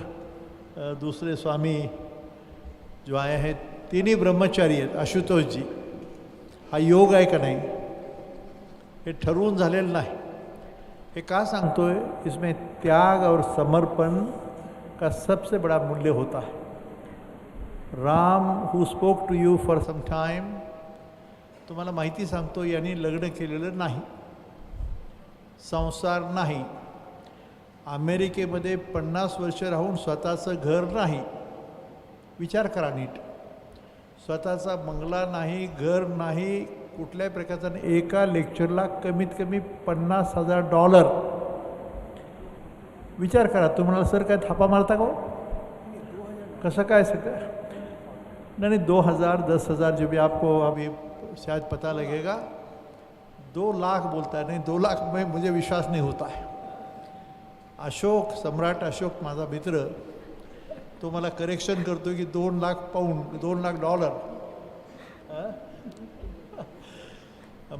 Speaker 5: दूसरे स्वामी जो आए हैं, तीनही ब्रह्मचारी आहेत, आशुतोष जी. हा योग आहे का नाही, हे ठरवून झालेलं नाही. हे का सांगतोय, इसमें त्याग और समर्पण का सबसे बड़ा मूल्य होता है. Ram who spoke to you for some time, तुम्हाला माहिती सांगतो, यांनी लग्न केलेलं नाही, संसार नाही, अमेरिकेमध्ये 50 वर्ष राहून स्वतःचं घर नाही. विचार करा नीट, स्वतःचा बंगला नाही, घर नाही, कुठल्याही प्रकारचा नाही. एका लेक्चरला कमीत कमी $50,000. विचार करा. तुम्हाला सर काय थापा मारता का? कसं काय सगळं? नहीं 2000, 10,000 जो भी आपको अभी शायद पता लगेगा. 2 लाख बोलता है, नहीं 2 लाख में मुझे विश्वास नहीं होता है. अशोक, सम्राट अशोक माझा मित्र, तो मला करेक्शन करतो की 2 लाख पाऊंड, 2 लाख डॉलर.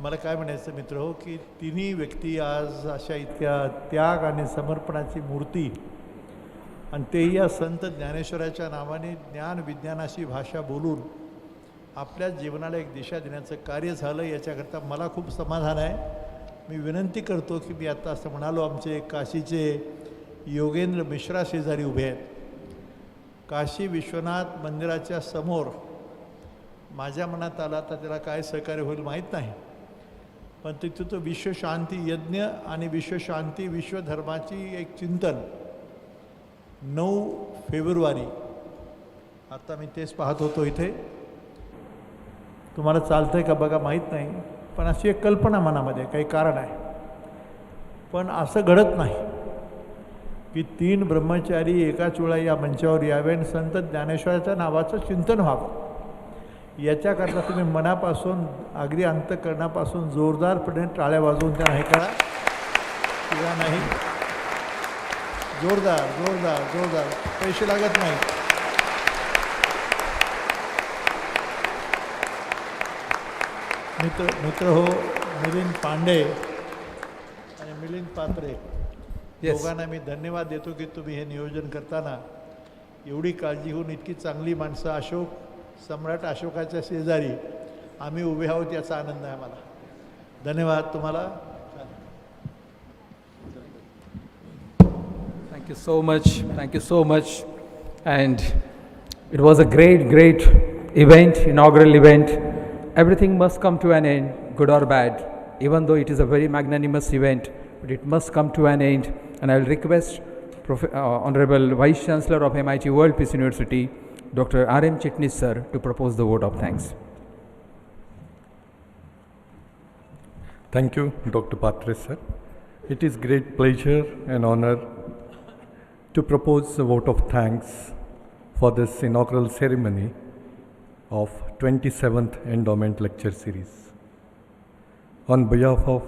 Speaker 5: मला काय म्हणायचं मित्र हो, की तिन्ही व्यक्ती आज अशा इतक्या त्याग आणि समर्पणाची मूर्ती, आणि तेही या संत ज्ञानेश्वराच्या नावाने ज्ञान विज्ञानाची भाषा बोलून आपल्या जीवनाला एक दिशा देण्याचं कार्य झालं. याच्याकरता मला खूप समाधान आहे. मी विनंती करतो की मी आता असं म्हणालो, आमचे काशीचे योगेंद्र मिश्रा शेजारी उभे आहेत. काशी विश्वनाथ मंदिराच्या समोर माझ्या मनात आला, तर त्याला काय सहकार्य होईल माहीत नाही, पण तिथे तो विश्वशांती यज्ञ आणि विश्वशांती विश्वधर्माची एक चिंतन 9 फेब्रुवारी, आता मी तेच पाहत होतो इथे. तुम्हाला चालतं आहे का बघा माहीत नाही, पण अशी एक कल्पना मनामध्ये, काही कारण आहे. पण असं घडत नाही की 3 ब्रह्मचारी एकाच वेळा या मंचावर यावे आणि संत ज्ञानेश्वराच्या नावाचं चिंतन व्हावं. याच्याकरता तुम्ही मनापासून, अगदी अंतःकरणापासून जोरदारपणे टाळ्या वाजवून त्यांना हे करा किंवा नाही. जोरदार जोरदार जोरदार, पैसे लागत नाही. मित्र हो, मिलिंद पांडे आणि मिलिंद पात्रे, दोघांना मी धन्यवाद देतो की तुम्ही हे नियोजन करताना एवढी काळजी घेऊन इतकी चांगली माणसं, अशोक, सम्राट अशोकाच्या शेजारी आम्ही उभे आहोत, याचा आनंद आहे मला. धन्यवाद तुम्हाला.
Speaker 2: Thank you so much. Thank you so much. And it was a great event, inaugural event. Everything must come to an end, good or bad. Even though it is a very magnanimous event, but it must come to an end. And I will request Honorable Vice Chancellor of MIT World Peace University, Dr. R.M. Chitnis sir, to propose the vote of thanks.
Speaker 17: Thank you, Dr. Patre sir. It is great pleasure and honor to propose a vote of thanks for this inaugural ceremony of 27th Endowment Lecture Series. On behalf of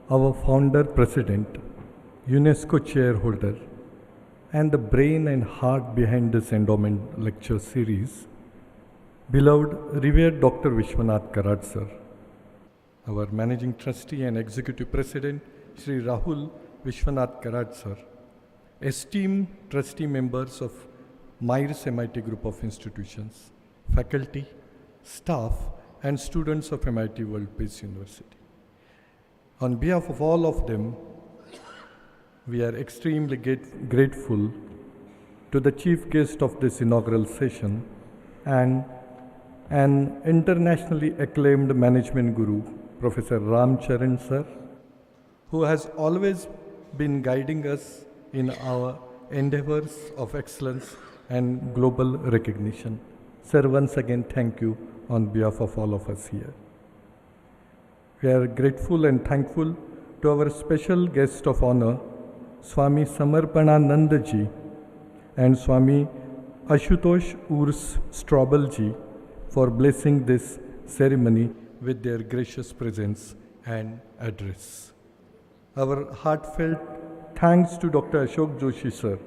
Speaker 17: our founder, president, UNESCO chairholder, and the brain and heart behind this endowment lecture series, beloved revered Dr. Vishwanath Karad sir, our managing trustee and executive president, Shri Rahul Vishwanath Karad sir, esteemed trustee members of MIRS MIT Group of Institutions, faculty, staff, and students of MIT World Peace University. On behalf of all of them, we are extremely grateful to the chief guest of this inaugural session and an internationally acclaimed management guru, Professor Ramcharan sir, who has always been guiding us in our endeavors of excellence and global recognition. Sir, once again, thank you on behalf of all of us here. We are grateful and thankful to our special guest of honor, Swami Samarpanananda ji and Swami Ashutosh Urs Straubel ji, for blessing this ceremony with their gracious presence and address. Our heartfelt thanks to Dr. Ashok Joshi sir,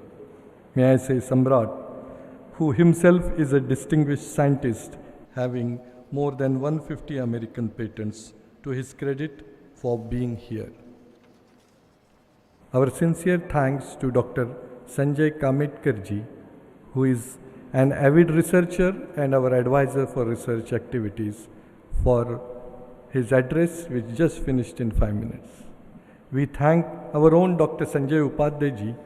Speaker 17: may I say Samrat, who himself is a distinguished scientist having more than 150 American patents to his credit for being here. Our sincere thanks to Dr. Sanjay Kametkarji, who is an avid researcher and our advisor for research activities, for his address, which just finished in 5 minutes. We thank our own Dr. Sanjay Upadhyayji,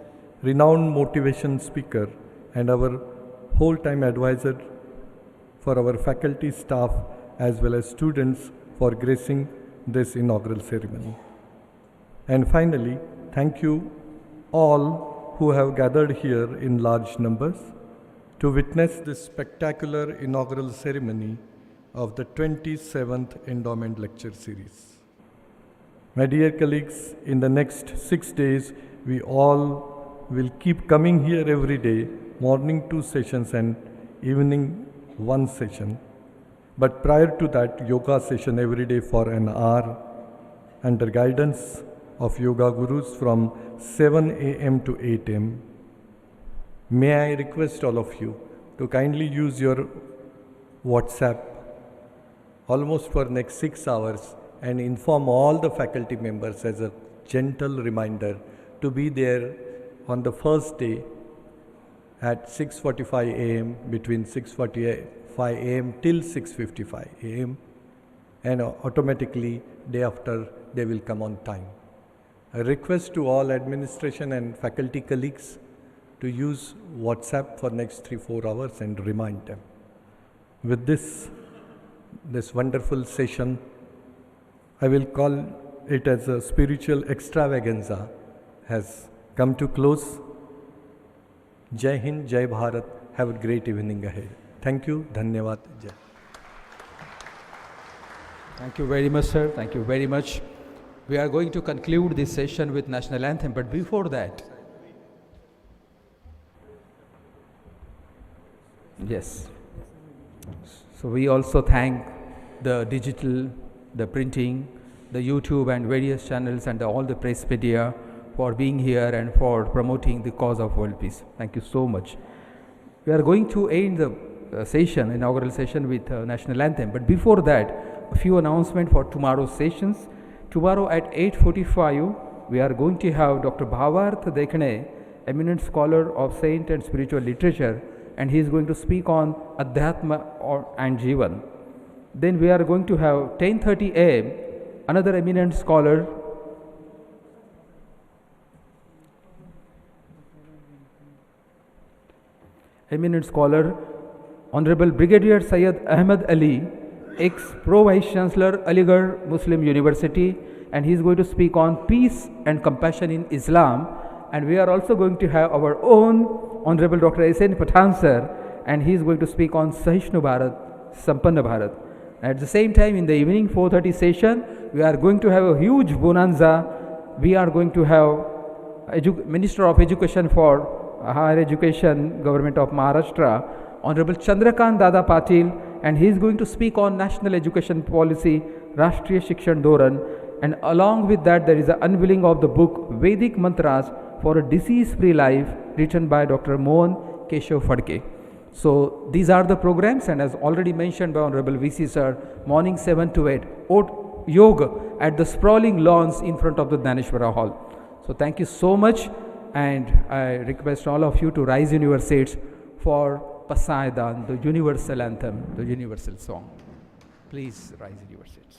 Speaker 17: renowned motivation speaker and our whole-time advisor, for our faculty, staff, as well as students for gracing this inaugural ceremony. And finally, thank you all who have gathered here in large numbers to witness this spectacular inaugural ceremony of the 27th Endowment Lecture Series. My dear colleagues, in the next 6 days, we all will keep coming here every day, morning 2 sessions and evening 1 session. But prior to that, yoga session every day for an hour under guidance of yoga gurus from 7 a.m. to 8 a.m. May I request all of you to kindly use your WhatsApp almost for next 6 hours and inform all the faculty members as a gentle reminder to be there on the first day at 6:45 a.m. between 6:45 a.m. till 6:55 a.m. and automatically day after they will come on time. A request to all administration and faculty colleagues to use WhatsApp for next 3-4 hours and remind them. With this wonderful session, I will call it as a spiritual extravaganza, has come to close. Jai Hind, Jai Bharat. Have a great evening ahead. Thank you. Dhanyavad. Jai.
Speaker 2: Thank you very much, sir. Thank you very much. We are going to conclude this session with National Anthem, but before that, yes. So we also thank the digital, the printing, the YouTube and various channels and all the press media for being here and for promoting the cause of world peace. Thank you so much. We are going to end the session, inaugural session with National Anthem, but before that, a few announcements for tomorrow's sessions. Tomorrow at 8:45, we are going to have Dr. Bhavarth Dekhne, eminent scholar of Saint and spiritual literature, and he is going to speak on Adhyatma and Jivan. Then we are going to have 10:30 a.m. another eminent scholar, Honorable Brigadier Syed Ahmed Ali, ex-Pro Vice Chancellor, Aligarh Muslim University, and he is going to speak on peace and compassion in Islam. And we are also going to have our own Honorable Dr. S.N. Pathan sir, and he is going to speak on Sahishnu Bharat, Sampanna Bharat. At the same time, in the evening 4:30 session, we are going to have a huge bonanza. We are going to have Minister of Education for Higher Education, Government of Maharashtra, Honorable Chandrakant Dada Patil, and he is going to speak on National Education Policy, Rashtriya Shikshan Dhoran, and along with that there is an unveiling of the book Vedic Mantras for a Disease-Free Life, written by Dr. Mohan Keshav Phadke. So these are the programs, and as already mentioned by Honorable VC sir, morning 7 to 8, yoga at the sprawling lawns in front of the Dnyaneshwara Hall. So thank you so much, and I request all of you to rise in your seats for Pasaidan, the universal anthem, the universal song. Please rise in your seats.